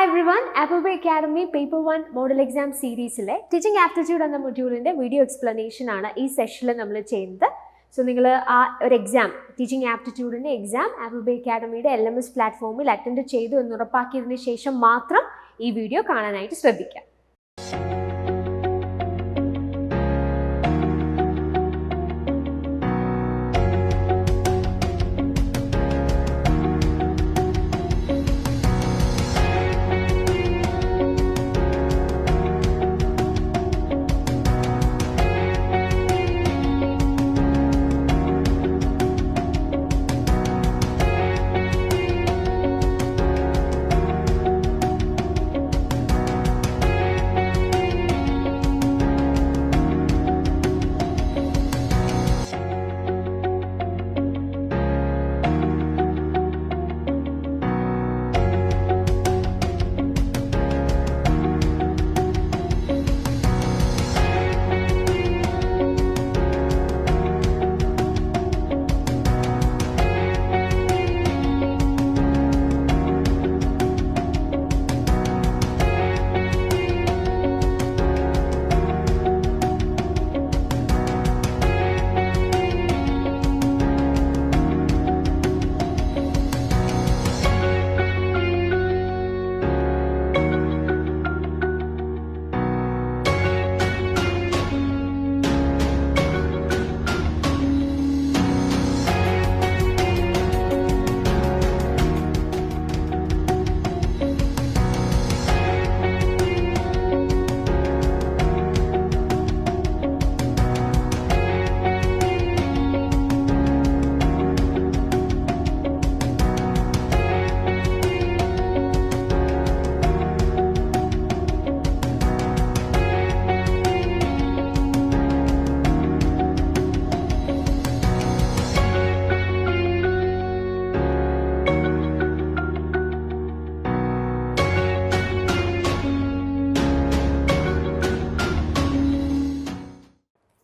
everyone, Apple Academy Paper 1 Model Exam Series-le Teaching Aptitude എന്ന മൊഡ്യൂളിന്റെ video explanation ആണ് ഈ സെഷനിൽ നമ്മൾ ചെയ്യുന്നത്. സോ നിങ്ങൾ ആ ഒരു എക്സാം ടീച്ചിങ് ആപ്റ്റിറ്റ്യൂഡിന്റെ എക്സാം ആപ്പിൾ അക്കാഡമിയുടെ LMS പ്ലാറ്റ്ഫോമിൽ അറ്റൻഡ് ചെയ്തു എന്ന് ഉറപ്പാക്കിയതിന് ശേഷം മാത്രം ഈ വീഡിയോ കാണാനായിട്ട് ശ്രദ്ധിക്കുക.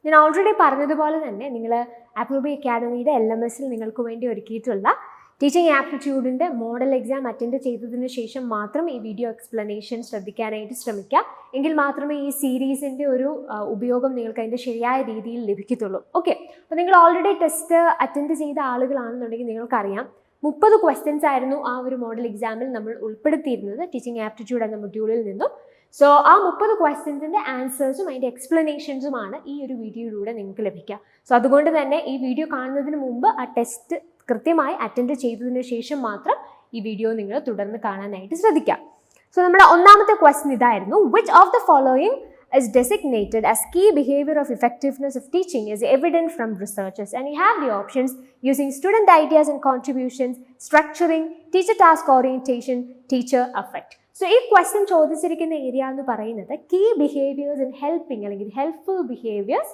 ഞാൻ ഓൾറെഡി പറഞ്ഞതുപോലെ തന്നെ നിങ്ങൾ ആപ്പിൾ അക്കാഡമിയുടെ LMSൽ നിങ്ങൾക്ക് വേണ്ടി ഒരുക്കിയിട്ടുള്ള ടീച്ചിങ് ആപ്റ്റിറ്റ്യൂഡിൻ്റെ മോഡൽ എക്സാം അറ്റൻഡ് ചെയ്തതിന് ശേഷം മാത്രം ഈ വീഡിയോ എക്സ്പ്ലനേഷൻ ശ്രദ്ധിക്കാനായിട്ട് ശ്രമിക്കുക. എങ്കിൽ മാത്രമേ ഈ സീരീസിൻ്റെ ഒരു ഉപയോഗം നിങ്ങൾക്ക് അതിൻ്റെ ശരിയായ രീതിയിൽ ലഭിക്കത്തുള്ളൂ. ഓക്കെ, അപ്പോൾ നിങ്ങൾ ഓൾറെഡി ടെസ്റ്റ് അറ്റൻഡ് ചെയ്ത ആളുകളാണെന്നുണ്ടെങ്കിൽ നിങ്ങൾക്കറിയാം 30 ക്വസ്റ്റ്യൻസ് ആയിരുന്നു ആ ഒരു മോഡൽ എക്സാമിൽ നമ്മൾ ഉൾപ്പെടുത്തിയിരുന്നത് ടീച്ചിങ് ആപ്റ്റിറ്റ്യൂഡ് എന്ന മൊഡ്യൂളിൽ നിന്നും. സോ ആ 30 ക്വസ്റ്റ്യൻസിൻ്റെ ആൻസേഴ്സും അതിൻ്റെ എക്സ്പ്ലനേഷൻസുമാണ് ഈ ഒരു വീഡിയോയിലൂടെ നിങ്ങൾക്ക് ലഭിക്കുക. സോ അതുകൊണ്ട് തന്നെ ഈ വീഡിയോ കാണുന്നതിന് മുമ്പ് ആ ടെസ്റ്റ് കൃത്യമായി അറ്റൻഡ് ചെയ്തതിന് ശേഷം മാത്രം ഈ വീഡിയോ നിങ്ങൾ തുടർന്ന് കാണാനായിട്ട് ശ്രദ്ധിക്കുക. സോ നമ്മുടെ ഒന്നാമത്തെ ക്വസ്റ്റ്യൻ ഇതായിരുന്നു: which of the following is designated as key behavior of effectiveness of teaching is evident from researchers? And you have the options using student ideas and contributions, structuring, teacher task orientation, teacher affect. So ഈ question ചോദിച്ചിരിക്കുന്ന area എന്ന് പറയുന്നത് key behaviours in helping അല്ലെങ്കിൽ helpful behaviours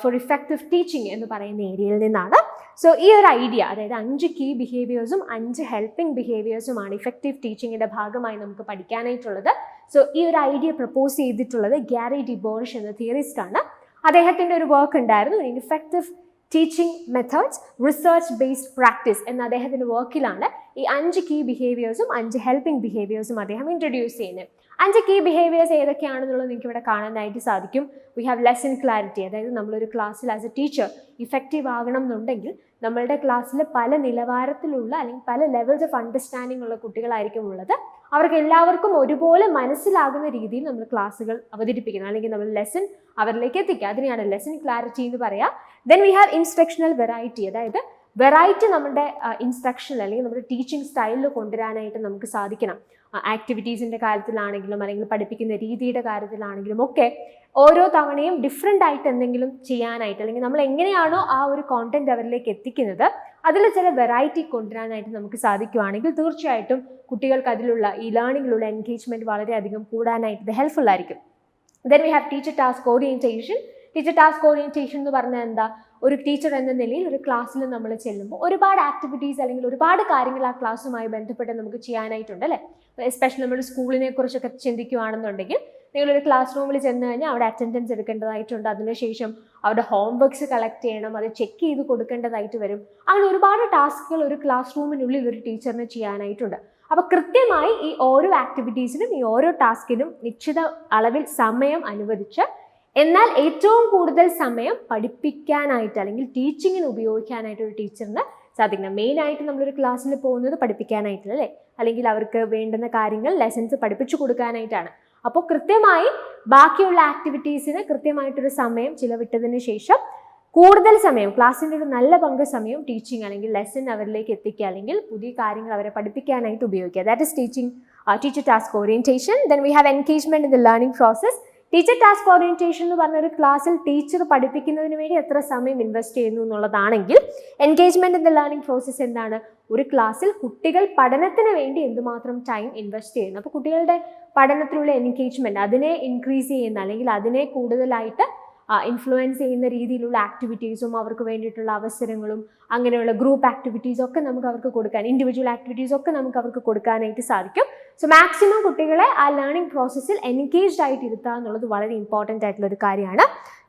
for effective teaching എന്ന് പറയുന്ന ഏരിയയിൽ നിന്നാണ്. So ഈ ഒരു ഐഡിയ, അതായത് 5 കീ ബിഹേവിയേഴ്സും 5 ഹെൽപ്പിംഗ് ബിഹേവിയേഴ്സുമാണ് ഇഫക്റ്റീവ് ടീച്ചിങ്ങിൻ്റെ ഭാഗമായി നമുക്ക് പഠിക്കാനായിട്ടുള്ളത്. സോ ഈ ഒരു ഐഡിയ പ്രപ്പോസ് ചെയ്തിട്ടുള്ളത് ഗ്യാരി ഡിബോറിഷ് എന്ന തിയറിസ്റ്റ് ആണ്. അദ്ദേഹത്തിൻ്റെ ഒരു വർക്ക് ഉണ്ടായിരുന്നു, effective teaching methods research based practice എന്ന അദ്ദേഹത്തിൻ്റെ വർക്കിലാണ് ഈ 5 കീ ബിഹേവിയേഴ്സും 5 ഹെൽപ്പിംഗ് ബിഹേവിയേഴ്സും അദ്ദേഹം ഇൻട്രൊഡ്യൂസ് ചെയ്യുന്നത്. 5 കീ ബിഹേവിയേഴ്സ് ഏതൊക്കെയാണെന്നുള്ളത് നിങ്ങൾക്ക് ഇവിടെ കാണാനായിട്ട് സാധിക്കും. വി ഹാവ് ലെസൺ ക്ലാരിറ്റി, അതായത് നമ്മളൊരു ക്ലാസ്സിൽ ആസ് എ ടീച്ചർ ഇഫക്റ്റീവ് ആകണം എന്നുണ്ടെങ്കിൽ നമ്മളുടെ ക്ലാസ്സിൽ പല നിലവാരത്തിലുള്ള അല്ലെങ്കിൽ പല ലെവൽസ് ഓഫ് അണ്ടർസ്റ്റാൻഡിംഗ് ഉള്ള കുട്ടികളായിരിക്കും ഉള്ളത്. അവർക്ക് എല്ലാവർക്കും ഒരുപോലെ മനസ്സിലാകുന്ന രീതിയിൽ നമ്മൾ ക്ലാസ്സുകൾ അവതരിപ്പിക്കണം, അല്ലെങ്കിൽ നമ്മൾ ലെസൺ അവരിലേക്ക് എത്തിക്കുക. അതിനെയാണ് ലെസൺ ക്ലാരിറ്റി എന്ന് പറയുക. Then we have instructional variety, അതായത് വെറൈറ്റി നമ്മുടെ ഇൻസ്ട്രക്ഷനിൽ അല്ലെങ്കിൽ നമ്മുടെ ടീച്ചിങ് സ്റ്റൈലിൽ കൊണ്ടുവരാനായിട്ട് നമുക്ക് സാധിക്കണം. ആക്ടിവിറ്റീസിൻ്റെ കാര്യത്തിലാണെങ്കിലും അല്ലെങ്കിൽ പഠിപ്പിക്കുന്ന രീതിയുടെ കാര്യത്തിലാണെങ്കിലും ഒക്കെ ഓരോ തവണയും ഡിഫറെൻ്റ് ആയിട്ട് എന്തെങ്കിലും ചെയ്യാനായിട്ട്, അല്ലെങ്കിൽ നമ്മൾ എങ്ങനെയാണോ ആ ഒരു കോണ്ടന്റ് അവരിലേക്ക് എത്തിക്കുന്നത് അതിൽ ചില വെറൈറ്റി കൊണ്ടുവരാനായിട്ട് നമുക്ക് സാധിക്കുകയാണെങ്കിൽ തീർച്ചയായിട്ടും കുട്ടികൾക്ക് അതിലുള്ള ഈ ലേണിങ്ങിലുള്ള എൻഗേജ്മെൻറ്റ് വളരെയധികം കൂടാനായിട്ട് ഇത് ഹെൽപ്ഫുൾ ആയിരിക്കും. Then we have teacher task orientation. Teacher task orientation എന്ന് പറഞ്ഞാൽ എന്താ? ഒരു ടീച്ചർ എന്ന നിലയിൽ ഒരു ക്ലാസ്സിൽ നമ്മൾ ചെല്ലുമ്പോൾ ഒരുപാട് ആക്ടിവിറ്റീസ് അല്ലെങ്കിൽ ഒരുപാട് കാര്യങ്ങൾ ആ ക്ലാസ്സുമായി ബന്ധപ്പെട്ട് നമുക്ക് ചെയ്യാനായിട്ടുണ്ട് അല്ലേ. എസ്പെഷ്യലി നമ്മൾ സ്കൂളിനെ കുറിച്ചൊക്കെ ചിന്തിക്കുകയാണെന്നുണ്ടെങ്കിൽ നിങ്ങളൊരു ക്ലാസ് റൂമിൽ ചെന്ന് കഴിഞ്ഞാൽ അവിടെ അറ്റൻഡൻസ് എടുക്കേണ്ടതായിട്ടുണ്ട്, അതിനുശേഷം അവരുടെ ഹോംവർക്ക്സ് കളക്ട് ചെയ്യണം, അത് ചെക്ക് ചെയ്ത് കൊടുക്കേണ്ടതായിട്ട് വരും. അങ്ങനെ ഒരുപാട് ടാസ്കുകൾ ഒരു ക്ലാസ് റൂമിനുള്ളിൽ ഒരു ടീച്ചറിന് ചെയ്യാനായിട്ടുണ്ട്. അപ്പോൾ കൃത്യമായി ഈ ഓരോ ആക്ടിവിറ്റീസിനും ഈ ഓരോ ടാസ്കിനും നിശ്ചിത അളവിൽ സമയം അനുവദിച്ച് എന്നാൽ ഏറ്റവും കൂടുതൽ സമയം പഠിപ്പിക്കാനായിട്ട് അല്ലെങ്കിൽ ടീച്ചിങ്ങിന് ഉപയോഗിക്കാനായിട്ട് ഒരു ടീച്ചറിന് സാധിക്കണം. മെയിനായിട്ട് നമ്മളൊരു ക്ലാസ്സിൽ പോകുന്നത് പഠിപ്പിക്കാനായിട്ടല്ല അല്ലേ, അല്ലെങ്കിൽ അവർക്ക് വേണ്ടുന്ന കാര്യങ്ങൾ ലെസൺസ് പഠിപ്പിച്ചു കൊടുക്കാനായിട്ടാണ്. അപ്പോൾ കൃത്യമായി ബാക്കിയുള്ള ആക്ടിവിറ്റീസിന് കൃത്യമായിട്ടൊരു സമയം ചിലവിട്ടതിന് ശേഷം കൂടുതൽ സമയം ക്ലാസ്സിൻ്റെ ഒരു നല്ല പങ്ക് സമയം ടീച്ചിങ് അല്ലെങ്കിൽ ലെസൺ അവരിലേക്ക് എത്തിക്കുക അല്ലെങ്കിൽ പുതിയ കാര്യങ്ങൾ അവരെ പഠിപ്പിക്കാനായിട്ട് ഉപയോഗിക്കുക. That is teacher task orientation. Then we have engagement in the learning process. Teacher task orientation എന്ന് പറഞ്ഞ ഒരു ക്ലാസ്സിൽ ടീച്ചർ പഠിപ്പിക്കുന്നതിന് വേണ്ടി എത്ര സമയം ഇൻവെസ്റ്റ് ചെയ്യുന്നു എന്നുള്ളതാണെങ്കിൽ, engagement in the learning process എന്താണ്? ഒരു ക്ലാസ്സിൽ കുട്ടികൾ പഠനത്തിന് വേണ്ടി എന്തുമാത്രം ടൈം ഇൻവെസ്റ്റ് ചെയ്യുന്നു. അപ്പോൾ കുട്ടികളുടെ പഠനത്തിലുള്ള എൻഗേജ്മെന്റ് അതിനെ ഇൻക്രീസ് ചെയ്യുന്ന അല്ലെങ്കിൽ അതിനെ കൂടുതലായിട്ട് ഇൻഫ്ലുവൻസ് ചെയ്യുന്ന രീതിയിലുള്ള ആക്ടിവിറ്റീസും അവർക്ക് വേണ്ടിയിട്ടുള്ള അവസരങ്ങളും അങ്ങനെയുള്ള ഗ്രൂപ്പ് ആക്ടിവിറ്റീസും ഒക്കെ നമുക്ക് അവർക്ക് കൊടുക്കാൻ, ഇൻഡിവിജ്വൽ ആക്ടിവിറ്റീസും ഒക്കെ നമുക്ക് അവർക്ക് കൊടുക്കാനായിട്ട് സാധിക്കും. സോ മാക്സിമം കുട്ടികളെ ആ ലേണിംഗ് പ്രോസസ്സിൽ എൻഗേജ്ഡ് ആയിട്ട് ഇരുത്തുക എന്നുള്ളത് വളരെ ഇമ്പോർട്ടൻ്റ് ആയിട്ടുള്ള ഒരു കാര്യമാണ്.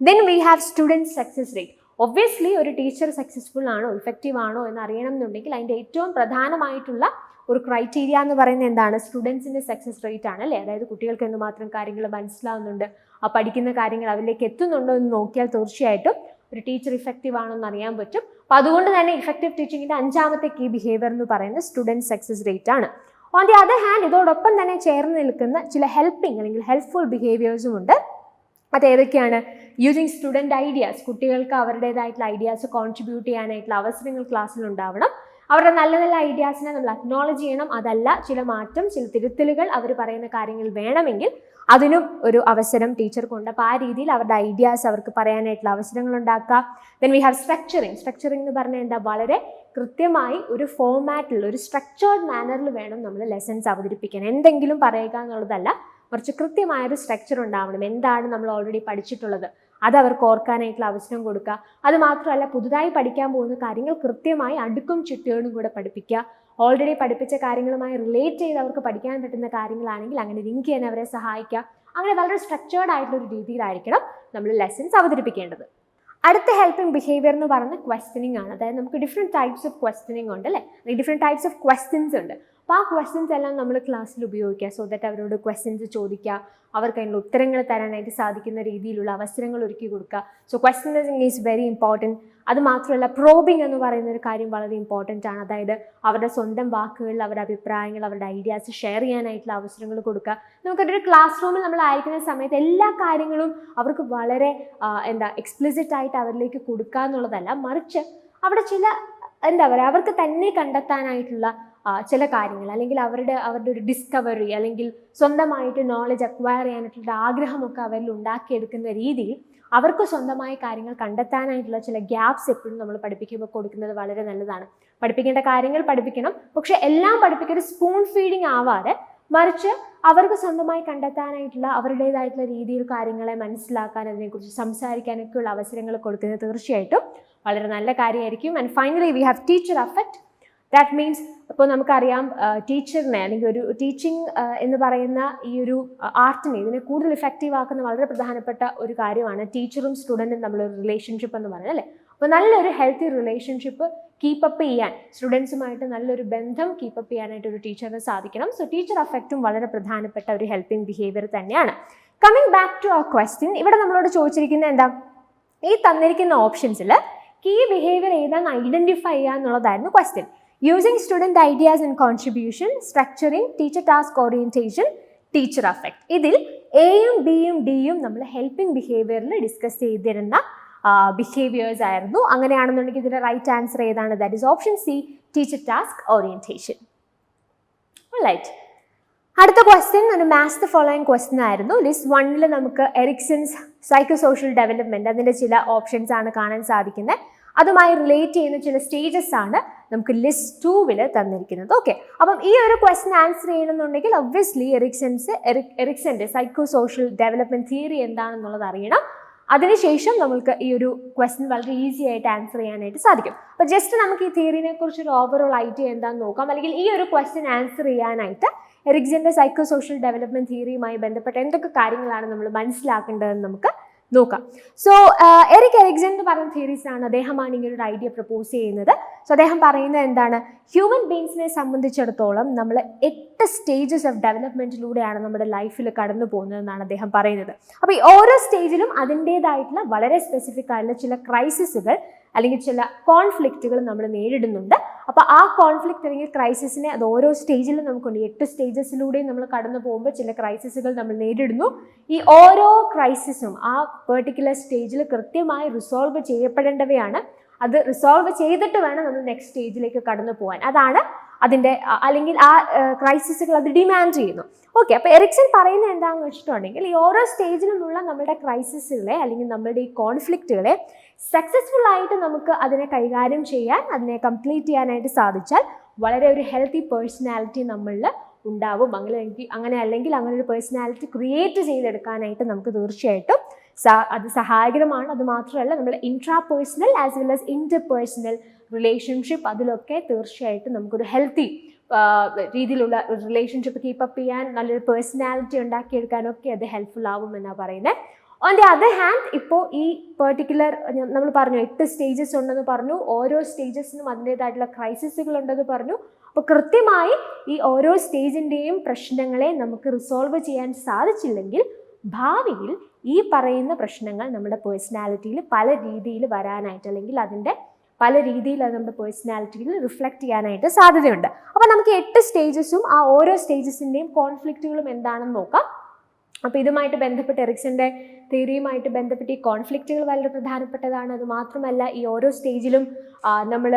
Then we have student success rate. Obviously ഒരു ടീച്ചർ സക്സസ്ഫുൾ ആണോ ഇഫക്റ്റീവ് ആണോ എന്ന് അറിയണം എന്നുണ്ടെങ്കിൽ അതിൻ്റെ ഏറ്റവും പ്രധാനമായിട്ടുള്ള ഒരു ക്രൈറ്റീരിയ എന്ന് പറയുന്നത് എന്താണ്? സ്റ്റുഡൻസിൻ്റെ സക്സസ് റേറ്റ് ആണ് അല്ലേ. അതായത് കുട്ടികൾക്ക് എന്തുമാത്രം കാര്യങ്ങൾ മനസ്സിലാവുന്നുണ്ട്, ആ പഠിക്കുന്ന കാര്യങ്ങൾ അവരിലേക്ക് എത്തുന്നുണ്ടോ എന്ന് നോക്കിയാൽ തീർച്ചയായിട്ടും ഒരു ടീച്ചർ ഇഫക്റ്റീവ് ആണോ എന്ന് അറിയാൻ പറ്റും. അപ്പോൾ അതുകൊണ്ട് തന്നെ ഇഫക്റ്റീവ് ടീച്ചിങ്ങിൻ്റെ 5ാമത്തെ കീ ബിഹേവിയർ എന്ന് പറയുന്നത് സ്റ്റുഡൻറ് സക്സസ് റേറ്റ് ആണ്. ഓൺ ദി അതർ ഹാൻഡ് ഇതോടൊപ്പം തന്നെ ചേർന്ന് നിൽക്കുന്ന ചില ഹെൽപ്പിംഗ് അല്ലെങ്കിൽ ഹെൽപ്ഫുൾ ബിഹേവിയേഴ്സും ഉണ്ട്. അത് ഏതൊക്കെയാണ്? Using student ideas. കുട്ടികൾക്ക് അവരുടേതായിട്ടുള്ള ഐഡിയാസ് കോൺട്രിബ്യൂട്ട് ചെയ്യാനായിട്ടുള്ള അവസരങ്ങൾ ക്ലാസ്സിൽ ഉണ്ടാവണം. അവരുടെ നല്ല നല്ല ഐഡിയാസിനെ നമ്മൾ അക്നോളജ് ചെയ്യണം. അതല്ല ചില മാറ്റം, ചില തിരുത്തലുകൾ അവർ പറയുന്ന കാര്യങ്ങൾ വേണമെങ്കിൽ അതിനും ഒരു അവസരം ടീച്ചർക്കുണ്ട്. അപ്പോൾ ആ രീതിയിൽ അവരുടെ ഐഡിയാസ് അവർക്ക് പറയാനായിട്ടുള്ള അവസരങ്ങൾ ഉണ്ടാക്കുക. Then we have structuring. Structuring എന്ന് പറഞ്ഞാൽ എന്താ? വളരെ കൃത്യമായി ഒരു ഫോമാറ്റിൽ ഒരു സ്ട്രക്ചേർഡ് മാനറിൽ വേണം നമ്മൾ ലെസൺസ് അവതരിപ്പിക്കാൻ. എന്തെങ്കിലും പറയുക എന്നുള്ളതല്ല, മറിച്ച് കൃത്യമായൊരു സ്ട്രക്ചർ ഉണ്ടാവണം. എന്താണ് നമ്മൾ ഓൾറെഡി പഠിച്ചിട്ടുള്ളത് അത് അവർക്ക് ഓർക്കാനായിട്ടുള്ള അവസരം കൊടുക്കുക. അത് മാത്രമല്ല പുതുതായി പഠിക്കാൻ പോകുന്ന കാര്യങ്ങൾ കൃത്യമായി അടുക്കും ചിട്ടയോടും കൂടെ പഠിപ്പിക്കുക. ഓൾറെഡി പഠിപ്പിച്ച കാര്യങ്ങളുമായി റിലേറ്റ് ചെയ്ത് അവർക്ക് പഠിക്കാൻ പറ്റുന്ന കാര്യങ്ങളാണെങ്കിൽ അങ്ങനെ ലിങ്ക് ചെയ്യാൻ അവരെ സഹായിക്കുക. അങ്ങനെ വളരെ സ്ട്രക്ചേർഡ് ആയിട്ടുള്ള ഒരു രീതിയിലായിരിക്കണം നമ്മൾ ലെസൺസ് അവതരിപ്പിക്കേണ്ടത്. അടുത്ത ഹെൽപ്പിംഗ് ബിഹേവിയർ എന്ന് പറയുന്നത് ക്വസ്റ്റനിങ് ആണ്. അതായത് നമുക്ക് ഡിഫറെൻറ്റ് ടൈപ്സ് ഓഫ് ക്വസ്റ്റനിങ് ഉണ്ട് അല്ലേ, ഡിഫറെൻറ്റ് ടൈപ്സ് ഓഫ് ക്വസ്റ്റ്യൻസ് ഉണ്ട്. അപ്പോൾ ആ ക്വസ്റ്റ്യൻസ് എല്ലാം നമ്മൾ ക്ലാസ്സിൽ ഉപയോഗിക്കുക. സോ ദാറ്റ് അവരോട് ക്വസ്റ്റ്യൻസ് ചോദിക്കുക, അവർക്ക് അതിനുള്ള ഉത്തരങ്ങൾ തരാനായിട്ട് സാധിക്കുന്ന രീതിയിലുള്ള അവസരങ്ങൾ ഒരുക്കി കൊടുക്കുക. So questioning is very important. അത് മാത്രമല്ല പ്രോബിങ് എന്ന് പറയുന്ന ഒരു കാര്യം വളരെ ഇമ്പോർട്ടൻ്റ് ആണ്. അതായത് അവരുടെ സ്വന്തം വാക്കുകളിൽ അവരുടെ അഭിപ്രായങ്ങൾ, അവരുടെ ഐഡിയാസ് ഷെയർ ചെയ്യാനായിട്ടുള്ള അവസരങ്ങൾ കൊടുക്കുക. നമുക്കൊരു ക്ലാസ് റൂമിൽ നമ്മളായിരിക്കുന്ന സമയത്ത് എല്ലാ കാര്യങ്ങളും അവർക്ക് വളരെ എക്സ്പ്ലിസിറ്റ് ആയിട്ട് അവരിലേക്ക് കൊടുക്കുക എന്നുള്ളതല്ല, മറിച്ച് അവിടെ ചില അവർക്ക് തന്നെ കണ്ടെത്താനായിട്ടുള്ള ചില കാര്യങ്ങൾ അല്ലെങ്കിൽ അവരുടെ ഒരു ഡിസ്കവറി അല്ലെങ്കിൽ സ്വന്തമായിട്ട് നോളജ് അക്വയർ ചെയ്യാനായിട്ടുള്ള ആഗ്രഹമൊക്കെ അവരിൽ ഉണ്ടാക്കിയെടുക്കുന്ന രീതിയിൽ അവർക്ക് സ്വന്തമായ കാര്യങ്ങൾ കണ്ടെത്താനായിട്ടുള്ള ചില ഗ്യാപ്സ് എപ്പോഴും നമ്മൾ പഠിപ്പിക്കുമ്പോൾ കൊടുക്കുന്നത് വളരെ നല്ലതാണ്. പഠിപ്പിക്കേണ്ട കാര്യങ്ങൾ പഠിപ്പിക്കണം, പക്ഷെ എല്ലാം പഠിപ്പിക്കൊരു സ്പൂൺ ഫീഡിങ് ആവാതെ മറിച്ച് അവർക്ക് സ്വന്തമായി കണ്ടെത്താനായിട്ടുള്ള അവരുടേതായിട്ടുള്ള രീതിയിൽ കാര്യങ്ങളെ മനസ്സിലാക്കാൻ, അതിനെക്കുറിച്ച് സംസാരിക്കാനൊക്കെയുള്ള അവസരങ്ങൾ കൊടുക്കുന്നത് തീർച്ചയായിട്ടും വളരെ നല്ല കാര്യമായിരിക്കും. And finally we have teacher affect. That means ഇപ്പോൾ നമുക്കറിയാം ടീച്ചറിനെ അല്ലെങ്കിൽ ഒരു ടീച്ചിങ് എന്ന് പറയുന്ന ഈ ഒരു ആർട്ടിനെ ഇതിനെ കൂടുതൽ ഇഫക്റ്റീവ് ആക്കുന്ന വളരെ പ്രധാനപ്പെട്ട ഒരു കാര്യമാണ് ടീച്ചറും സ്റ്റുഡൻറ്റും തമ്മിലൊരു റിലേഷൻഷിപ്പ് എന്ന് പറയുന്നത് അല്ലേ. അപ്പോൾ നല്ലൊരു ഹെൽത്തി റിലേഷൻഷിപ്പ് കീപ്പപ്പ് ചെയ്യാൻ, സ്റ്റുഡൻസുമായിട്ട് നല്ലൊരു ബന്ധം കീപ്പപ്പ് ചെയ്യാനായിട്ട് ഒരു ടീച്ചറിന് സാധിക്കണം. സോ ടീച്ചർ അഫക്റ്റും വളരെ പ്രധാനപ്പെട്ട ഒരു ഹെൽപ്പിംഗ് ബിഹേവിയർ തന്നെയാണ്. Coming back to our question, ഇവിടെ നമ്മളോട് ചോദിച്ചിരിക്കുന്നത് എന്താ? ഈ തന്നിരിക്കുന്ന ഓപ്ഷൻസിൽ കീ ബിഹേവിയർ ഏതാണെന്ന് ഐഡൻറ്റിഫൈ ചെയ്യുക എന്നുള്ളതായിരുന്നു question. Using student ideas and contribution, structuring, teacher task orientation, teacher affect. ഇതിൽ എയും ബിയും ഡിയും നമ്മൾ ഹെൽപ്പിംഗ് ബിഹേവിയറിൽ ഡിസ്കസ് ചെയ്തിരുന്ന ബിഹേവിയേഴ്സ് ആയിരുന്നു. അങ്ങനെയാണെന്നുണ്ടെങ്കിൽ ഇതിൻ്റെ റൈറ്റ് ആൻസർ ഏതാണ്? That is option C, teacher task orientation. Right. അടുത്ത ക്വസ്റ്റ്യൻ ഒരു മാത്സ് ദ ഫോളോയിങ് ക്വസ്റ്റ്യൻ ആയിരുന്നു. ലിസ്റ്റ് 1 നമുക്ക് എറിക്സൺസ് സൈക്കോ സോഷ്യൽ ഡെവലപ്മെൻറ്റ് അതിൻ്റെ ചില ഓപ്ഷൻസ് ആണ് കാണാൻ സാധിക്കുന്നത്. അതുമായി റിലേറ്റ് ചെയ്യുന്ന ചില സ്റ്റേജസ് ആണ് നമുക്ക് ലിസ്റ്റ് 2 തന്നിരിക്കുന്നത്. ഓക്കെ, അപ്പം ഈ ഒരു ക്വസ്റ്റ്യൻ ആൻസർ ചെയ്യണമെന്നുണ്ടെങ്കിൽ ഒബ്വിയസ്ലി എറിക്സന്റെ സൈക്കോ സോഷ്യൽ ഡെവലപ്മെൻറ്റ് തിയറി എന്താണെന്നുള്ളത് അറിയണം. അതിനുശേഷം നമുക്ക് ഈ ഒരു ക്വസ്റ്റ്യൻ വളരെ ഈസി ആയിട്ട് ആൻസർ ചെയ്യാനായിട്ട് സാധിക്കും. അപ്പോൾ ജസ്റ്റ് നമുക്ക് ഈ തിയറിനെ കുറിച്ചൊരു ഓവറോൾ ഐഡിയ എന്താണെന്ന് നോക്കാം. അല്ലെങ്കിൽ ഈ ഒരു ക്വസ്റ്റ്യൻ ആൻസർ ചെയ്യാനായിട്ട് എറിക്സന്റെ സൈക്കോ സോഷ്യൽ ഡെവലപ്മെൻറ്റ് തിയറിയുമായി ബന്ധപ്പെട്ട എന്തൊക്കെ കാര്യങ്ങളാണ് നമ്മൾ മനസ്സിലാക്കേണ്ടതെന്ന് നമുക്ക് നോക്കാം. സോ എറിക്സൺ എന്ന് പറയുന്ന തിയറീസാണ്, അദ്ദേഹമാണ് ഇങ്ങനെ ഒരു ഐഡിയ പ്രപ്പോസ് ചെയ്യുന്നത്. സോ അദ്ദേഹം പറയുന്നത് എന്താണ്, ഹ്യൂമൻ ബീങ്സിനെ സംബന്ധിച്ചിടത്തോളം നമ്മൾ 8 സ്റ്റേജസ് ഓഫ് ഡെവലപ്മെന്റിലൂടെയാണ് നമ്മുടെ ലൈഫിൽ കടന്നു പോകുന്നതെന്നാണ് അദ്ദേഹം പറയുന്നത്. അപ്പോൾ ഈ ഓരോ സ്റ്റേജിലും അതിൻ്റേതായിട്ടുള്ള വളരെ സ്പെസിഫിക് ആയിട്ടുള്ള ചില ക്രൈസിസുകൾ അല്ലെങ്കിൽ ചില കോൺഫ്ലിക്റ്റുകൾ നമ്മൾ നേരിടുന്നുണ്ട്. അപ്പോൾ ആ കോൺഫ്ലിക്റ്റ് അല്ലെങ്കിൽ ക്രൈസിസിനെ അത് ഓരോ സ്റ്റേജിലും നമുക്കുണ്ട്. 8 സ്റ്റേജസിലൂടെയും നമ്മൾ കടന്നു പോകുമ്പോൾ ചില ക്രൈസിസുകൾ നമ്മൾ നേരിടുന്നു. ഈ ഓരോ ക്രൈസിസും ആ പെർട്ടിക്കുലർ സ്റ്റേജിൽ കൃത്യമായി റിസോൾവ് ചെയ്യപ്പെടേണ്ടവയാണ്. അത് റിസോൾവ് ചെയ്തിട്ട് വേണം നമ്മൾ നെക്സ്റ്റ് സ്റ്റേജിലേക്ക് കടന്നു പോകാൻ. അതാണ് അതിൻ്റെ, അല്ലെങ്കിൽ ആ ക്രൈസിസുകൾ അത് ഡിമാൻഡ് ചെയ്യുന്നു. ഓക്കെ, അപ്പോൾ എറിക്സൺ പറയുന്നത് എന്താണെന്ന് വെച്ചിട്ടുണ്ടെങ്കിൽ ഈ ഓരോ സ്റ്റേജിലുമുള്ള നമ്മുടെ ക്രൈസിസുകളെ അല്ലെങ്കിൽ നമ്മളുടെ ഈ കോൺഫ്ലിക്റ്റുകളെ സക്സസ്ഫുൾ ആയിട്ട് നമുക്ക് അതിനെ കൈകാര്യം ചെയ്യാൻ, അതിനെ കംപ്ലീറ്റ് ചെയ്യാനായിട്ട് സാധിച്ചാൽ വളരെ ഒരു ഹെൽത്തി പേഴ്സണാലിറ്റി നമ്മളിൽ ഉണ്ടാവും. അങ്ങനെ അല്ലെങ്കിൽ അങ്ങനെ ഒരു പേഴ്സണാലിറ്റി ക്രിയേറ്റ് ചെയ്തെടുക്കാനായിട്ട് നമുക്ക് തീർച്ചയായിട്ടും അത് സഹായകരമാണ്. അത് മാത്രമല്ല നമ്മുടെ intra personal as well as Inter personal relationship, അതിലൊക്കെ തീർച്ചയായിട്ടും നമുക്കൊരു ഹെൽത്തി രീതിയിലുള്ള റിലേഷൻഷിപ്പ് കീപ്പപ്പ് ചെയ്യാൻ, നല്ലൊരു പേഴ്സണാലിറ്റി ഉണ്ടാക്കിയെടുക്കാനൊക്കെ അത് ഹെൽപ്ഫുൾ ആവും എന്നാണ് പറയുന്നത്. ഓൺ ദി അതർ ഹാൻഡ്, ഇപ്പോൾ ഈ പെർട്ടിക്കുലർ നമ്മൾ പറഞ്ഞു 8 സ്റ്റേജസ് ഉണ്ടെന്ന് പറഞ്ഞു, ഓരോ സ്റ്റേജസിനും അതിൻ്റേതായിട്ടുള്ള ക്രൈസിസുകൾ ഉണ്ടെന്ന് പറഞ്ഞു. അപ്പോൾ കൃത്യമായി ഈ ഓരോ സ്റ്റേജിൻ്റെയും പ്രശ്നങ്ങളെ നമുക്ക് റിസോൾവ് ചെയ്യാൻ സാധിച്ചില്ലെങ്കിൽ ഭാവിയിൽ ഈ പറയുന്ന പ്രശ്നങ്ങൾ നമ്മുടെ പേഴ്സണാലിറ്റിയിൽ പല രീതിയിൽ വരാനായിട്ട്, അല്ലെങ്കിൽ അതിൻ്റെ പല രീതിയിൽ അത് നമ്മുടെ പേഴ്സണാലിറ്റിയിൽ റിഫ്ലക്റ്റ് ചെയ്യാനായിട്ട് സാധ്യതയുണ്ട്. അപ്പോൾ നമുക്ക് 8 സ്റ്റേജസും ആ ഓരോ സ്റ്റേജസിൻ്റെയും കോൺഫ്ലിക്റ്റുകളും എന്താണെന്ന് നോക്കാം. അപ്പോൾ ഇതുമായിട്ട് ബന്ധപ്പെട്ട് എറിക്സന്റെ തിയറിയുമായിട്ട് ബന്ധപ്പെട്ട് ഈ കോൺഫ്ലിക്റ്റുകൾ വളരെ പ്രധാനപ്പെട്ടതാണ്. അത് മാത്രമല്ല ഈ ഓരോ സ്റ്റേജിലും നമ്മൾ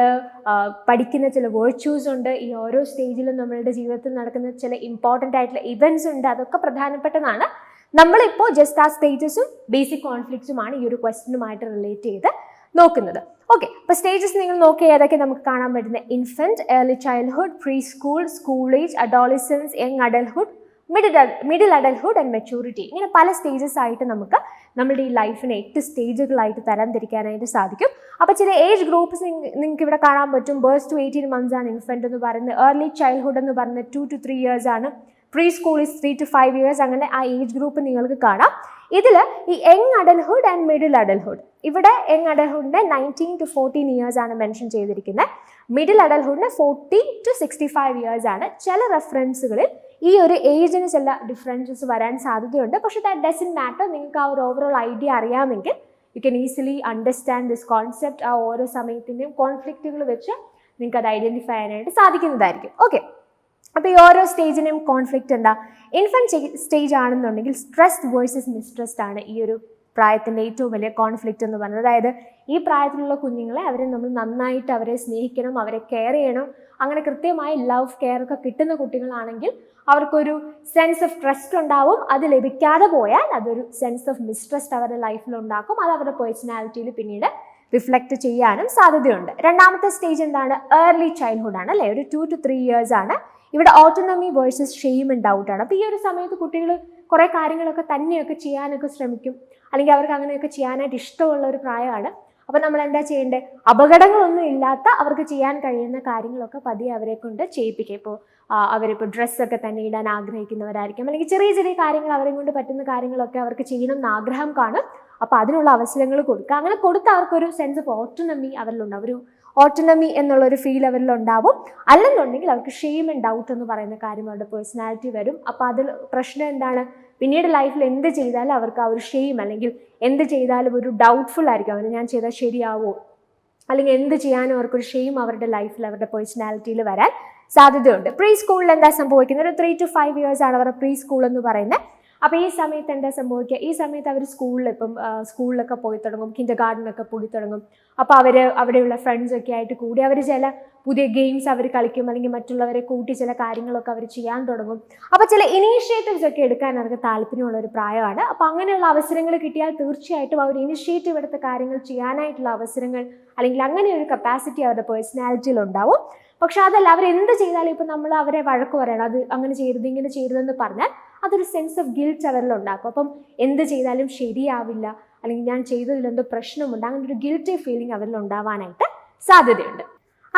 പഠിക്കുന്ന ചില വേർച്യൂസ് ഉണ്ട്. ഈ ഓരോ സ്റ്റേജിലും നമ്മളുടെ ജീവിതത്തിൽ നടക്കുന്ന ചില ഇമ്പോർട്ടൻ്റ് ആയിട്ടുള്ള ഇവൻറ്റ്സ് ഉണ്ട്. അതൊക്കെ പ്രധാനപ്പെട്ടതാണ്. നമ്മളിപ്പോൾ ജസ്റ്റ് ആ സ്റ്റേജസും ബേസിക് കോൺഫ്ലിക്ട്സുമാണ് ഈ ഒരു ക്വസ്റ്റ്യനുമായിട്ട് റിലേറ്റ് ചെയ്ത് നോക്കുന്നത്. ഓക്കെ, അപ്പോൾ സ്റ്റേജസ് നിങ്ങൾ നോക്കിയാൽ ഏതൊക്കെ നമുക്ക് കാണാൻ പറ്റുന്നത്: infant, early childhood, pre school, school age, adolescence, young adulthood, middle adulthood and maturity. ഇങ്ങനെ പല സ്റ്റേജസ് ആയിട്ട് നമുക്ക് നമ്മുടെ ഈ ലൈഫിനെ 8 സ്റ്റേജുകളായിട്ട് തരംതിരിക്കാനായിട്ട് സാധിക്കും. അപ്പോൾ ചില ഏജ് ഗ്രൂപ്പ്സ് നിങ്ങൾക്ക് ഇവിടെ കാണാൻ പറ്റും. ബേർത്ത് ടു 18 months ആണ് ഇൻഫൻറ്റ് എന്ന് പറയുന്നത്. ഏർലി ചൈൽഡ്ഹുഡ് എന്ന് പറയുന്നത് 2 to 3 years ആണ്. Pre school is 3 to 5 years. അങ്ങനെ ആ ഏജ് ഗ്രൂപ്പ് നിങ്ങൾക്ക് കാണാം. ഇതിൽ ഈ young adulthood and middle adulthood, ഇവിടെ യങ് അഡൽഹുഡിൻ്റെ 19 to 14 years ആണ് മെൻഷൻ ചെയ്തിരിക്കുന്നത്. മിഡിൽ അഡൽഹുഡിന് 40 to 65 years ആണ്. ചില റെഫറൻസുകളിൽ ഈ ഒരു ഏജിന് ചില ഡിഫറൻസസ് വരാൻ സാധ്യതയുണ്ട്. പക്ഷേ ദാറ്റ് ഡസൻറ്റ് മാറ്റർ. നിങ്ങൾക്ക് ആ ഒരു ഓവറോൾ ഐഡിയ അറിയാമെങ്കിൽ you can easily understand this concept. ആ ഓരോ സമയത്തിൻ്റെയും കോൺഫ്ലിക്റ്റുകൾ വെച്ച് നിങ്ങൾക്ക് അത് ഐഡൻറ്റിഫൈ ചെയ്യാനായിട്ട് സാധിക്കുന്നതായിരിക്കും. ഓക്കെ, അപ്പോൾ ഈ ഓരോ സ്റ്റേജിനെയും കോൺഫ്ലിക്റ്റ് എന്താ? ഇൻഫൻറ്റ് സ്റ്റേജ് ആണെന്നുണ്ടെങ്കിൽ സ്ട്രെസ്ഡ് വേഴ്സസ് മിസ്ട്രസ്ഡ് ആണ് ഈ ഒരു പ്രായത്തിൻ്റെ ഏറ്റവും വലിയ കോൺഫ്ലിക്റ്റ് എന്ന് പറയുന്നത്. അതായത് ഈ പ്രായത്തിലുള്ള കുഞ്ഞുങ്ങളെ അവരെ നമ്മൾ നന്നായിട്ട് അവരെ സ്നേഹിക്കണം, അവരെ കെയർ ചെയ്യണം. അങ്ങനെ കൃത്യമായി ലവ് കെയർ ഒക്കെ കിട്ടുന്ന കുട്ടികളാണെങ്കിൽ അവർക്കൊരു സെൻസ് ഓഫ് ട്രസ്റ്റ് ഉണ്ടാവും. അത് ലഭിക്കാതെ പോയാൽ അതൊരു സെൻസ് ഓഫ് മിസ്ട്രസ്റ്റ് അവരുടെ ലൈഫിൽ ഉണ്ടാക്കും. അത് അവരുടെ പേഴ്സണാലിറ്റിയിൽ പിന്നീട് റിഫ്ലക്റ്റ് ചെയ്യാനും സാധ്യതയുണ്ട്. രണ്ടാമത്തെ സ്റ്റേജ് എന്താണ്? ഏർലി ചൈൽഡ്ഹുഡ് ആണ് അല്ലേ? ഒരു 2 to 3 years ആണ്. ഇവിടെ ഓട്ടോണമി വേഴ്സസ് ഷെയിം ആൻഡ് ഡൗട്ടാണ്. അപ്പോൾ ഈ ഒരു സമയത്ത് കുട്ടികൾ കുറേ കാര്യങ്ങളൊക്കെ തന്നെയൊക്കെ ചെയ്യാനൊക്കെ ശ്രമിക്കും, അല്ലെങ്കിൽ അവർക്ക് അങ്ങനെയൊക്കെ ചെയ്യാനായിട്ട് ഇഷ്ടമുള്ള ഒരു പ്രായമാണ്. അപ്പോൾ നമ്മൾ എന്താ ചെയ്യേണ്ടത്? അപകടങ്ങളൊന്നും ഇല്ലാത്ത അവർക്ക് ചെയ്യാൻ കഴിയുന്ന കാര്യങ്ങളൊക്കെ പതിയെ അവരെ കൊണ്ട് ചെയ്യിപ്പിക്കുക. ഇപ്പോൾ അവരിപ്പോൾ ഡ്രസ്സൊക്കെ തന്നെ ഇടാൻ ആഗ്രഹിക്കുന്നവരായിരിക്കും, അല്ലെങ്കിൽ ചെറിയ ചെറിയ കാര്യങ്ങൾ അവരെ കൊണ്ട് പറ്റുന്ന കാര്യങ്ങളൊക്കെ അവർക്ക് ചെയ്യണം എന്ന് ആഗ്രഹം കാണും. അപ്പോൾ അതിനുള്ള അവസരങ്ങൾ കൊടുക്കുക. അങ്ങനെ കൊടുത്ത് അവർക്കൊരു സെൻസ് ഓഫ് ഓട്ടോണമി അവരിലുണ്ടാവും, ഒരു ഓട്ടോണമി എന്നുള്ളൊരു ഫീൽ അവരിലുണ്ടാവും. അല്ലെന്നുണ്ടെങ്കിൽ അവർക്ക് ഷെയിം ആൻഡ് ഡൗട്ട് എന്ന് പറയുന്ന കാര്യം അവരുടെ പേഴ്സണാലിറ്റി വരും. അപ്പോൾ അതിൽ പ്രശ്നം എന്താണ്? പിന്നീട് ലൈഫിൽ എന്ത് ചെയ്താലും അവർക്ക് ആ ഒരു ഷെയിം, അല്ലെങ്കിൽ എന്ത് ചെയ്താലും ഒരു ഡൗട്ട്ഫുൾ ആയിരിക്കും. അവന് ഞാൻ ചെയ്താൽ ശരിയാവോ, അല്ലെങ്കിൽ എന്ത് ചെയ്യാനും അവർക്കൊരു ഷെയിം അവരുടെ ലൈഫിൽ അവരുടെ പേഴ്സണാലിറ്റിയിൽ വരാൻ സാധ്യതയുണ്ട്. പ്രീ സ്കൂളിൽ എന്താ സംഭവിക്കുന്നത്? ഒരു 3 to 5 years ആണ് അവരുടെ പ്രീ സ്കൂൾ എന്ന് പറയുന്നത്. അപ്പോൾ ഈ സമയത്ത് എന്താ സംഭവിക്കുക? ഈ സമയത്ത് അവർ സ്കൂളിലൊക്കെ പോയി തുടങ്ങും, കിൻഡർ ഗാർഡനൊക്കെ പോയി തുടങ്ങും. അപ്പോൾ അവിടെയുള്ള ഫ്രണ്ട്സൊക്കെ ആയിട്ട് കൂടി അവർ ചില പുതിയ ഗെയിംസ് അവർ കളിക്കും, അല്ലെങ്കിൽ മറ്റുള്ളവരെ കൂട്ടി ചില കാര്യങ്ങളൊക്കെ അവർ ചെയ്യാൻ തുടങ്ങും. അപ്പോൾ ചില ഇനീഷ്യേറ്റീവ്സ് ഒക്കെ എടുക്കാൻ അവർക്ക് താല്പര്യമുള്ള ഒരു പ്രായമാണ്. അപ്പോൾ അങ്ങനെയുള്ള അവസരങ്ങൾ കിട്ടിയാൽ തീർച്ചയായിട്ടും അവർ ഇനിഷ്യേറ്റീവ് എടുത്ത കാര്യങ്ങൾ ചെയ്യാനായിട്ടുള്ള അവസരങ്ങൾ, അല്ലെങ്കിൽ അങ്ങനെ ഒരു കപ്പാസിറ്റി അവരുടെ പേഴ്സണാലിറ്റിയിൽ ഉണ്ടാവും. പക്ഷെ അതല്ല, അവരെന്ത് ചെയ്താലും ഇപ്പം നമ്മൾ അവരെ വഴക്ക് പറയണം, അത് അങ്ങനെ ചെയ്യരുത് ഇങ്ങനെ ചെയ്യരുതെന്ന് പറഞ്ഞാൽ അതൊരു സെൻസ് ഓഫ് ഗിൽറ്റ് അവരിൽ ഉണ്ടാക്കും. അപ്പം എന്ത് ചെയ്താലും ശരിയാവില്ല, അല്ലെങ്കിൽ ഞാൻ ചെയ്തതിലെന്തോ പ്രശ്നമുണ്ട്, അങ്ങനെ ഒരു ഗിൽറ്റി ഫീലിംഗ് അവരിൽ ഉണ്ടാവാനായിട്ട് സാധ്യതയുണ്ട്.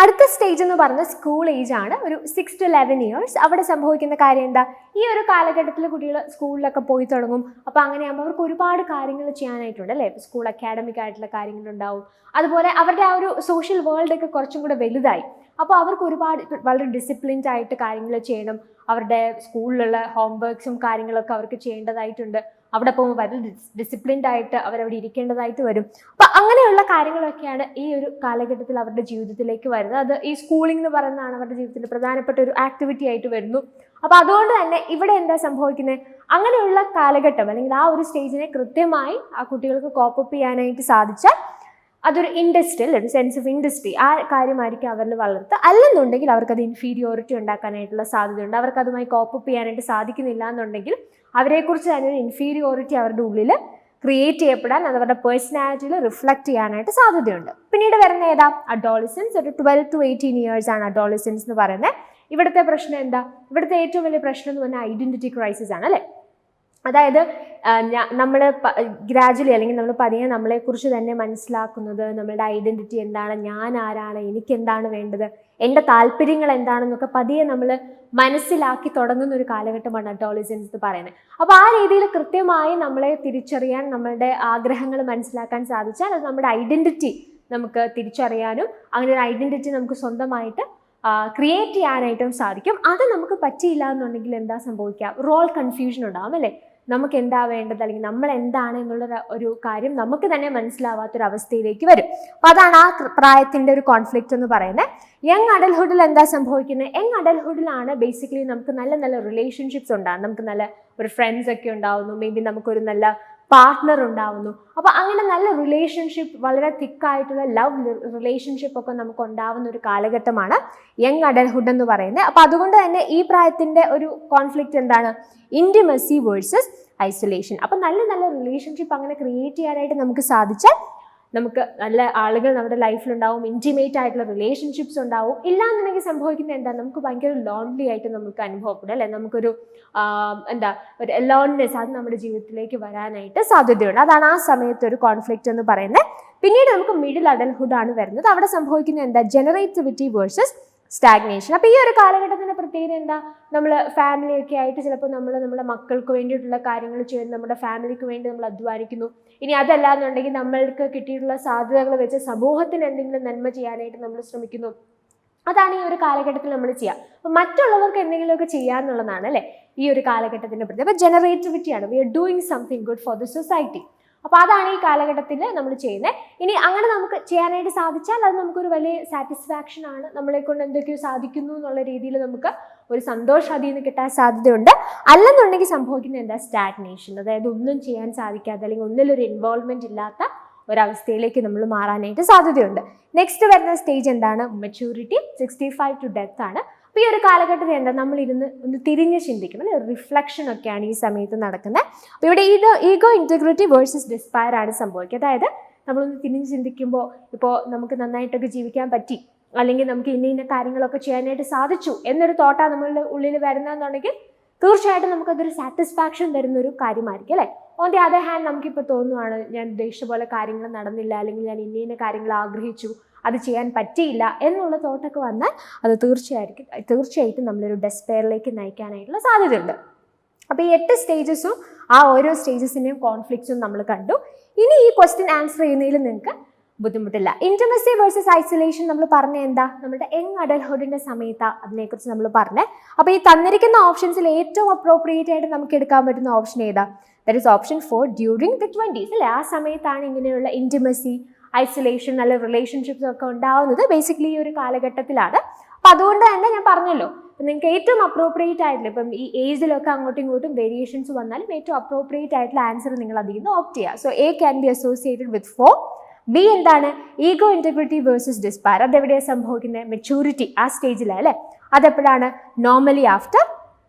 അടുത്ത സ്റ്റേജ് എന്ന് പറഞ്ഞാൽ സ്കൂൾ ഏജ് ആണ്, ഒരു 6 to 11 ഇയേഴ്സ്. അവിടെ സംഭവിക്കുന്ന കാര്യം എന്താ, ഈ ഒരു കാലഘട്ടത്തിൽ കുട്ടികൾ സ്കൂളിലൊക്കെ പോയി തുടങ്ങും. അപ്പോൾ അങ്ങനെയാകുമ്പോൾ അവർക്ക് ഒരുപാട് കാര്യങ്ങൾ ചെയ്യാനായിട്ടുണ്ട് അല്ലേ. സ്കൂൾ അക്കാഡമിക് ആയിട്ടുള്ള കാര്യങ്ങളുണ്ടാവും, അതുപോലെ അവരുടെ ആ ഒരു സോഷ്യൽ വേൾഡ് ഒക്കെ കുറച്ചും കൂടെ വലുതായി. അപ്പോൾ അവർക്ക് ഒരുപാട് വളരെ ഡിസിപ്ലിൻഡ് ആയിട്ട് കാര്യങ്ങൾ ചെയ്യണം. അവരുടെ സ്കൂളിലുള്ള ഹോംവർക്സും കാര്യങ്ങളൊക്കെ അവർക്ക് ചെയ്യേണ്ടതായിട്ടുണ്ട്. അവിടെ പോകുമ്പോൾ വളരെ ഡിസിപ്ലിൻഡ് ആയിട്ട് അവരവിടെ ഇരിക്കേണ്ടതായിട്ട് വരും. അപ്പം അങ്ങനെയുള്ള കാര്യങ്ങളൊക്കെയാണ് ഈ ഒരു കാലഘട്ടത്തിൽ അവരുടെ ജീവിതത്തിലേക്ക് വരുന്നത്. അത് ഈ സ്കൂളിംഗ് എന്ന് പറയുന്നതാണ് അവരുടെ ജീവിതത്തിൽ പ്രധാനപ്പെട്ട ഒരു ആക്ടിവിറ്റി ആയിട്ട് വരുന്നു. അപ്പോൾ അതുകൊണ്ട് തന്നെ ഇവിടെ എന്താ സംഭവിക്കുന്നത്, അങ്ങനെയുള്ള കാലഘട്ടം അല്ലെങ്കിൽ ആ ഒരു സ്റ്റേജിനെ കൃത്യമായി ആ കുട്ടികൾക്ക് കോപ്പപ്പ് ചെയ്യാനായിട്ട് സാധിച്ചാൽ അതൊരു ഇൻഡസ്ട്രി, ഒരു സെൻസ് ഓഫ് ഇൻഡസ്ട്രി, ആ കാര്യമായിരിക്കും അവരിൽ വളർത്തുക. അല്ലെന്നുണ്ടെങ്കിൽ അവർക്കത് ഇൻഫീരിയോറിറ്റി ഉണ്ടാക്കാനായിട്ടുള്ള സാധ്യതയുണ്ട്. അവർക്ക് അതുമായി കോപ്പപ്പ് ചെയ്യാനായിട്ട് സാധിക്കുന്നില്ല എന്നുണ്ടെങ്കിൽ അവരെക്കുറിച്ച് തന്നെ ഒരു ഇൻഫീരിയോറിറ്റി അവരുടെ ഉള്ളിൽ ക്രിയേറ്റ് ചെയ്യപ്പെടാൻ, അത് അവരുടെ പേഴ്സണാലിറ്റിയിൽ റിഫ്ലക്റ്റ് ചെയ്യാനായിട്ട് സാധ്യതയുണ്ട്. പിന്നീട് വരുന്ന ഏതാ, അഡോളസൻസ്. ഒരു 12 to 18 ഇയേഴ്സ് ആണ് അഡോളസൻസ് എന്ന് പറയുന്നത്. ഇവിടുത്തെ പ്രശ്നം എന്താ, ഇവിടുത്തെ ഏറ്റവും വലിയ പ്രശ്നം എന്ന് പറഞ്ഞാൽ ഐഡന്റിറ്റി ക്രൈസിസ് ആണ് അല്ലേ. അതായത് നമ്മൾ ഗ്രാജുവലി അല്ലെങ്കിൽ നമ്മൾ പതിയെ നമ്മളെക്കുറിച്ച് തന്നെ മനസ്സിലാക്കുന്നത്, നമ്മളുടെ ഐഡൻറ്റിറ്റി എന്താണ്, ഞാൻ ആരാണ്, എനിക്കെന്താണ് വേണ്ടത്, എൻ്റെ താല്പര്യങ്ങൾ എന്താണെന്നൊക്കെ പതിയെ നമ്മൾ മനസ്സിലാക്കി തുടങ്ങുന്ന ഒരു കാലഘട്ടമാണ് അഡോളസൻസ് എന്ന് പറയുന്നത്. അപ്പോൾ ആ രീതിയിൽ കൃത്യമായി നമ്മളെ തിരിച്ചറിയാൻ, നമ്മളുടെ ആഗ്രഹങ്ങൾ മനസ്സിലാക്കാൻ സാധിച്ചാൽ അത് നമ്മുടെ ഐഡൻറ്റിറ്റി നമുക്ക് തിരിച്ചറിയാനും അങ്ങനെ ഒരു ഐഡൻറ്റിറ്റി നമുക്ക് സ്വന്തമായിട്ട് ക്രിയേറ്റ് ചെയ്യാനായിട്ടും സാധിക്കും. അത് നമുക്ക് പറ്റിയില്ല എന്നുണ്ടെങ്കിൽ എന്താ സംഭവിക്കുക, റോൾ കൺഫ്യൂഷൻ ഉണ്ടാകും അല്ലേ. നമുക്ക് എന്താ വേണ്ടത് അല്ലെങ്കിൽ നമ്മൾ എന്താണ് എന്നുള്ള ഒരു കാര്യം നമുക്ക് തന്നെ മനസ്സിലാവാത്തൊരവസ്ഥയിലേക്ക് വരും. അപ്പം അതാണ് ആ പ്രായത്തിൻ്റെ ഒരു കോൺഫ്ലിക്റ്റ് എന്ന് പറയുന്നത്. യങ് അഡൽഹുഡിൽ എന്താ സംഭവിക്കുന്നത്, യങ് അഡൽഹുഡിലാണ് ബേസിക്കലി നമുക്ക് നല്ല നല്ല റിലേഷൻഷിപ്സ് ഉണ്ടാകും, നമുക്ക് നല്ല ഒരു ഫ്രണ്ട്സ് ഒക്കെ ഉണ്ടാവുന്നു, മേ ബി നമുക്കൊരു നല്ല പാർട്ട്ണർ ഉണ്ടാവുന്നു. അപ്പോൾ അങ്ങനെ നല്ല റിലേഷൻഷിപ്പ്, വളരെ തിക്കായിട്ടുള്ള ലവ് റിലേഷൻഷിപ്പ് ഒക്കെ നമുക്ക് ഉണ്ടാവുന്ന ഒരു കാലഘട്ടമാണ് യങ് അഡൽഹുഡ് എന്ന് പറയുന്നത്. അപ്പോൾ അതുകൊണ്ട് തന്നെ ഈ പ്രായത്തിൻ്റെ ഒരു കോൺഫ്ലിക്റ്റ് എന്താണ്, ഇൻറ്റിമസി വേഴ്സസ് ഐസൊലേഷൻ. അപ്പം നല്ല നല്ല റിലേഷൻഷിപ്പ് അങ്ങനെ ക്രിയേറ്റ് ചെയ്യാനായിട്ട് നമുക്ക് സാധിച്ചാൽ നമുക്ക് നല്ല ആളുകൾ നമ്മുടെ ലൈഫിലുണ്ടാവും, ഇൻറ്റിമേറ്റ് ആയിട്ടുള്ള റിലേഷൻഷിപ്സ് ഉണ്ടാവും. ഇല്ലാന്നുണ്ടെങ്കിൽ സംഭവിക്കുന്നത് എന്താ, നമുക്ക് ഭയങ്കര ലോൺലി ആയിട്ട് നമുക്ക് അനുഭവപ്പെടും അല്ലേ. നമുക്കൊരു ഒരു ലോൺനെസ് അത് നമ്മുടെ ജീവിതത്തിലേക്ക് വരാനായിട്ട് സാധ്യതയുണ്ട്. അതാണ് ആ സമയത്ത് ഒരു കോൺഫ്ലിക്റ്റ് എന്ന് പറയുന്നത്. പിന്നീട് നമുക്ക് മിഡിൽ അഡൽഹുഡ് ആണ് വരുന്നത്. അവിടെ സംഭവിക്കുന്നത് എന്താ, ജനറേറ്റിവിറ്റി വേഴ്സസ് സ്റ്റാഗ്നേഷൻ. അപ്പോൾ ഈ ഒരു കാലഘട്ടത്തിൻ്റെ പ്രത്യേകത എന്താ, നമ്മൾ ഫാമിലിയൊക്കെ ആയിട്ട് ചിലപ്പോൾ നമ്മുടെ മക്കൾക്ക് വേണ്ടിയിട്ടുള്ള കാര്യങ്ങൾ ചെയ്യുന്നു, നമ്മുടെ ഫാമിലിക്ക് വേണ്ടി നമ്മൾ അധ്വാനിക്കുന്നു. ഇനി അതല്ല എന്നുണ്ടെങ്കിൽ നമ്മൾക്ക് കിട്ടിയിട്ടുള്ള സാധ്യതകൾ വെച്ച് സമൂഹത്തിന് എന്തെങ്കിലും നന്മ ചെയ്യാനായിട്ട് നമ്മൾ ശ്രമിക്കുന്നു. അതാണ് ഈ ഒരു കാലഘട്ടത്തിൽ നമ്മൾ ചെയ്യുക. അപ്പം മറ്റുള്ളവർക്ക് എന്തെങ്കിലുമൊക്കെ ചെയ്യാന്നുള്ളതാണ് അല്ലേ ഈ ഒരു കാലഘട്ടത്തിൻ്റെ പ്രത്യേകത. അപ്പോൾ ജനറേറ്റിവിറ്റിയാണ്, we are doing something good for the society. അപ്പോൾ അതാണ് ഈ കാലഘട്ടത്തിൽ നമ്മൾ ചെയ്യുന്നത്. ഇനി അങ്ങനെ നമുക്ക് ചെയ്യാനായിട്ട് സാധിച്ചാൽ അത് നമുക്കൊരു വലിയ സാറ്റിസ്ഫാക്ഷൻ ആണ്, നമ്മളെ കൊണ്ട് എന്തൊക്കെയോ സാധിക്കുന്നു എന്നുള്ള രീതിയിൽ നമുക്ക് ഒരു സന്തോഷം അതിൽ നിന്ന് കിട്ടാൻ സാധ്യതയുണ്ട്. അല്ലെന്നുണ്ടെങ്കിൽ സംഭവിക്കുന്നത് എന്താ, സ്റ്റാഗ്നേഷൻ, അതായത് ഒന്നും ചെയ്യാൻ സാധിക്കാത്ത അല്ലെങ്കിൽ ഒന്നിലൊരു ഇൻവോൾവ്മെൻറ്റ് ഇല്ലാത്ത ഒരവസ്ഥയിലേക്ക് നമ്മൾ മാറാനായിട്ട് സാധ്യതയുണ്ട്. നെക്സ്റ്റ് വരുന്ന സ്റ്റേജ് എന്താണ്, മെച്യൂരിറ്റി. 65 to death ആണ്. അപ്പോൾ ഈ ഒരു കാലഘട്ടത്തിൽ എന്താ, നമ്മളിരുന്ന് ഒന്ന് തിരിഞ്ഞ് ചിന്തിക്കണം, റിഫ്ലക്ഷൻ ഒക്കെയാണ് ഈ സമയത്ത് നടക്കുന്നത്. അപ്പോൾ ഇവിടെ ഈഗോ ഇൻറ്റഗ്രിറ്റി വേഴ്സസ് ഡിസ്പയർ ആണ് സംഭവിക്കുക. അതായത് നമ്മളൊന്ന് തിരിഞ്ഞ് ചിന്തിക്കുമ്പോൾ, ഇപ്പോൾ നമുക്ക് നന്നായിട്ടൊക്കെ ജീവിക്കാൻ പറ്റി, അല്ലെങ്കിൽ നമുക്ക് ഇന്ന കാര്യങ്ങളൊക്കെ ചെയ്യാനായിട്ട് സാധിച്ചു എന്നൊരു തോട്ടാണ് നമ്മളുടെ ഉള്ളിൽ വരുന്നതെന്നുണ്ടെങ്കിൽ തീർച്ചയായിട്ടും നമുക്കതൊരു സാറ്റിസ്ഫാക്ഷൻ തരുന്നൊരു കാര്യമായിരിക്കും അല്ലേ. ഓൺ ദി അതർ ഹാൻഡ് നമുക്കിപ്പോൾ തോന്നുവാണ്, ഞാൻ ഉദ്ദേശിച്ച പോലെ കാര്യങ്ങൾ നടന്നില്ല, അല്ലെങ്കിൽ ഞാൻ ഇന്ന കാര്യങ്ങൾ ആഗ്രഹിച്ചു, അത് ചെയ്യാൻ പറ്റിയില്ല എന്നുള്ള തോട്ടൊക്കെ വന്നാൽ അത് തീർച്ചയായിട്ടും നമ്മളൊരു ഡെസ്പെയറിലേക്ക് നയിക്കാനായിട്ടുള്ള സാധ്യതയുണ്ട്. അപ്പോൾ ഈ 8 സ്റ്റേജസും ആ ഓരോ സ്റ്റേജസിൻ്റെയും കോൺഫ്ലിക്ട്സും നമ്മൾ കണ്ടു. ഇനി ഈ ക്വസ്റ്റ്യൻ ആൻസർ ചെയ്യുന്നതിൽ നിങ്ങൾക്ക് ബുദ്ധിമുട്ടില്ല. ഇൻറ്റിമസി വേഴ്സസ് ഐസൊലേഷൻ നമ്മൾ പറഞ്ഞ എന്താ, നമ്മുടെ യങ് അഡൽഹുഡിൻ്റെ സമയത്ത് അതിനെക്കുറിച്ച് നമ്മൾ പറഞ്ഞത്. അപ്പോൾ ഈ തന്നിരിക്കുന്ന ഓപ്ഷൻസിൽ ഏറ്റവും അപ്രോപ്രിയേറ്റ് ആയിട്ട് നമുക്ക് എടുക്കാൻ പറ്റുന്ന ഓപ്ഷൻ ഏതാ, that is option 4 during the 20s അല്ലേ. ആ സമയത്താണ് ഇങ്ങനെയുള്ള ഇൻറ്റിമസി, ഐസൊലേഷൻ, നല്ല റിലേഷൻഷിപ്സ് ഒക്കെ ഉണ്ടാവുന്നത് ബേസിക്കലി ഈ ഒരു കാലഘട്ടത്തിലാണ്. അപ്പം അതുകൊണ്ട് തന്നെ ഞാൻ പറഞ്ഞല്ലോ, നിങ്ങൾക്ക് ഏറ്റവും അപ്രോപ്രിയേറ്റ് ആയിട്ടുള്ള, ഇപ്പം ഈ ഏജിലൊക്കെ അങ്ങോട്ടും ഇങ്ങോട്ടും വേരിയേഷൻസ് വന്നാലും ഏറ്റവും അപ്രോപ്രിയേറ്റ് ആയിട്ടുള്ള ആൻസർ നിങ്ങൾ അതിൽ നിന്ന് ഓപ്റ്റ് ചെയ്യുക. So A can be associated with 4. B എന്താണ്, ഈഗോ ഇൻറ്റഗ്രിറ്റി വേഴ്സസ് ഡിസ്പയർ. അതെവിടെയാണ് സംഭവിക്കുന്നത്, മെച്യൂരിറ്റി ആ സ്റ്റേജിലാണ് അല്ലേ. അതെപ്പോഴാണ്, normally after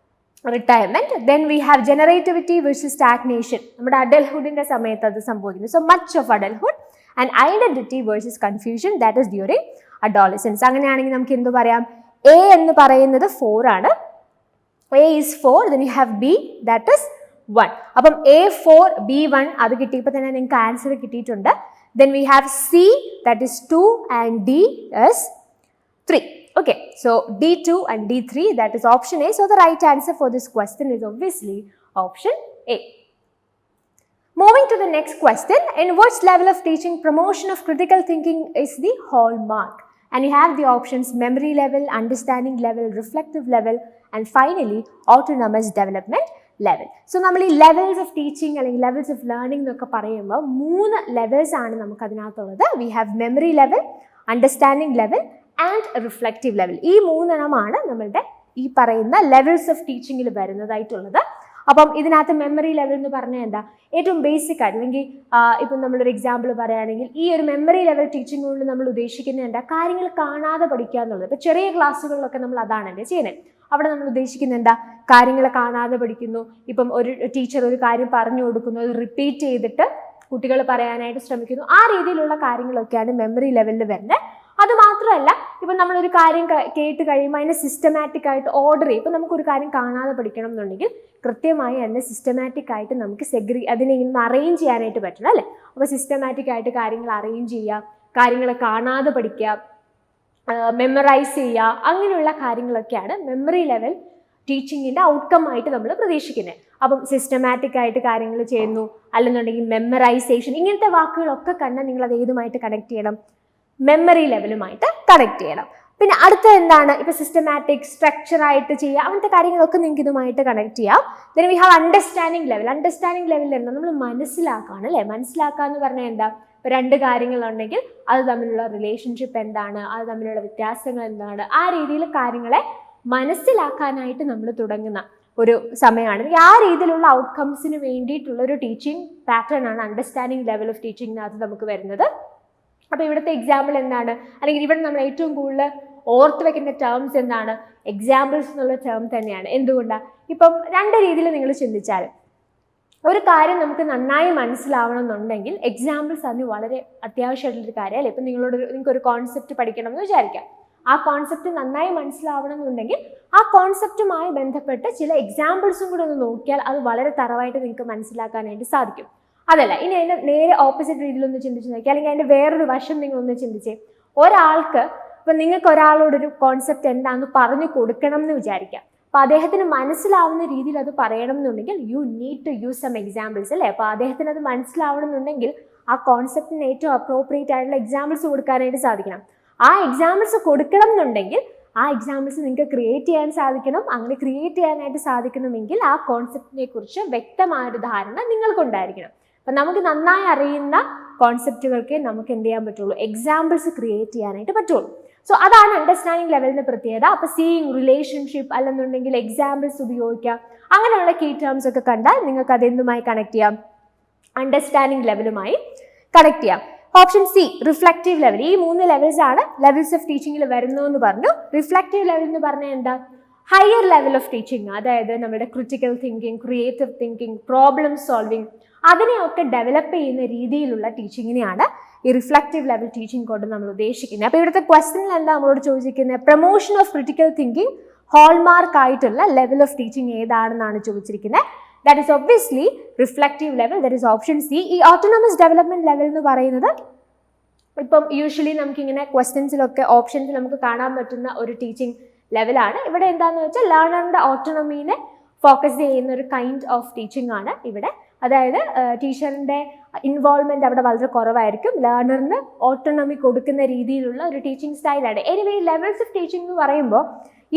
retirement. Then we have generativity versus stagnation, നമ്മുടെ അഡൽഹുഡിൻ്റെ സമയത്ത് അത് സംഭവിക്കുന്നു. So much of adulthood and identity versus confusion, that is during adolescence. അങ്ങനെയാണെങ്കിൽ നമുക്ക് എന്ത് പറയാം, എ എന്ന് പറയുന്നത് 4 ആണ്. A is 4, then you have B, that is 1. അപ്പം A4 B1 അത് കിട്ടിയപ്പോൾ തന്നെ നിങ്ങൾക്ക് ആൻസർ കിട്ടിയിട്ടുണ്ട്. Then we have C, that is 2, and D is 3. Okay, so D2 and D3, that is option A. So the right answer for this question is obviously option A. Moving to the next question, in which level of teaching promotion of critical thinking is the hallmark? And you have the options memory level, understanding level, reflective level, and finally autonomous development level. So നമ്മൾ ഈ levels of teaching അല്ലെങ്കിൽ levels of learning എന്നൊക്കെ പറയുമ്പോൾ 3 levels ആണ് നമുക്ക് അതിനകത്തുള്ളത്. We have memory level, understanding level and reflective level. ഈ 3 എണ്ണമാണ് നമ്മളുടെ ഈ പറയുന്ന ലെവൽസ് ഓഫ് ടീച്ചിങ്ങിൽ വരുന്നതായിട്ടുള്ളത്. അപ്പം ഇതിനകത്ത് മെമ്മറി ലെവൽ എന്ന് പറഞ്ഞാൽ എന്താ, ഏറ്റവും ബേസിക് ആയിട്ട് അല്ലെങ്കിൽ ഇപ്പം നമ്മളൊരു എക്സാമ്പിൾ പറയുകയാണെങ്കിൽ ഈ ഒരു മെമ്മറി ലെവൽ ടീച്ചിങ് കൊണ്ട് നമ്മൾ ഉദ്ദേശിക്കുന്നത് എന്താ, കാര്യങ്ങൾ കാണാതെ പഠിക്കുക എന്നുള്ളത്. ഇപ്പം ചെറിയ ക്ലാസ്സുകളിലൊക്കെ നമ്മൾ അതാണല്ലേ ചെയ്യുന്നത്. അവിടെ നമ്മൾ ഉദ്ദേശിക്കുന്നത് എന്താ, കാര്യങ്ങൾ കാണാതെ പഠിക്കുന്നു. ഇപ്പം ഒരു ടീച്ചർ ഒരു കാര്യം പറഞ്ഞു കൊടുക്കുന്നു, അത് റിപ്പീറ്റ് ചെയ്തിട്ട് കുട്ടികൾ പറയാനായിട്ട് ശ്രമിക്കുന്നു. ആ രീതിയിലുള്ള കാര്യങ്ങളൊക്കെയാണ് മെമ്മറി ലെവലിൽ വരുന്നത്. അത് മാത്രമല്ല, ഇപ്പം നമ്മളൊരു കാര്യം കേട്ട് കഴിയുമ്പോൾ അതിനെ സിസ്റ്റമാറ്റിക് ആയിട്ട് ഓർഡർ ചെയ്യും. ഇപ്പം നമുക്കൊരു കാര്യം കാണാതെ പഠിക്കണം എന്നുണ്ടെങ്കിൽ കൃത്യമായി അതിനെ സിസ്റ്റമാറ്റിക് ആയിട്ട് നമുക്ക് അതിനെ ഇങ്ങനെ അറേഞ്ച് ചെയ്യാനായിട്ട് പറ്റണം അല്ലേ. അപ്പോൾ സിസ്റ്റമാറ്റിക് ആയിട്ട് കാര്യങ്ങൾ അറേഞ്ച് ചെയ്യുക, കാര്യങ്ങൾ കാണാതെ പഠിക്കുക, മെമ്മറൈസ് ചെയ്യുക, അങ്ങനെയുള്ള കാര്യങ്ങളൊക്കെയാണ് മെമ്മറി ലെവൽ ടീച്ചിങ്ങിൻ്റെ ഔട്ട്കം ആയിട്ട് നമ്മൾ പ്രതീക്ഷിക്കുന്നത്. അപ്പം സിസ്റ്റമാറ്റിക് ആയിട്ട് കാര്യങ്ങൾ ചെയ്യുന്നു, അല്ലെന്നുണ്ടെങ്കിൽ മെമ്മറൈസേഷൻ, ഇങ്ങനത്തെ വാക്കുകളൊക്കെ കണ്ടാൽ നിങ്ങൾ അത് ഏതുമായിട്ട് കണക്ട് ചെയ്യണം, മെമ്മറി ലെവലുമായിട്ട് കണക്ട് ചെയ്യണം. പിന്നെ അടുത്ത എന്താണ്, ഇപ്പോൾ സിസ്റ്റമാറ്റിക് സ്ട്രക്ചറായിട്ട് ചെയ്യുക, അങ്ങനത്തെ കാര്യങ്ങളൊക്കെ നിങ്ങൾക്ക് ഇതുമായിട്ട് കണക്ട് ചെയ്യാം. Then we have understanding level. Understanding ലെവലിൽ എന്താ, നമ്മൾ മനസ്സിലാക്കുകയാണ് അല്ലേ. മനസ്സിലാക്കുക എന്ന് പറഞ്ഞാൽ എന്താ, ഇപ്പോൾ 2 കാര്യങ്ങളുണ്ടെങ്കിൽ അത് തമ്മിലുള്ള റിലേഷൻഷിപ്പ് എന്താണ്, അത് തമ്മിലുള്ള വ്യത്യാസങ്ങൾ എന്താണ്, ആ രീതിയിൽ കാര്യങ്ങളെ മനസ്സിലാക്കാനായിട്ട് നമ്മൾ തുടങ്ങുന്ന ഒരു സമയമാണ്. ആ രീതിയിലുള്ള ഔട്ട്കംസിന് വേണ്ടിയിട്ടുള്ള ഒരു ടീച്ചിങ് പാറ്റേൺ ആണ് അണ്ടർസ്റ്റാൻഡിംഗ് ലെവൽ ഓഫ് ടീച്ചിങ്ങിനകത്ത് നമുക്ക് വരുന്നത്. അപ്പോൾ ഇവിടുത്തെ എക്സാമ്പിൾ എന്താണ്, അല്ലെങ്കിൽ ഇവിടെ നമ്മൾ ഏറ്റവും കൂടുതൽ ഓർത്ത് വെക്കേണ്ട ടേംസ് എന്താണ്, എക്സാമ്പിൾസ് എന്നുള്ള ടേം തന്നെയാണ്. എന്തുകൊണ്ടാണ്, ഇപ്പം 2 രീതിയിൽ നിങ്ങൾ ചിന്തിച്ചാൽ ഒരു കാര്യം നമുക്ക് നന്നായി മനസ്സിലാവണം എന്നുണ്ടെങ്കിൽ എക്സാമ്പിൾസ് അതിന് വളരെ അത്യാവശ്യമായിട്ടുള്ളൊരു കാര്യമല്ലേ. ഇപ്പം നിങ്ങൾക്കൊരു കോൺസെപ്റ്റ് പഠിക്കണം എന്ന് വിചാരിക്കാം. ആ കോൺസെപ്റ്റ് നന്നായി മനസ്സിലാവണം എന്നുണ്ടെങ്കിൽ ആ കോൺസെപ്റ്റുമായി ബന്ധപ്പെട്ട് ചില എക്സാമ്പിൾസും കൂടെ ഒന്ന് നോക്കിയാൽ അത് വളരെ തറവായിട്ട് നിങ്ങൾക്ക് മനസ്സിലാക്കാനായിട്ട് സാധിക്കും. അതല്ല, ഇനി അതിൻ്റെ നേരെ ഓപ്പോസിറ്റ് രീതിയിലൊന്ന് ചിന്തിച്ച് നോക്കി, അല്ലെങ്കിൽ അതിൻ്റെ വേറൊരു വശം നിങ്ങളൊന്ന് ചിന്തിച്ചേ. ഒരാൾക്ക് ഇപ്പം നിങ്ങൾക്ക് ഒരാളോടൊരു കോൺസെപ്റ്റ് എന്താണെന്ന് പറഞ്ഞു കൊടുക്കണം എന്ന് വിചാരിക്കാം. അപ്പോൾ അദ്ദേഹത്തിന് മനസ്സിലാവുന്ന രീതിയിൽ അത് പറയണം എന്നുണ്ടെങ്കിൽ you need to use some examples അല്ലേ. അപ്പോൾ അദ്ദേഹത്തിന് അത് മനസ്സിലാവണം എന്നുണ്ടെങ്കിൽ ആ കോൺസെപ്റ്റിന് ഏറ്റവും അപ്രോപ്രിയേറ്റ് ആയിട്ടുള്ള എക്സാമ്പിൾസ് കൊടുക്കാനായിട്ട് സാധിക്കണം. ആ എക്സാമ്പിൾസ് കൊടുക്കണം എന്നുണ്ടെങ്കിൽ ആ എക്സാമ്പിൾസ് നിങ്ങൾക്ക് ക്രിയേറ്റ് ചെയ്യാൻ സാധിക്കണം. അങ്ങനെ ക്രിയേറ്റ് ചെയ്യാനായിട്ട് സാധിക്കണമെങ്കിൽ ആ കോൺസെപ്റ്റിനെ കുറിച്ച് വ്യക്തമായൊരു ധാരണ നിങ്ങൾക്കുണ്ടായിരിക്കണം. അപ്പം നമുക്ക് നന്നായി അറിയുന്ന കോൺസെപ്റ്റുകൾക്ക് നമുക്ക് എന്ത് ചെയ്യാൻ പറ്റുള്ളൂ, എക്സാമ്പിൾസ് ക്രിയേറ്റ് ചെയ്യാനായിട്ട് പറ്റുള്ളൂ. സോ അതാണ് അണ്ടർസ്റ്റാൻഡിംഗ് ലെവലിൻ്റെ പ്രത്യേകത. അപ്പോൾ സീയിങ്, റിലേഷൻഷിപ്പ്, അല്ലെന്നുണ്ടെങ്കിൽ എക്സാമ്പിൾസ് ഉപയോഗിക്കാം, അങ്ങനെയുള്ള കീ ടേംസ് ഒക്കെ കണ്ടാൽ നിങ്ങൾക്ക് അതെന്തുമായി കണക്ട് ചെയ്യാം, അണ്ടർസ്റ്റാൻഡിംഗ് ലെവലുമായി കണക്ട് ചെയ്യാം. Option C, reflective level. ഈ 3 ലെവൽസ് ആണ് ലെവൽസ് ഓഫ് ടീച്ചിങ്ങിൽ വരുന്നതെന്ന് പറഞ്ഞു. റിഫ്ലക്റ്റീവ് ലെവൽ എന്ന് പറഞ്ഞാൽ എന്താ, ഹയർ ലെവൽ ഓഫ് ടീച്ചിങ്, അതായത് നമ്മുടെ critical thinking, creative thinking, problem solving, അതിനെയൊക്കെ ഡെവലപ്പ് ചെയ്യുന്ന രീതിയിലുള്ള ടീച്ചിങ്ങിനെയാണ് ഈ റിഫ്ലക്റ്റീവ് ലെവൽ ടീച്ചിങ് കൊണ്ട് നമ്മൾ ഉദ്ദേശിക്കുന്നത്. അപ്പോൾ ഇവിടുത്തെ ക്വസ്റ്റനിൽ എന്താ നമ്മളോട് ചോദിച്ചിരിക്കുന്നത്, promotion of critical thinking hallmark ആയിട്ടുള്ള ലെവൽ ഓഫ് ടീച്ചിങ് ഏതാണെന്നാണ് ചോദിച്ചിരിക്കുന്നത്. That is obviously reflective level, that is option C. ഈ autonomous development level എന്ന് പറയുന്നത് ഇപ്പം യൂഷ്വലി നമുക്കിങ്ങനെ ക്വസ്റ്റ്യൻസിലൊക്കെ ഓപ്ഷൻസിൽ നമുക്ക് കാണാൻ പറ്റുന്ന ഒരു ടീച്ചിങ് ലെവലാണ്. ഇവിടെ എന്താണെന്ന് വെച്ചാൽ ലേണറിൻ്റെ ഓട്ടോണമീനെ ഫോക്കസ് ചെയ്യുന്ന ഒരു കൈൻഡ് ഓഫ് ടീച്ചിങ് ആണ് ഇവിടെ. അതായത് ടീച്ചറിൻ്റെ ഇൻവോൾവ്മെൻറ്റ് അവിടെ വളരെ കുറവായിരിക്കും. ലേണറിന് ഓട്ടോണമി കൊടുക്കുന്ന രീതിയിലുള്ള ഒരു ടീച്ചിങ് സ്റ്റൈലാണ്. എനിവേ ലെവൽസ് ഓഫ് ടീച്ചിങ് എന്ന് പറയുമ്പോൾ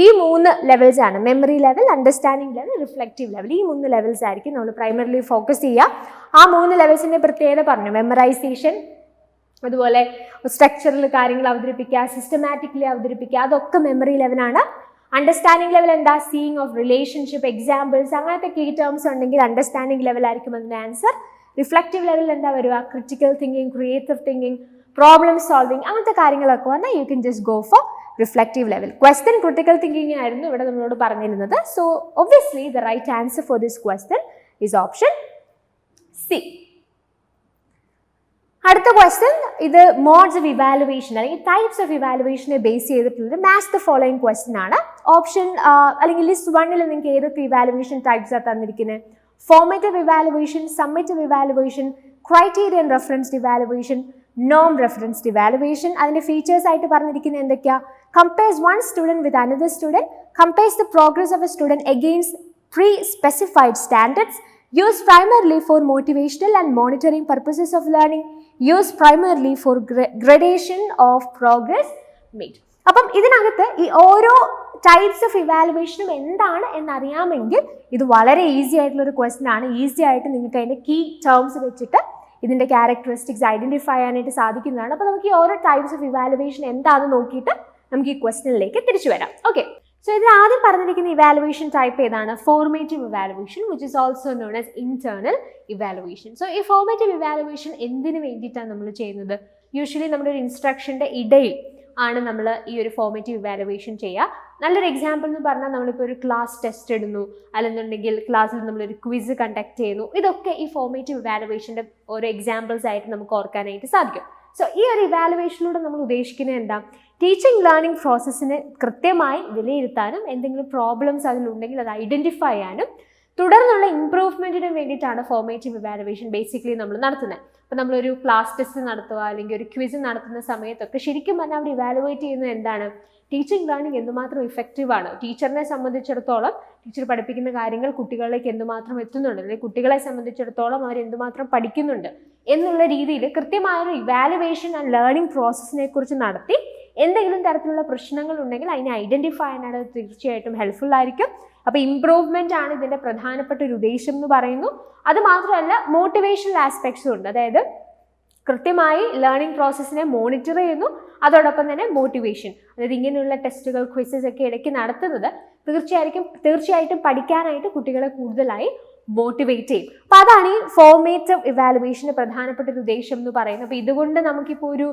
ഈ 3 ലെവൽസ് ആണ്, memory level, understanding level, reflective level. ഈ 3 ലെവൽസ് ആയിരിക്കും നമ്മൾ പ്രൈമറിലി ഫോക്കസ് ചെയ്യുക. ആ 3 ലെവൽസിൻ്റെ പ്രത്യേകത പറഞ്ഞു, മെമ്മറൈസേഷൻ, അതുപോലെ സ്ട്രക്ചറിൽ കാര്യങ്ങൾ അവതരിപ്പിക്കുക, സിസ്റ്റമാറ്റിക്കലി അവതരിപ്പിക്കുക, അതൊക്കെ മെമ്മറി ലെവലാണ്. അണ്ടർസ്റ്റാൻഡിംഗ് ലെവൽ എന്താ, സീയിങ് ഓഫ് റിലേഷൻഷിപ്പ്, എക്സാമ്പിൾസ്, അങ്ങനത്തെ കീ ടേംസ് ഉണ്ടെങ്കിൽ അണ്ടർസ്റ്റാൻഡിംഗ് ലെവൽ ആയിരിക്കും അതിൻ്റെ ആൻസർ. റിഫ്ലക്റ്റീവ് ലെവലിൽ എന്താ വരിക, critical thinking, creative thinking, problem solving, അങ്ങനത്തെ കാര്യങ്ങളൊക്കെ വന്നാൽ you can just go for reflective level. Question critical thinking ആയിരുന്നു ഇവിടെ നമ്മളോട് പറഞ്ഞിരുന്നത്. So obviously the right answer for this question is option C. അടുത്ത ക്വസ്റ്റ്യൻ, ഇത് മോഡ്സ് ഓഫ് ഇവാലുവേഷൻ അല്ലെങ്കിൽ ടൈപ്സ് ഓഫ് ഇവാലുവേഷനെ ബേസ് ചെയ്തിട്ടുള്ളത് മാച്ച് ദ ഫോളോയിങ് ക്വസ്റ്റ്യൻ ആണ്. ഓപ്ഷൻ അല്ലെങ്കിൽ ലിസ്റ്റ് 1 നിങ്ങൾക്ക് ഏതൊക്കെ ഇവാലുവേഷൻ ടൈപ്സാണ് തന്നിരിക്കുന്നത്, formative evaluation, summative evaluation, criterion referenced evaluation, നോം റെഫറൻസ്ഡ് ഇവാലുവേഷൻ. അതിൻ്റെ ഫീച്ചേഴ്സ് ആയിട്ട് പറഞ്ഞിരിക്കുന്നത് എന്തൊക്കെയാണ്? Compares one student with another student, compares the progress of a student against pre-specified standards, used primarily for motivational and monitoring purposes of learning, used primarily for gradation of progress made. അപ്പം ഇതിനകത്ത് ഈ ഓരോ types of ഇവാലുവേഷനും എന്താണ് എന്നറിയാമെങ്കിൽ ഇത് വളരെ easy ആയിട്ടുള്ള ഒരു question ആണ്. ഈസി ആയിട്ട് നിങ്ങൾക്ക് അതിൻ്റെ കീ ടേംസ് വെച്ചിട്ട് ഇതിൻ്റെ ക്യാരക്ടറിസ്റ്റിക്സ് ഐഡൻറ്റിഫൈ ചെയ്യാനായിട്ട് സാധിക്കുന്നതാണ്. അപ്പോൾ നമുക്ക് ഈ ഓരോ ടൈപ്സ് ഓഫ് ഇവാലുവേഷൻ എന്താണെന്ന് നോക്കിയിട്ട് നമുക്ക് ഈ ക്വസ്റ്റനിലേക്ക് തിരിച്ചു വരാം. ഓക്കെ, സോ ഇതിൽ ആദ്യം പറഞ്ഞിരിക്കുന്ന ഇവാലുവേഷൻ ടൈപ്പ് ഏതാണ്? Formative evaluation, which is also known as internal evaluation. So ഈ ഫോർമേറ്റീവ് ഇവാലുവേഷൻ എന്തിനു വേണ്ടിയിട്ടാണ് നമ്മൾ ചെയ്യുന്നത്? യൂഷ്വലി നമ്മുടെ ഒരു ഇൻസ്ട്രക്ഷൻ്റെ ഇടയിൽ ആണ് നമ്മൾ ഈ ഒരു ഫോർമേറ്റീവ് ഇവാലുവേഷൻ ചെയ്യുക. നല്ലൊരു എക്സാമ്പിൾ എന്ന് പറഞ്ഞാൽ നമ്മളിപ്പോൾ ഒരു ക്ലാസ് ടെസ്റ്റ് ഇടുന്നു, അല്ലെന്നുണ്ടെങ്കിൽ ക്ലാസ്സിൽ നമ്മളൊരു ക്വിസ് കണ്ടക്ട് ചെയ്യുന്നു. ഇതൊക്കെ ഈ ഫോർമേറ്റീവ് ഇവാലുവേഷൻ്റെ ഓരോ എക്സാമ്പിൾസ് ആയിട്ട് നമുക്ക് ഓർക്കാനായിട്ട് സാധിക്കും. സോ ഈ ഒരു ഇവാലുവേഷനിലൂടെ നമ്മൾ ഉദ്ദേശിക്കുന്നത് എന്താ? ടീച്ചിങ് ലേണിംഗ് പ്രോസസ്സിനെ കൃത്യമായി വിലയിരുത്താനും എന്തെങ്കിലും പ്രോബ്ലംസ് അതിലുണ്ടെങ്കിൽ അത് ഐഡൻറ്റിഫൈ ചെയ്യാനും തുടർന്നുള്ള ഇംപ്രൂവ്മെൻറ്റിനും വേണ്ടിയിട്ടാണ് ഫോർമേറ്റീവ് ഇവാലുവേഷൻ ബേസിക്കലി നമ്മൾ നടത്തുന്നത്. അപ്പോൾ നമ്മളൊരു ക്ലാസ് ടെസ്റ്റ് നടത്തുക അല്ലെങ്കിൽ ഒരു ക്വിസ് നടത്തുന്ന സമയത്തൊക്കെ ശരിക്കും പറഞ്ഞാൽ അവിടെ ഇവാലുവേറ്റ് ചെയ്യുന്നത് എന്താണ്? ടീച്ചിങ് ലേണിംഗ് എന്തുമാത്രം ഇഫക്റ്റീവാണ്, ടീച്ചറിനെ സംബന്ധിച്ചിടത്തോളം ടീച്ചർ പഠിപ്പിക്കുന്ന കാര്യങ്ങൾ കുട്ടികളിലേക്ക് എന്തുമാത്രം എത്തുന്നുണ്ട്, അല്ലെങ്കിൽ കുട്ടികളെ സംബന്ധിച്ചിടത്തോളം അവർ എന്തുമാത്രം പഠിക്കുന്നുണ്ട് എന്നുള്ള രീതിയിൽ കൃത്യമായൊരു ഇവാലുവേഷൻ ആൻഡ് ലേണിംഗ് പ്രോസസ്സിനെ കുറിച്ച് നടത്തി എന്തെങ്കിലും തരത്തിലുള്ള പ്രശ്നങ്ങൾ ഉണ്ടെങ്കിൽ അതിനെ ഐഡൻറ്റിഫൈ ചെയ്യാനായിട്ട് തീർച്ചയായിട്ടും ഹെൽപ്ഫുൾ ആയിരിക്കും. അപ്പോൾ ഇംപ്രൂവ്മെൻ്റ് ആണ് ഇതിൻ്റെ പ്രധാനപ്പെട്ട ഒരു ഉദ്ദേശം എന്ന് പറയുന്നു. അത് മാത്രമല്ല മോട്ടിവേഷണൽ ആസ്പെക്ട്സും ഉണ്ട്. അതായത് കൃത്യമായി ലേണിംഗ് പ്രോസസ്സിനെ മോണിറ്റർ ചെയ്യുന്നു, അതോടൊപ്പം തന്നെ മോട്ടിവേഷൻ. അതായത് ഇങ്ങനെയുള്ള ടെസ്റ്റുകൾ ക്വിസസ് ഒക്കെ ഇടയ്ക്ക് നടത്തുന്നത് തീർച്ചയായിട്ടും പഠിക്കാനായിട്ട് കുട്ടികളെ കൂടുതലായി മോട്ടിവേറ്റ് ചെയ്യും. അപ്പോൾ അതാണ് ഈ ഫോർമേറ്റീവ് ഇവാലുവേഷൻ്റെ പ്രധാനപ്പെട്ട ഒരു ഉദ്ദേശം എന്ന് പറയുന്നത്. അപ്പോൾ ഇതുകൊണ്ട് നമുക്കിപ്പോൾ ഒരു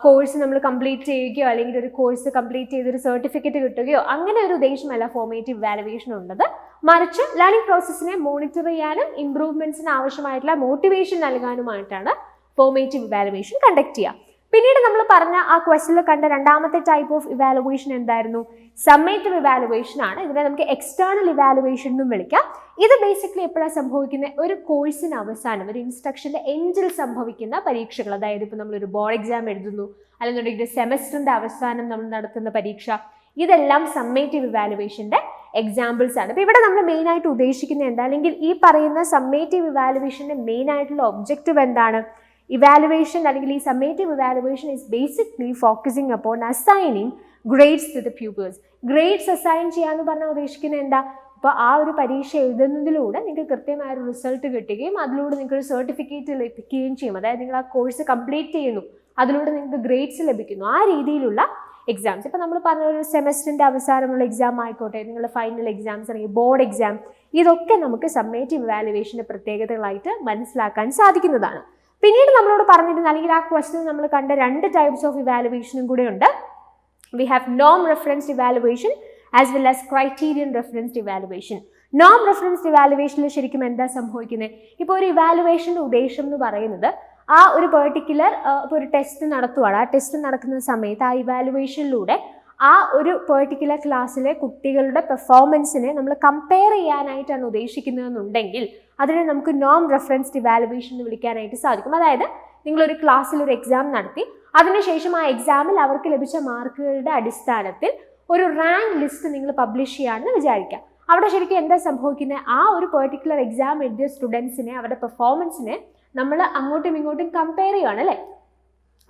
കോഴ്സ് നമ്മൾ കംപ്ലീറ്റ് ചെയ്യുകയോ അല്ലെങ്കിൽ ഒരു കോഴ്സ് കംപ്ലീറ്റ് ചെയ്തൊരു സർട്ടിഫിക്കറ്റ് കിട്ടുകയോ അങ്ങനെ ഒരു ഉദ്ദേശമല്ല ഫോർമേറ്റീവ് ഇവാലുവേഷൻ ഉള്ളത്. മറിച്ച് ലേണിംഗ് പ്രോസസ്സിനെ മോണിറ്റർ ചെയ്യാനും ഇംപ്രൂവ്മെൻറ്റ്സിന് ആവശ്യമായിട്ടുള്ള മോട്ടിവേഷൻ നൽകാനുമായിട്ടാണ് ഫോർമേറ്റീവ് ഇവാലുവേഷൻ കണ്ടക്ട് ചെയ്യുക. പിന്നീട് നമ്മൾ പറഞ്ഞ ആ ക്വസ്റ്റനിൽ കണ്ട രണ്ടാമത്തെ ടൈപ്പ് ഓഫ് ഇവാലുവേഷൻ എന്തായിരുന്നു? സമ്മേറ്റീവ് ഇവാലുവേഷൻ ആണ്. ഇതിനെ നമുക്ക് എക്സ്റ്റേണൽ ഇവാലുവേഷൻ എന്നും വിളിക്കാം. ഇത് ബേസിക്കലി എപ്പോഴാണ് സംഭവിക്കുന്നത്? ഒരു കോഴ്സിന് അവസാനം, ഒരു ഇൻസ്ട്രക്ഷൻ്റെ എൻഡിൽ സംഭവിക്കുന്ന പരീക്ഷകൾ. അതായത് ഇപ്പോൾ നമ്മളൊരു ബോർഡ് എക്സാം എഴുതുന്നു, അല്ലെന്നുണ്ടെങ്കിൽ സെമസ്റ്ററിൻ്റെ അവസാനം നമ്മൾ നടത്തുന്ന പരീക്ഷ, ഇതെല്ലാം സമ്മേറ്റീവ് ഇവാലുവേഷൻ്റെ എക്സാമ്പിൾസ് ആണ്. അപ്പോൾ ഇവിടെ നമ്മൾ മെയിനായിട്ട് ഉദ്ദേശിക്കുന്നത് എന്താ, അല്ലെങ്കിൽ ഈ പറയുന്ന സമ്മേറ്റീവ് ഇവാലുവേഷൻ്റെ മെയിനായിട്ടുള്ള ഒബ്ജക്റ്റീവ് എന്താണ്? ഇവാലുവേഷൻ അല്ലെങ്കിൽ ഈ summative evaluation is basically focusing upon assigning grades to the pupils. Grades assign ചെയ്യാന്ന് പറഞ്ഞാൽ ഉദ്ദേശിക്കുന്നത് എന്താ? ഇപ്പോൾ ആ ഒരു പരീക്ഷ എഴുതുന്നതിലൂടെ നിങ്ങൾക്ക് കൃത്യമായ ഒരു റിസൾട്ട് കിട്ടുകയും അതിലൂടെ നിങ്ങൾക്ക് ഒരു സർട്ടിഫിക്കറ്റ് ലഭിക്കുകയും ചെയ്യും. അതായത് നിങ്ങൾ ആ കോഴ്സ് കംപ്ലീറ്റ് ചെയ്യുന്നു, അതിലൂടെ നിങ്ങൾക്ക് ഗ്രേഡ്സ് ലഭിക്കുന്നു. ആ രീതിയിലുള്ള എക്സാംസ്. ഇപ്പോൾ നമ്മൾ പറഞ്ഞ ഒരു സെമസ്റ്ററിൻ്റെ അവസാനമുള്ള എക്സാം ആയിക്കോട്ടെ, നിങ്ങളുടെ ഫൈനൽ എക്സാംസ് അല്ലെങ്കിൽ ബോർഡ് എക്സാം, ഇതൊക്കെ നമുക്ക് സമ്മേറ്റീവ് ഇവാലുവേഷൻ്റെ പ്രത്യേകതകളായിട്ട് മനസ്സിലാക്കാൻ സാധിക്കുന്നതാണ്. പിന്നീട് നമ്മളോട് പറഞ്ഞിരുന്ന അല്ലെങ്കിൽ ആ ക്വസ്റ്റനിൽ നമ്മൾ കണ്ട രണ്ട് ടൈപ്സ് ഓഫ് ഇവാലുവേഷനും കൂടെ ഉണ്ട്. വി ഹാവ് നോം referenced evaluation as well as criterion referenced evaluation. നോം റെഫറൻസ്ഡ് ഇവാലുവേഷനിൽ ശരിക്കും എന്താ സംഭവിക്കുന്നത്? ഇപ്പോൾ ഒരു ഇവാലുവേഷൻ്റെ ഉദ്ദേശം എന്ന് പറയുന്നത് ആ ഒരു പെർട്ടിക്കുലർ ഇപ്പോൾ ഒരു ടെസ്റ്റ് നടത്തുവാണ്. ആ ടെസ്റ്റ് നടക്കുന്ന സമയത്ത് ആ ഇവാലുവേഷനിലൂടെ ആ ഒരു പെർട്ടിക്കുലർ ക്ലാസ്സിലെ കുട്ടികളുടെ പെർഫോമൻസിനെ നമ്മൾ കമ്പയർ ചെയ്യാനായിട്ടാണ് ഉദ്ദേശിക്കുന്നതെന്നുണ്ടെങ്കിൽ അതിനെ നമുക്ക് നോം റെഫറൻസ്ഡ് ഇവാലുവേഷൻ എന്ന് വിളിക്കാനായിട്ട് സാധിക്കും. അതായത് നിങ്ങളൊരു ക്ലാസ്സിൽ ഒരു എക്സാം നടത്തി, അതിനുശേഷം ആ എക്സാമിൽ അവർക്ക് ലഭിച്ച മാർക്കുകളുടെ അടിസ്ഥാനത്തിൽ ഒരു റാങ്ക് ലിസ്റ്റ് നിങ്ങൾ പബ്ലിഷ് ചെയ്യാമെന്ന് വിചാരിക്കുക. അവിടെ ശരിക്കും എന്താ സംഭവിക്കുന്നത്? ആ ഒരു പെർട്ടിക്കുലർ എക്സാം എഴുതിയ സ്റ്റുഡൻസിനെ, അവരുടെ പെർഫോമൻസിനെ നമ്മൾ അങ്ങോട്ടും ഇങ്ങോട്ടും കമ്പയർ ചെയ്യുകയാണ് അല്ലേ.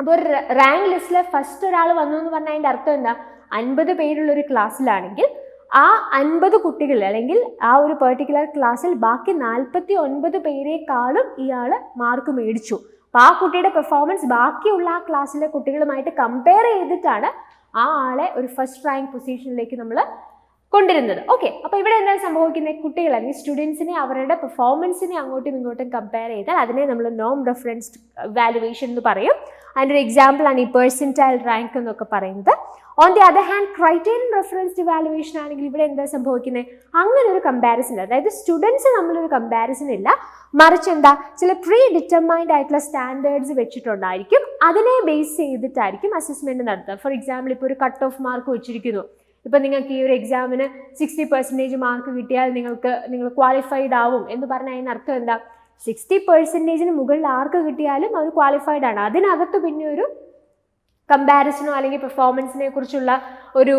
അപ്പോൾ ഒരു റാങ്ക് ലിസ്റ്റിൽ ഫസ്റ്റ് ഒരാൾ വന്നു എന്ന് പറഞ്ഞാൽ അതിൻ്റെ അർത്ഥം എന്താ? 50 പേരുള്ളൊരു ക്ലാസ്സിലാണെങ്കിൽ ആ 50 കുട്ടികൾ അല്ലെങ്കിൽ ആ ഒരു പെർട്ടിക്കുലർ ക്ലാസ്സിൽ ബാക്കി 49 പേരെക്കാളും ഇയാൾ മാർക്ക് മേടിച്ചു. അപ്പോൾ ആ കുട്ടിയുടെ പെർഫോമൻസ് ബാക്കിയുള്ള ആ ക്ലാസ്സിലെ കുട്ടികളുമായിട്ട് കമ്പയർ ചെയ്തിട്ടാണ് ആ ആളെ ഒരു ഫസ്റ്റ് റാങ്ക് പൊസിഷനിലേക്ക് നമ്മൾ കൊണ്ടുവരുന്നത്. ഓക്കെ, അപ്പോൾ ഇവിടെ എന്താണ് സംഭവിക്കുന്നത്? കുട്ടികൾ അല്ലെങ്കിൽ സ്റ്റുഡൻസിനെ അവരുടെ പെർഫോമൻസിനെ അങ്ങോട്ടും ഇങ്ങോട്ടും കമ്പയർ ചെയ്താൽ അതിനെ നമ്മൾ നോം റെഫറൻസ്ഡ് ഇവാലുവേഷൻ എന്ന് പറയും. അതിൻ്റെ ഒരു എക്സാമ്പിൾ ആണ് ഈ പെർസെൻറ്റൈൽ റാങ്ക് എന്നൊക്കെ പറയുന്നത്. On the other hand criterion referenced evaluation ആണെങ്കിൽ ഇവിടെ എന്താ സംഭവിക്കുന്നത്? അങ്ങനെ ഒരു കമ്പാരിസൺ ഇല്ല. അതായത് സ്റ്റുഡൻസ് തമ്മിലൊരു കമ്പാരിസൺ ഇല്ല, മറിച്ച് എന്താ ചില പ്രീ ഡിറ്റർമൈൻഡ് ആയിട്ടുള്ള സ്റ്റാൻഡേർഡ്സ് വെച്ചിട്ടുണ്ടായിരിക്കും. അതിനെ ബേസ് ചെയ്തിട്ടായിരിക്കും അസസ്മെൻറ്റ് നടത്തുക. ഫോർ എക്സാമ്പിൾ ഇപ്പോൾ ഒരു കട്ട് ഓഫ് മാർക്ക് വെച്ചിരിക്കുന്നു. ഇപ്പം നിങ്ങൾക്ക് ഈ ഒരു എക്സാമിന് 60% മാർക്ക് കിട്ടിയാൽ നിങ്ങൾ ക്വാളിഫൈഡ് ആവും എന്ന് പറഞ്ഞാൽ അതിനർത്ഥം എന്താ? 60% മുകളിൽ ആർക്ക് കിട്ടിയാലും അവർ ക്വാളിഫൈഡ് ആണ്. അതിനകത്ത് പിന്നെ ഒരു കമ്പാരിസണോ അല്ലെങ്കിൽ പെർഫോമൻസിനെ കുറിച്ചുള്ള ഒരു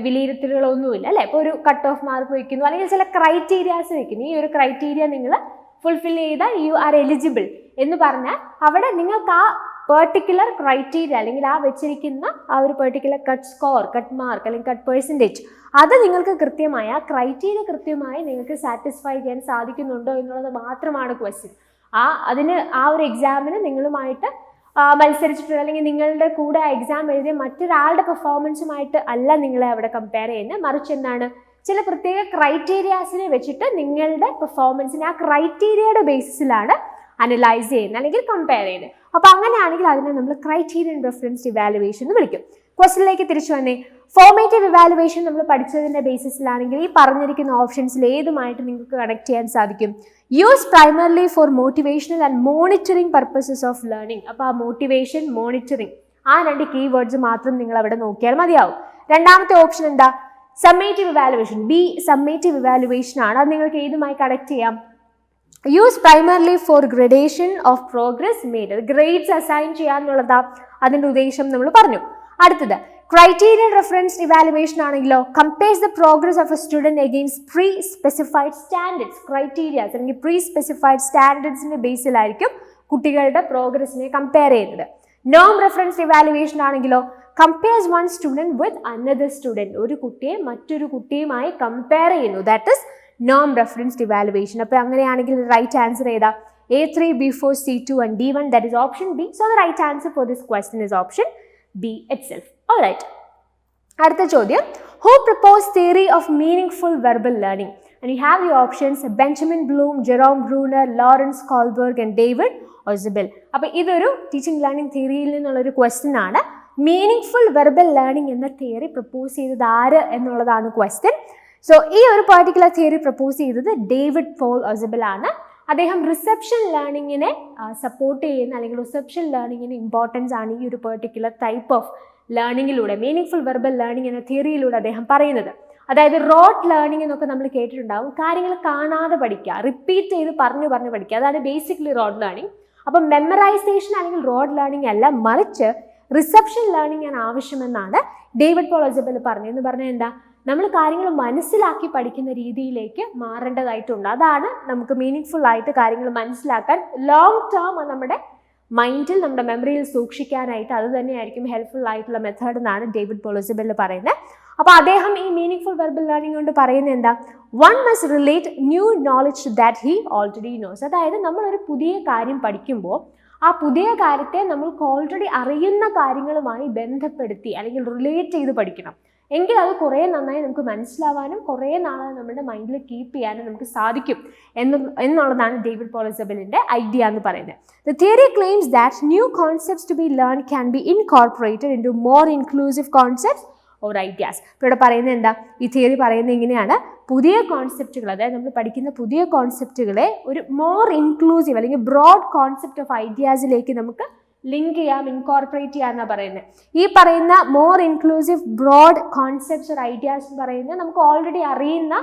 വിലയിരുത്തലുകളൊന്നുമില്ല അല്ലേ. ഇപ്പോൾ ഒരു കട്ട് ഓഫ് മാർക്ക് വയ്ക്കുന്നു അല്ലെങ്കിൽ ചില ക്രൈറ്റീരിയാസ് വയ്ക്കുന്നു. ഈ ഒരു ക്രൈറ്റീരിയ നിങ്ങൾ ഫുൾഫിൽ ചെയ്താൽ യു ആർ എലിജിബിൾ എന്ന് പറഞ്ഞാൽ അവിടെ നിങ്ങൾക്ക് ആ പെർട്ടിക്കുലർ ക്രൈറ്റീരിയ അല്ലെങ്കിൽ ആ വെച്ചിരിക്കുന്ന ആ ഒരു particular cut score, cut mark അല്ലെങ്കിൽ കട്ട് പെർസെൻറ്റേജ് അത് നിങ്ങൾക്ക് കൃത്യമായി ആ ക്രൈറ്റീരിയ കൃത്യമായി നിങ്ങൾക്ക് സാറ്റിസ്ഫൈ ചെയ്യാൻ സാധിക്കുന്നുണ്ടോ എന്നുള്ളത് മാത്രമാണ് ക്വസ്റ്റ്യൻ. അതിന് ആ ഒരു എക്സാമിന് നിങ്ങളുമായിട്ട് മത്സരിച്ചിട്ടുള്ള അല്ലെങ്കിൽ നിങ്ങളുടെ കൂടെ ആ എക്സാം എഴുതിയ മറ്റൊരാളുടെ പെർഫോമൻസുമായിട്ട് അല്ല നിങ്ങളെ അവിടെ കമ്പയർ ചെയ്യുന്നത്. മറിച്ച് എന്താണ്, ചില പ്രത്യേക ക്രൈറ്റീരിയാസിനെ വെച്ചിട്ട് നിങ്ങളുടെ പെർഫോമൻസിനെ ആ ക്രൈറ്റീരിയയുടെ ബേസിസിലാണ് അനലൈസ് ചെയ്യുന്നത് അല്ലെങ്കിൽ കമ്പയർ ചെയ്യുന്നത്. അപ്പോൾ അങ്ങനെയാണെങ്കിൽ അതിനെ നമ്മൾ ക്രൈറ്റീരിയൻ റെഫറൻസ് ഇവാലുവേഷൻ എന്ന് വിളിക്കും. ക്വസ്റ്റ്യനിലേക്ക് തിരിച്ചു വന്നേ. ഫോർമേറ്റീവ് ഇവാലുവേഷൻ നമ്മൾ പഠിച്ചതിൻ്റെ ബേസിസിലാണെങ്കിൽ ഈ പറഞ്ഞിരിക്കുന്ന ഓപ്ഷൻസിൽ ഏതുമായിട്ട് നിങ്ങൾക്ക് കണക്ട് ചെയ്യാൻ സാധിക്കും? Use primarily for motivational and monitoring purposes of learning. അപ്പോൾ ആ മോട്ടിവേഷൻ, മോണിറ്ററിംഗ് ആ രണ്ട് കീവേഡ്സ് മാത്രം നിങ്ങൾ അവിടെ നോക്കിയാൽ മതിയാവും. രണ്ടാമത്തെ ഓപ്ഷൻ എന്താ? Summative evaluation. B summative evaluation ആണ്. അത് നിങ്ങൾക്ക് ഏതുമായി കണക്ട് ചെയ്യാം? Use primarily for gradation of progress made. Grades assign ചെയ്യാന്നുള്ളതാ അതിൻ്റെ ഉദ്ദേശം നമ്മൾ പറഞ്ഞു. അടുത്തത് ക്രൈറ്റീരിയൻ റെഫറൻസ് ഇവാലുവേഷൻ ആണെങ്കിലോ compares the progress of a student against pre specified standards. Criterias അല്ലെങ്കിൽ പ്രീ സ്പെസിഫൈഡ് സ്റ്റാൻഡേർഡ്സിന്റെ ബേസിലായിരിക്കും കുട്ടികളുടെ പ്രോഗ്രസിനെ കമ്പയർ ചെയ്യുന്നത്. നോം റെഫറൻസ് ഇവാലുവേഷൻ ആണെങ്കിലോ compares one student with another student. ഒരു കുട്ടിയെ മറ്റൊരു കുട്ടിയുമായി കമ്പയർ ചെയ്യുന്നു. ദാറ്റ് ഇസ് നോം റെഫറൻസ് ഇവാലുവേഷൻ. അപ്പോൾ അങ്ങനെയാണെങ്കിൽ റൈറ്റ് ആൻസർ ഏതാ? A3, B4, C2 and D1. That is option B. So the right answer for this question is option B itself. All right. അടുത്ത ചോദ്യം, who proposed theory of meaningful verbal learning? And you have the options Benjamin Bloom, Jerome Bruner, Lawrence Kohlberg and David Ausubel. അപ്പോൾ ഇതൊരു teaching learning തിയറിയിൽ നിന്നുള്ളൊരു question ആണ്. Meaning verbal learning എന്ന theory propose ചെയ്തത് ആര് എന്നുള്ളതാണ് ക്വസ്റ്റ്യൻ. സോ ഈ ഒരു പർട്ടിക്കുലർ തിയറി പ്രപ്പോസ് ചെയ്തത് ഡേവിഡ് പോൾ ഓസബിൾ ആണ്. അദ്ദേഹം റിസപ്ഷൻ ലേണിങ്ങിനെ സപ്പോർട്ട് ചെയ്യുന്ന അല്ലെങ്കിൽ റിസപ്ഷൻ ലേണിങ്ങിന് ഇമ്പോർട്ടൻസ് ആണ് ഈ ഒരു പെർട്ടിക്കുലർ ടൈപ്പ് ഓഫ് ലേണിങ്ങിലൂടെ, മീനിങ് വെർബൽ ലേണിംഗ് എന്ന തിയറിയിലൂടെ അദ്ദേഹം പറയുന്നത്. അതായത് റോട്ട് ലേണിംഗ് എന്നൊക്കെ നമ്മൾ കേട്ടിട്ടുണ്ടാവും. കാര്യങ്ങൾ കാണാതെ പഠിക്കുക, റിപ്പീറ്റ് ചെയ്ത് പറഞ്ഞു പഠിക്കുക, അതാണ് ബേസിക്കലി റോട്ട് ലേണിംഗ്. അപ്പം മെമ്മറൈസേഷൻ അല്ലെങ്കിൽ റോട്ട് ലേണിംഗ് അല്ല, മറിച്ച് റിസപ്ഷൻ ലേണിംഗ് ആണ് ആവശ്യമെന്നാണ് ഡേവിഡ് പോൾ ഓസബിൾ പറഞ്ഞതെന്ന് പറഞ്ഞാൽ എന്താ, നമ്മൾ കാര്യങ്ങൾ മനസ്സിലാക്കി പഠിക്കുന്ന രീതിയിലേക്ക് മാറേണ്ടതായിട്ടുണ്ട്. അതാണ് നമുക്ക് മീനിങ് ആയിട്ട് കാര്യങ്ങൾ മനസ്സിലാക്കാൻ ലോങ് ടേം നമ്മുടെ മൈൻഡിൽ, നമ്മുടെ മെമ്മറിയിൽ സൂക്ഷിക്കാനായിട്ട് അത് തന്നെയായിരിക്കും ഹെൽപ്ഫുൾ ആയിട്ടുള്ള മെത്തേഡ് എന്നാണ് ഡേവിഡ് പോൾ ഓസബിൾ പറയുന്നത്. അപ്പോൾ അദ്ദേഹം ഈ മീനിങ് വെർബൽ ലേണിംഗ് കൊണ്ട് പറയുന്നത് എന്താ, one must relate new knowledge to that he already knows. അതായത് നമ്മളൊരു പുതിയ കാര്യം പഠിക്കുമ്പോൾ ആ പുതിയ കാര്യത്തെ നമ്മൾക്ക് ഓൾറെഡി അറിയുന്ന കാര്യങ്ങളുമായി ബന്ധപ്പെടുത്തി അല്ലെങ്കിൽ റിലേറ്റ് ചെയ്ത് പഠിക്കണം. എങ്കിൽ അത് നന്നായി നമുക്ക് മനസ്സിലാവാനും കുറേ നാൾ നമ്മുടെ മൈൻഡിൽ കീപ്പ് ചെയ്യാനും നമുക്ക് സാധിക്കും എന്നുള്ളതാണ് ഡേവിഡ് പോൾ ഓസബിളിൻ്റെ ഐഡിയ എന്ന് പറയുന്നത്. The theory claims that new concepts to be learned can be incorporated into more inclusive concepts or ideas. ഇപ്പോൾ ഇവിടെ പറയുന്നത് എന്താ, ഈ തിയറി പറയുന്നത് ഇങ്ങനെയാണ്, പുതിയ കോൺസെപ്റ്റുകൾ, അതായത് നമ്മൾ പഠിക്കുന്ന പുതിയ കോൺസെപ്റ്റുകളെ ഒരു മോർ ഇൻക്ലൂസീവ് അല്ലെങ്കിൽ ബ്രോഡ് കോൺസെപ്റ്റ് ഓഫ് ഐഡിയാസിലേക്ക് നമുക്ക് ലിങ്ക് ചെയ്യാം, ഇൻകോർപ്പറേറ്റ് ചെയ്യാമെന്നാണ് പറയുന്നത്. ഈ പറയുന്ന more inclusive broad concepts or ideas എന്ന് പറയുന്നത് നമുക്ക് ഓൾറെഡി അറിയുന്ന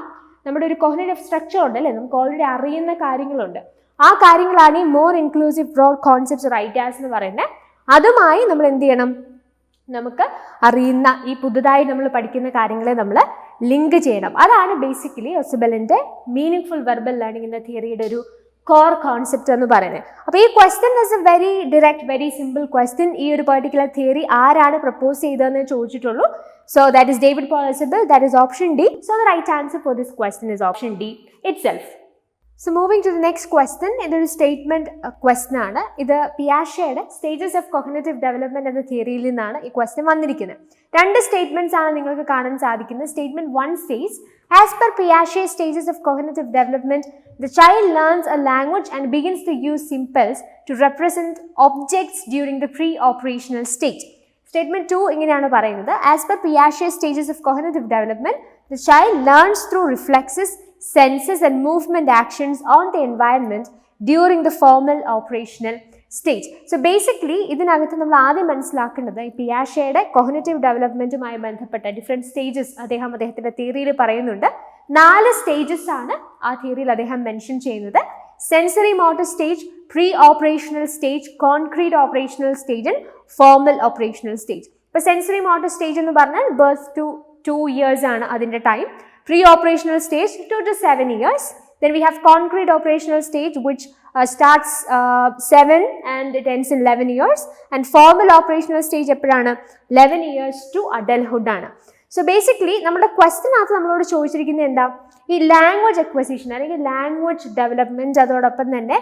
നമ്മുടെ ഒരു കോഗ്നിറ്റീവ് സ്ട്രക്ചർ ഉണ്ട് അല്ലേ, നമുക്ക് ഓൾറെഡി അറിയുന്ന കാര്യങ്ങളുണ്ട്. ആ കാര്യങ്ങളാണ് ഈ more inclusive broad concepts or ideas എന്ന് പറയുന്നത്. അതുമായി നമ്മൾ എന്ത് ചെയ്യണം, നമുക്ക് അറിയുന്ന ഈ പുതുതായി നമ്മൾ പഠിക്കുന്ന കാര്യങ്ങളെ നമ്മൾ ലിങ്ക് ചെയ്യണം. അതാണ് ബേസിക്കലി ഓസബിളിൻ്റെ മീനിങ് വെർബൽ ലേണിംഗ് എന്ന തിയറിയുടെ ഒരു കോർ കോൺസെപ്റ്റ് എന്ന് പറയുന്നത്. അപ്പോൾ ഈ question is a very direct, very simple question. ഈ ഒരു പെർട്ടിക്കുലർ തിയറി ആരാണ് പ്രപ്പോസ് ചെയ്തതെന്ന് ചോദിച്ചിട്ടുള്ളൂ. So that is David Paul Ausubel. That is option D. So the right answer for this question is option D itself. So moving to the next question. ഇതൊരു statement question ആണ്. ഇത് പിയാഷെയുടെ stages of cognitive development എന്ന തിയറിയിൽ നിന്നാണ് ഈ question വന്നിരിക്കുന്നത്. രണ്ട് സ്റ്റേറ്റ്മെൻറ്റ്സ് ആണ് നിങ്ങൾക്ക് കാണാൻ സാധിക്കുന്നത്. Statement 1 says, as per Piaget's stages of cognitive development, the child learns a language and begins to use symbols to represent objects during the pre-operational stage. Statement 2 ഇങ്ങനെയാണ് പറയുന്നത്, as per Piaget's stages of cognitive development, the child learns through reflexes, senses and movement actions on the environment during the formal operational stage. So basically ഇതിനകത്ത് നമ്മൾ ആദ്യം മനസ്സിലാക്കേണ്ടത് ഈ പിയാഷെയുടെ cognitive ഡെവലപ്മെൻറ്റുമായി ബന്ധപ്പെട്ട different stages അദ്ദേഹത്തിൻ്റെ തിയറിയിൽ പറയുന്നുണ്ട്. 4 സ്റ്റേജസ് ആണ് ആ തിയറിയിൽ അദ്ദേഹം മെൻഷൻ ചെയ്യുന്നത്. Sensory motor stage, pre operational stage, concrete operational stage and formal operational stage. ഇപ്പോൾ സെൻസറി മോട്ടോർ സ്റ്റേജ് എന്ന് പറഞ്ഞാൽ ബർത്ത് ടു 2 years ആണ് അതിൻ്റെ time. Pre operational stage 2 to 7 years. Then we have concrete operational stage which starts 7 and it ends in 11 years. And formal operational stage എപ്പോഴാണ് 11 years to adulthood ആണ്. So basically നമ്മുടെ ക്വസ്റ്റിനകത്ത് നമ്മളോട് ചോദിച്ചിരിക്കുന്നത് എന്താ, ഈ language acquisition അല്ലെങ്കിൽ ലാംഗ്വേജ് ഡെവലപ്മെൻറ്റ്, അതോടൊപ്പം തന്നെ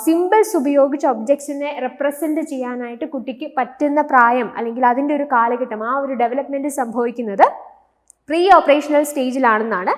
സിമ്പിൾസ് ഉപയോഗിച്ച് ഒബ്ജക്ട്സിനെ റെപ്രസെൻറ്റ് ചെയ്യാനായിട്ട് കുട്ടിക്ക് പറ്റുന്ന പ്രായം അല്ലെങ്കിൽ അതിൻ്റെ ഒരു കാലഘട്ടം, ആ ഒരു ഡെവലപ്മെൻറ്റ് സംഭവിക്കുന്നത് പ്രീ ഓപ്പറേഷണൽ സ്റ്റേജിലാണെന്നാണ്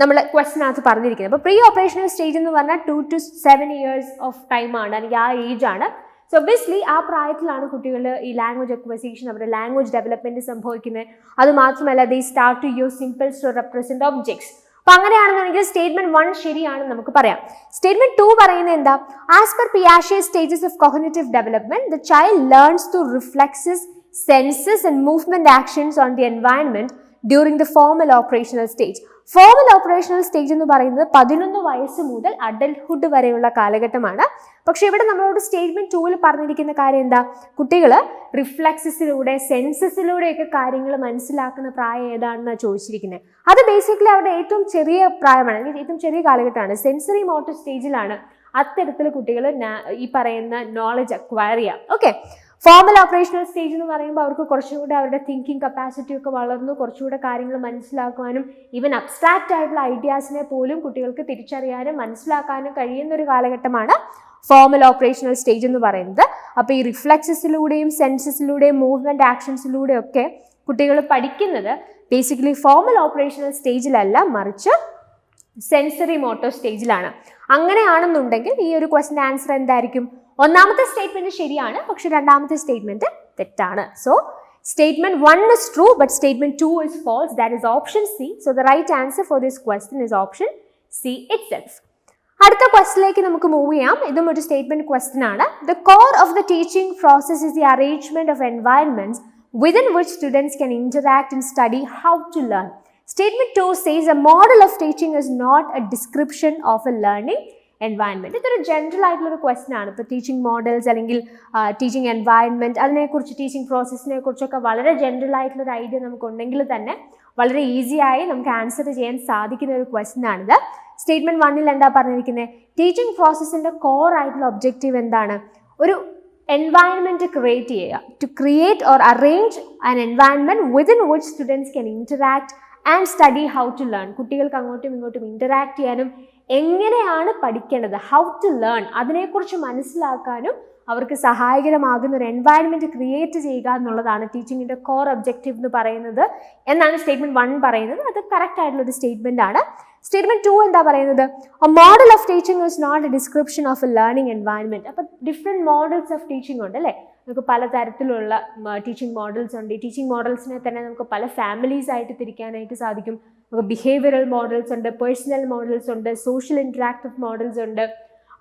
നമ്മൾ ക്വസ്റ്റിനകത്ത് പറഞ്ഞിരിക്കുന്നത്. അപ്പോൾ പ്രീ ഓപ്പറേഷണൽ സ്റ്റേജ് എന്ന് പറഞ്ഞാൽ 2 to 7 years ഓഫ് ടൈമാണ്, അല്ലെങ്കിൽ ആ ഏജ് ആണ്. സോ ഒബ്വിയസ്ലി ആ പ്രായത്തിലാണ് കുട്ടികൾ ഈ ലാംഗ്വേജ് അക്വസിഷൻ, അവരുടെ ലാംഗ്വേജ് ഡെവലപ്മെൻറ്റ് സംഭവിക്കുന്നത്. അതുമാത്രമല്ല they start to use symbols to represent objects. അപ്പോൾ അങ്ങനെയാണെന്നുണ്ടെങ്കിൽ സ്റ്റേറ്റ്മെന്റ് 1 ശരിയാണെന്ന് നമുക്ക് പറയാം. സ്റ്റേറ്റ്മെന്റ് 2 പറയുന്നത് എന്താ, as per Piaget stages of cognitive development the child learns to reflexes, senses and movement actions on the environment during the formal operational stage. Formal operational stage എന്ന് പറയുന്നത് 11 വയസ്സ് മുതൽ അഡൽട്ട്ഹുഡ് വരെയുള്ള കാലഘട്ടമാണ്. പക്ഷെ ഇവിടെ നമ്മളോട് സ്റ്റേറ്റ്മെന്റ് 2 പറഞ്ഞിരിക്കുന്ന കാര്യം എന്താ, കുട്ടികൾ റിഫ്ലെക്സസിലൂടെ, സെൻസസിലൂടെയൊക്കെ കാര്യങ്ങൾ മനസ്സിലാക്കുന്ന പ്രായം ഏതാണെന്നാണ് ചോദിച്ചിരിക്കുന്നത്. അത് ബേസിക്കലി അവരുടെ ഏറ്റവും ചെറിയ പ്രായമാണ്, അല്ലെങ്കിൽ ഏറ്റവും ചെറിയ കാലഘട്ടമാണ്. സെൻസറി മോട്ടോർ സ്റ്റേജിലാണ് അത്തരത്തിൽ കുട്ടികൾ ഈ പറയുന്ന നോളജ് അക്വയർ ചെയ്യാം. ഓക്കെ, ഫോർമൽ ഓപ്പറേഷണൽ സ്റ്റേജ് എന്ന് പറയുമ്പോൾ അവർക്ക് കുറച്ചുകൂടെ അവരുടെ തിങ്കിങ് കപ്പാസിറ്റി ഒക്കെ വളർന്നു, കുറച്ചുകൂടെ കാര്യങ്ങൾ മനസ്സിലാക്കുവാനും ഈവൻ അബ്സ്ട്രാക്റ്റ് ആയിട്ടുള്ള ഐഡിയാസിനെ പോലും കുട്ടികൾക്ക് തിരിച്ചറിയാനും മനസ്സിലാക്കാനും കഴിയുന്ന ഒരു കാലഘട്ടമാണ് ഫോർമൽ ഓപ്പറേഷണൽ സ്റ്റേജ് എന്ന് പറയുന്നത്. അപ്പോൾ ഈ റിഫ്ലെക്സസിലൂടെയും സെൻസസിലൂടെയും മൂവ്മെൻറ്റ് ആക്ഷൻസിലൂടെയും ഒക്കെ കുട്ടികൾ പഠിക്കുന്നത് ബേസിക്കലി ഫോർമൽ ഓപ്പറേഷണൽ സ്റ്റേജിലല്ല, മറിച്ച് സെൻസറി മോട്ടോർ സ്റ്റേജിലാണ്. അങ്ങനെയാണെന്നുണ്ടെങ്കിൽ ഈ ഒരു ക്വസ്റ്റിൻ്റെ ആൻസർ എന്തായിരിക്കും, ഒന്നാമത്തെ സ്റ്റേറ്റ്മെന്റ് ശരിയാണ്, പക്ഷെ രണ്ടാമത്തെ സ്റ്റേറ്റ്മെന്റ് തെറ്റാണ്. So statement 1 is true but statement 2 is false. That is option C. So the right answer for this question is option C itself. അടുത്ത ക്വസ്റ്റിലേക്ക് നമുക്ക് മൂവ് ചെയ്യാം. ഇതും ഒരു സ്റ്റേറ്റ്മെന്റ് ക്വസ്റ്റ്യൻ ആണ്. The core of the teaching process is the arrangement of environments within which students can interact and study how to learn. Statement 2 says a model of teaching is not a description of a learning environment. ഇതൊരു general ആയിട്ടുള്ളൊരു question ആണ്. ഇപ്പോൾ teaching models അല്ലെങ്കിൽ teaching environment, അതിനെക്കുറിച്ച് teaching പ്രോസസ്സിനെ കുറിച്ചൊക്കെ വളരെ general ആയിട്ടുള്ളൊരു idea നമുക്കുണ്ടെങ്കിൽ തന്നെ വളരെ ഈസിയായി നമുക്ക് ആൻസർ ചെയ്യാൻ സാധിക്കുന്ന ഒരു ക്വസ്റ്റ്യൻ ആണിത്. സ്റ്റേറ്റ്മെന്റ് 1 എന്താ പറഞ്ഞിരിക്കുന്നത്, ടീച്ചിങ് പ്രോസസ്സിൻ്റെ കോർ ആയിട്ടുള്ള ഒബ്ജക്റ്റീവ് എന്താണ്, ഒരു എൻവയൺമെൻറ്റ് ക്രിയേറ്റ് ചെയ്യുക, to create or arrange an environment within which students can interact and study how to learn. കുട്ടികൾക്ക് അങ്ങോട്ടും ഇങ്ങോട്ടും ഇൻറ്ററാക്ട് ചെയ്യാനും എങ്ങനെയാണ് പഠിക്കേണ്ടത്, ഹൗ ടു ലേൺ, അതിനെക്കുറിച്ച് മനസ്സിലാക്കാനും അവർക്ക് സഹായകരമാകുന്ന ഒരു എൻവയൺമെൻറ്റ് ക്രിയേറ്റ് ചെയ്യുക എന്നുള്ളതാണ് ടീച്ചിങ്ങിൻ്റെ കോർ ഒബ്ജക്റ്റീവ് എന്ന് പറയുന്നത് എന്നാണ് സ്റ്റേറ്റ്മെന്റ് 1 പറയുന്നത്. അത് കറക്റ്റ് ആയിട്ടുള്ളൊരു സ്റ്റേറ്റ്മെന്റ് ആണ്. സ്റ്റേറ്റ്മെന്റ് 2 എന്താ പറയുന്നത്, a model of teaching is not a description of a learning environment. അപ്പോൾ ഡിഫറെൻറ്റ് മോഡൽസ് ഓഫ് ടീച്ചിങ് ഉണ്ട് അല്ലേ, നമുക്ക് പലതരത്തിലുള്ള ടീച്ചിങ് മോഡൽസ് ഉണ്ട്. ഈ ടീച്ചിങ് മോഡൽസിനെ തന്നെ നമുക്ക് പല ഫാമിലീസ് ആയിട്ട് തിരിക്കാനായിട്ട് സാധിക്കും. നമുക്ക് ബിഹേവിയറൽ മോഡൽസ് ഉണ്ട്, പേഴ്സണൽ മോഡൽസ് ഉണ്ട്, സോഷ്യൽ ഇൻട്രാക്റ്റീവ് മോഡൽസ് ഉണ്ട്,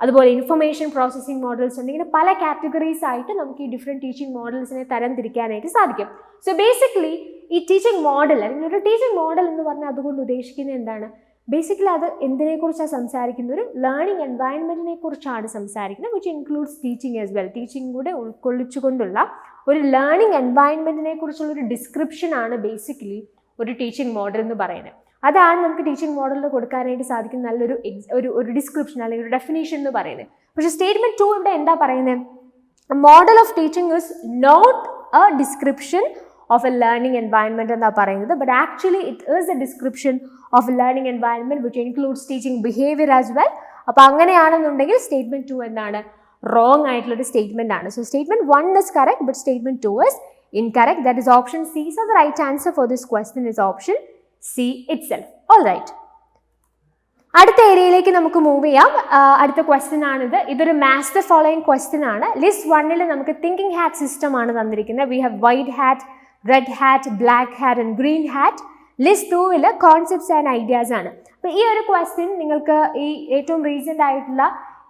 അതുപോലെ ഇൻഫർമേഷൻ പ്രോസസ്സിംഗ് മോഡൽസ് ഉണ്ട്. ഇങ്ങനെ പല കാറ്റഗറീസ് ആയിട്ട് നമുക്ക് ഈ ഡിഫറെൻറ്റ് ടീച്ചിങ് മോഡൽസിനെ തരം തിരിക്കാനായിട്ട് സാധിക്കും. സോ ബേസിക്കലി ഈ ടീച്ചിങ് മോഡൽ അല്ലെങ്കിൽ ഒരു ടീച്ചിങ് മോഡൽ എന്ന് പറഞ്ഞാൽ അതുകൊണ്ട് ഉദ്ദേശിക്കുന്നത് എന്താണ്, ബേസിക്കലി അത് എന്തിനെക്കുറിച്ചാണ് സംസാരിക്കുന്നത്, ഒരു ലേണിംഗ് എൻവയൺമെൻറ്റിനെ കുറിച്ചാണ് സംസാരിക്കുന്നത്, which includes teaching as well. Teaching കൂടെ ഉൾക്കൊള്ളിച്ചുകൊണ്ടുള്ള ഒരു ലേണിംഗ് എൻവയൺമെൻറ്റിനെ കുറിച്ചുള്ള ഒരു ഡിസ്ക്രിപ്ഷൻ ആണ് ബേസിക്കലി ഒരു ടീച്ചിങ് മോഡൽ എന്ന് പറയുന്നത്. അതാണ് നമുക്ക് ടീച്ചിങ് മോഡലിൽ കൊടുക്കാനായിട്ട് സാധിക്കുന്ന നല്ലൊരു ഒരു ഡിസ്ക്രിപ്ഷൻ അല്ലെങ്കിൽ ഒരു ഡെഫിനേഷൻ എന്ന് പറയുന്നത്. പക്ഷേ സ്റ്റേറ്റ്മെന്റ് 2 ഇവിടെ എന്താ പറയുന്നത്, model of teaching is not a description of a learning environment എന്നാണ് പറയുന്നത്, but actually it is a description of a learning environment which includes teaching behaviour as well. അപ്പോൾ അങ്ങനെയാണെന്നുണ്ടെങ്കിൽ സ്റ്റേറ്റ്മെന്റ് 2 എന്താണ്, റോങ് ആയിട്ടുള്ളൊരു സ്റ്റേറ്റ്മെന്റ് ആണ്. So statement 1 is correct but statement 2 is incorrect. That is option C. So the right answer for this question is option C itself. All right. അടുത്ത ഏരിയയിലേക്ക് നമുക്ക് move ചെയ്യാം. അടുത്ത ക്വസ്റ്റ്യൻ ആണിത്. ഇതൊരു മാച്ച് ദ ഫോളോയിങ് ക്വസ്റ്റ്യൻ ആണ്. List 1 നമുക്ക് thinking hat system ആണ് തന്നിരിക്കുന്നത്. We have white hat, red hat, black hat and green hat. List 2 concepts and ideas ആണ്. അപ്പോൾ ഈ ഒരു ക്വസ്റ്റ്യൻ നിങ്ങൾക്ക് ഈ ഏറ്റവും റീസെൻ്റ് ആയിട്ടുള്ള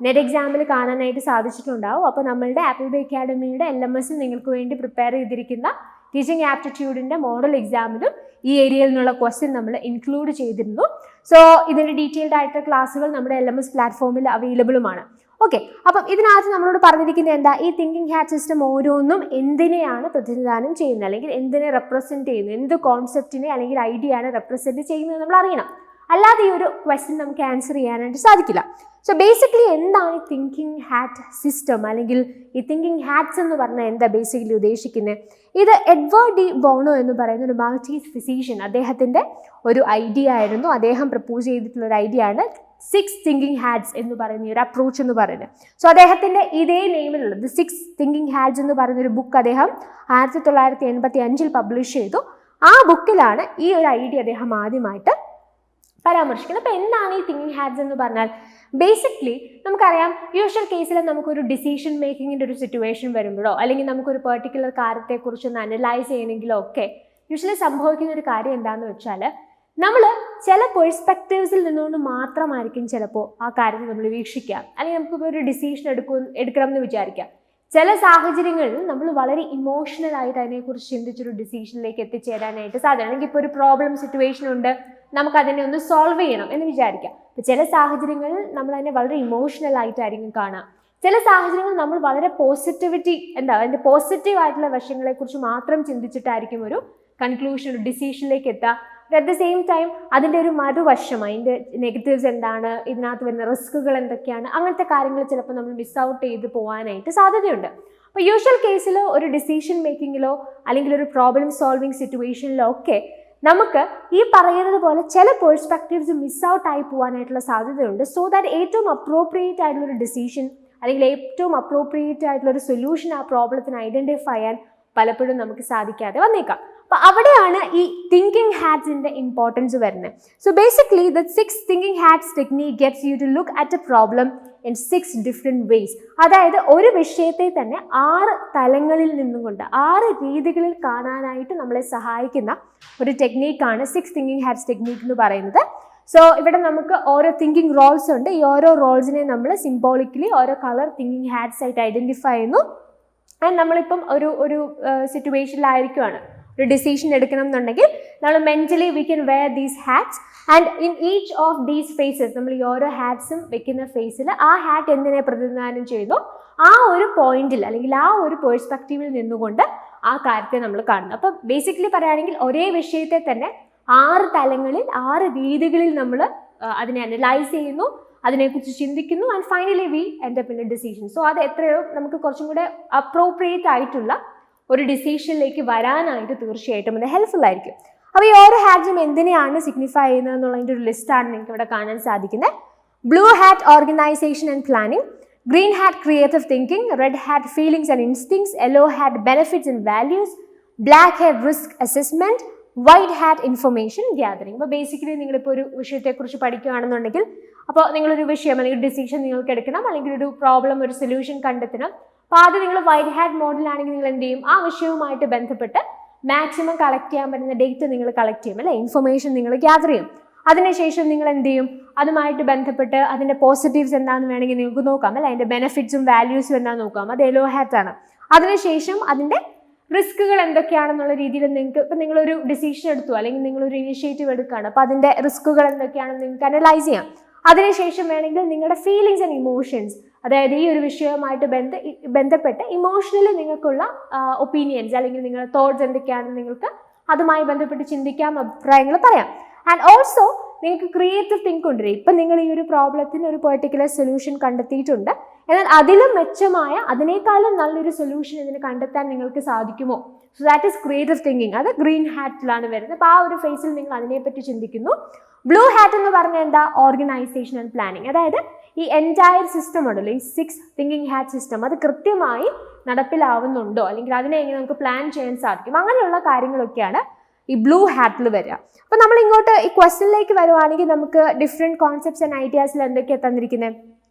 നെറ്റ് എക്സാമിൽ കാണാനായിട്ട് സാധിച്ചിട്ടുണ്ടാവും. അപ്പോൾ നമ്മളുടെ ആപ്പിൾ ബി അക്കാഡമിയുടെ LMS നിങ്ങൾക്ക് വേണ്ടി പ്രിപ്പയർ ചെയ്തിരിക്കുന്ന ടീച്ചിങ് ആപ്റ്റിറ്റ്യൂഡിൻ്റെ മോഡൽ എക്സാമിലും ഈ ഏരിയയിൽ നിന്നുള്ള ക്വസ്റ്റ്യൻ നമ്മൾ ഇൻക്ലൂഡ് ചെയ്തിരുന്നു. സോ ഇതിൻ്റെ ഡീറ്റെയിൽഡ് ആയിട്ടുള്ള ക്ലാസ്സുകൾ നമ്മുടെ LMS പ്ലാറ്റ്ഫോമിൽ അവൈലബിളുമാണ്. ഓക്കെ, അപ്പം ഇതിനകത്ത് നമ്മളോട് പറഞ്ഞിരിക്കുന്നത് എന്താ, ഈ തിങ്കിങ് ഹാറ്റ് സിസ്റ്റം ഓരോന്നും എന്തിനെയാണ് പ്രതിനിധാനം ചെയ്യുന്നത്, അല്ലെങ്കിൽ എന്തിനെ റെപ്രസെൻറ്റ് ചെയ്യുന്നു, എന്ത് കോൺസെപ്റ്റിനെ അല്ലെങ്കിൽ ഐഡിയയാണ് റെപ്രസെൻറ്റ് ചെയ്യുന്നത് നമ്മൾ അറിയണം. അല്ലാതെ ഈ ഒരു ക്വസ്റ്റ്യൻ നമുക്ക് ആൻസർ ചെയ്യാനായിട്ട് സാധിക്കില്ല. സോ ബേസിക്കലി എന്താണ് ഈ തിങ്കിങ് ഹാറ്റ് സിസ്റ്റം, അല്ലെങ്കിൽ ഈ തിങ്കിങ് ഹാറ്റ്സ് എന്ന് പറഞ്ഞാൽ എന്താ ബേസിക്കലി ഉദ്ദേശിക്കുന്നത്? ഇത് എഡ്വേർഡ് ഡി ബോണോ എന്ന് പറയുന്ന ഒരു മാൾട്ടീസ് ഫിസീഷ്യൻ, അദ്ദേഹത്തിൻ്റെ ഒരു ഐഡിയ ആയിരുന്നു. അദ്ദേഹം പ്രപ്പോസ് ചെയ്തിട്ടുള്ള ഒരു ഐഡിയ ആണ് 6 തിങ്കിങ് ഹാറ്റ്സ് എന്ന് പറയുന്ന ഒരു അപ്രോച്ച് എന്ന് പറയുന്നത്. സോ അദ്ദേഹത്തിൻ്റെ ഇതേ നെയിമിലുള്ളത് 6 തിങ്കിങ് ഹാറ്റ്സ് എന്ന് പറയുന്ന ഒരു ബുക്ക് അദ്ദേഹം 1985 പബ്ലിഷ് ചെയ്തു. ആ ബുക്കിലാണ് ഈ ഒരു ഐഡിയ അദ്ദേഹം ആദ്യമായിട്ട് പരാമർശിക്കുന്നത്. അപ്പോൾ എന്താണ് ഈ തിങ്കിങ് ഹാറ്റ്സ് എന്ന് പറഞ്ഞാൽ, ബേസിക്കലി നമുക്കറിയാം യൂഷ്വൽ കേസിൽ നമുക്കൊരു ഡിസിഷൻ മേക്കിങ്ങിൻ്റെ ഒരു സിറ്റുവേഷൻ വരുമ്പോഴോ അല്ലെങ്കിൽ നമുക്കൊരു പെർട്ടിക്കുലർ കാര്യത്തെക്കുറിച്ചൊന്ന് അനലൈസ് ചെയ്യണമെങ്കിലോ ഒക്കെ യൂഷ്വലി സംഭവിക്കുന്ന ഒരു കാര്യം എന്താണെന്ന് വെച്ചാൽ, നമ്മൾ ചില പെർസ്പെക്റ്റീവ്സിൽ നിന്നുകൊണ്ട് മാത്രമായിരിക്കും ചിലപ്പോൾ ആ കാര്യത്തെ നമ്മൾ വീക്ഷിക്കുക. അല്ലെങ്കിൽ നമുക്കിപ്പോൾ ഒരു ഡിസിഷൻ എടുക്കണം എന്ന് വിചാരിക്കാം. ചില സാഹചര്യങ്ങളിൽ നമ്മൾ വളരെ ഇമോഷണൽ ആയിട്ട് അതിനെക്കുറിച്ച് ചിന്തിച്ചൊരു ഡിസിഷനിലേക്ക് എത്തിച്ചേരാനായിട്ട് സാധ്യത. അല്ലെങ്കിൽ ഇപ്പോൾ ഒരു പ്രോബ്ലം സിറ്റുവേഷൻ ഉണ്ട്, നമുക്കതിനെ ഒന്ന് സോൾവ് ചെയ്യണം എന്ന് വിചാരിക്കാം. അപ്പോൾ ചില സാഹചര്യങ്ങളിൽ നമ്മൾ അതിനെ വളരെ ഇമോഷണൽ ആയിട്ടായിരിക്കും കാണുക. ചില സാഹചര്യങ്ങളിൽ നമ്മൾ വളരെ അതിൻ്റെ പോസിറ്റീവ് ആയിട്ടുള്ള വശങ്ങളെക്കുറിച്ച് മാത്രം ചിന്തിച്ചിട്ടായിരിക്കും ഒരു കൺക്ലൂഷൻ, ഒരു ഡിസിഷനിലേക്ക് എത്തുക. അറ്റ് ദ സെയിം ടൈം അതിൻ്റെ ഒരു മറുവശം, അതിൻ്റെ നെഗറ്റീവ്സ് എന്താണ്, ഇതിനകത്ത് വരുന്ന റിസ്കുകൾ എന്തൊക്കെയാണ്, അങ്ങനത്തെ കാര്യങ്ങൾ ചിലപ്പോൾ നമ്മൾ മിസ് ഔട്ട് ചെയ്ത് പോകാനായിട്ട് സാധ്യതയുണ്ട്. അപ്പോൾ യൂഷ്വൽ കേസിൽ ഒരു ഡിസിഷൻ മേക്കിങ്ങിലോ അല്ലെങ്കിൽ ഒരു പ്രോബ്ലം സോൾവിങ് സിറ്റുവേഷനിലോ ഒക്കെ നമുക്ക് ഈ പറയുന്നത് പോലെ ചില പെർസ്പെക്റ്റീവ്സ് മിസ് ഔട്ട് ആയി പോകാനായിട്ടുള്ള സാധ്യതയുണ്ട്. സോ ദാറ്റ് ഏറ്റവും അപ്രോപ്രിയേറ്റ് ആയിട്ടുള്ളൊരു ഡിസിഷൻ അല്ലെങ്കിൽ ഏറ്റവും അപ്രോപ്രിയേറ്റ് ആയിട്ടുള്ളൊരു സൊല്യൂഷൻ ആ പ്രോബ്ലത്തിന് ഐഡൻറ്റിഫൈ ചെയ്യാൻ പലപ്പോഴും നമുക്ക് സാധിക്കാതെ വന്നേക്കാം. അപ്പോൾ അവിടെയാണ് ഈ തിങ്കിങ് ഹാറ്റ്സിൻ്റെ ഇമ്പോർട്ടൻസ് വരുന്നത്. So basically the 6 thinking hats technique gets you to look at a problem in 6 different ways. അതായത് ഒരു വിഷയത്തെ തന്നെ 6 തലങ്ങളിൽ നിന്നും കൊണ്ട് 6 രീതികളിൽ കാണാനായിട്ട് നമ്മളെ സഹായിക്കുന്ന ഒരു ടെക്നീക്കാണ് 6 തിങ്കിങ് ഹാറ്റ്സ് ടെക്നീക്ക് എന്ന് പറയുന്നത്. സോ ഇവിടെ നമുക്ക് ഓരോ തിങ്കിങ് റോൾസ് ഉണ്ട്. ഈ ഓരോ റോൾസിനെ നമ്മൾ സിംബോളിക്കലി ഓരോ കളർ തിങ്കിങ് ഹാറ്റ്സ് ആയിട്ട് ഐഡൻറ്റിഫൈ ചെയ്യുന്നു. ആൻഡ് നമ്മളിപ്പം ഒരു സിറ്റുവേഷനിലായിരിക്കുവാണ്, ഒരു ഡിസിഷൻ എടുക്കണം എന്നുണ്ടെങ്കിൽ നമ്മൾ mentally we can wear these hats and in each of these phases നമ്മൾ ഈ ഓരോ ഹാറ്റ്സും വെക്കുന്ന ഫേസിൽ ആ ഹാറ്റ് എന്തിനെ പ്രതിനിധാനം ചെയ്തോ ആ ഒരു പോയിന്റിൽ അല്ലെങ്കിൽ ആ ഒരു പേഴ്സ്പെക്റ്റീവിൽ നിന്നുകൊണ്ട് ആ കാര്യത്തെ നമ്മൾ കാണുന്നു. അപ്പം ബേസിക്കലി പറയുകയാണെങ്കിൽ ഒരേ വിഷയത്തെ തന്നെ 6 തലങ്ങളിൽ 6 രീതികളിൽ നമ്മൾ അതിനെ അനലൈസ് ചെയ്യുന്നു, അതിനെക്കുറിച്ച് ചിന്തിക്കുന്നു and finally V end up in A decision. So അത് എത്രയോ നമുക്ക് കുറച്ചും കൂടെ അപ്രോപ്രിയേറ്റ് ആയിട്ടുള്ള ഒരു ഡിസിഷനിലേക്ക് വരാനായിട്ട് തീർച്ചയായിട്ടും അത് ഹെൽപ്ഫുൾ ആയിരിക്കും. അപ്പോൾ ഈ ഓരോ ഹാറ്റ്സും എന്തിനെയാണ് സിഗ്നിഫൈ ചെയ്യുന്നത് എന്നുള്ളതിൻ്റെ ഒരു ലിസ്റ്റാണ് നിങ്ങൾക്ക് ഇവിടെ കാണാൻ സാധിക്കുന്നത്. Blue hat organisation and planning, green hat creative thinking, red hat feelings and instincts, yellow hat benefits and values, black hat risk assessment, white hat information gathering. അപ്പോൾ ബേസിക്കലി നിങ്ങളിപ്പോൾ ഒരു വിഷയത്തെക്കുറിച്ച് പഠിക്കുകയാണെന്നുണ്ടെങ്കിൽ അപ്പോൾ നിങ്ങളൊരു വിഷയം അല്ലെങ്കിൽ ഡിസിഷൻ നിങ്ങൾക്ക് എടുക്കണം, അല്ലെങ്കിൽ ഒരു പ്രോബ്ലം ഒരു സൊല്യൂഷൻ കണ്ടെത്തണം. അപ്പോൾ ആദ്യം നിങ്ങൾ വൈറ്റ് ഹാറ്റ് മോഡലാണെങ്കിൽ നിങ്ങൾ എന്ത് ചെയ്യും, ആ വിഷയവുമായിട്ട് ബന്ധപ്പെട്ട് മാക്സിമം കളക്ട് ചെയ്യാൻ പറ്റുന്ന ഡേറ്റ നിങ്ങൾ കളക്ട് ചെയ്യും, അല്ലേ, ഇൻഫർമേഷൻ നിങ്ങൾ ഗ്യാദർ ചെയ്യും. അതിനുശേഷം നിങ്ങൾ എന്ത് ചെയ്യും, അതുമായിട്ട് ബന്ധപ്പെട്ട് അതിൻ്റെ പോസിറ്റീവ്സ് എന്താണെന്ന് വേണമെങ്കിൽ നിങ്ങൾക്ക് നോക്കാം, അല്ലേ, അതിൻ്റെ ബെനിഫിറ്റ്സും വാല്യൂസും എന്താണെന്ന് നോക്കാം, അത് യെല്ലോ ഹാറ്റ് ആണ്. അതിനുശേഷം അതിൻ്റെ റിസ്കുകൾ എന്തൊക്കെയാണെന്നുള്ള രീതിയിൽ നിങ്ങൾക്ക് ഇപ്പം നിങ്ങളൊരു ഡിസിഷൻ എടുത്തു അല്ലെങ്കിൽ നിങ്ങളൊരു ഇനിഷ്യേറ്റീവ് എടുക്കുകയാണ്, അപ്പോൾ അതിൻ്റെ റിസ്കുകൾ എന്തൊക്കെയാണെന്ന് നിങ്ങൾക്ക് അനലൈസ് ചെയ്യാം. അതിനുശേഷം വേണമെങ്കിൽ നിങ്ങളുടെ ഫീലിങ്സ് ആൻഡ് ഇമോഷൻസ്, അതായത് ഈ ഒരു വിഷയവുമായിട്ട് ബന്ധപ്പെട്ട് ഇമോഷണലി നിങ്ങൾക്കുള്ള ഒപ്പീനിയൻസ് അല്ലെങ്കിൽ നിങ്ങളുടെ തോട്ട്സ് എന്തൊക്കെയാണെന്ന് നിങ്ങൾക്ക് അതുമായി ബന്ധപ്പെട്ട് ചിന്തിക്കാം, അഭിപ്രായങ്ങൾ പറയാം. ആൻഡ് ഓൾസോ നിങ്ങൾക്ക് ക്രിയേറ്റീവ് തിങ്ക് കൊണ്ടുവരും. ഇപ്പം നിങ്ങൾ ഈ ഒരു പ്രോബ്ലത്തിന് ഒരു പെർട്ടിക്കുലർ സൊല്യൂഷൻ കണ്ടെത്തിയിട്ടുണ്ട്, എന്നാൽ അതിലും മെച്ചമായ അതിനേക്കാളും നല്ലൊരു സൊല്യൂഷൻ ഇതിന് കണ്ടെത്താൻ നിങ്ങൾക്ക് സാധിക്കുമോ? So that is creative thinking. അത് ഗ്രീൻ ഹാറ്റിലാണ് വരുന്നത്. അപ്പോൾ ആ ഒരു ഫേസിൽ നിങ്ങൾ അതിനെപ്പറ്റി ചിന്തിക്കുന്നു. ബ്ലൂ ഹാറ്റ് എന്ന് പറഞ്ഞാൽ എന്താ, ഓർഗനൈസേഷൻ ആൻഡ് പ്ലാനിങ്. അതായത് ഈ എൻറ്റയർ സിസ്റ്റം ഉണ്ടല്ലോ, ഈ 6 തിങ്കിങ് ഹാറ്റ് സിസ്റ്റം, അത് കൃത്യമായി നടപ്പിലാവുന്നുണ്ടോ അല്ലെങ്കിൽ അതിനെ എങ്ങനെ നമുക്ക് പ്ലാൻ ചെയ്യാൻ സാധിക്കും, അങ്ങനെയുള്ള കാര്യങ്ങളൊക്കെയാണ് ഈ ബ്ലൂ ഹാറ്റിൽ വരിക. അപ്പോൾ നമ്മൾ ഇങ്ങോട്ട് ഈ ക്വസ്റ്റ്യനിലേക്ക് വരുവാണെങ്കിൽ നമുക്ക് ഡിഫറെൻറ്റ് കോൺസെപ്റ്റ്സ് ആൻഡ് ഐഡിയാസിൽ എന്തൊക്കെയാണ് തന്നിരിക്കുന്നത്?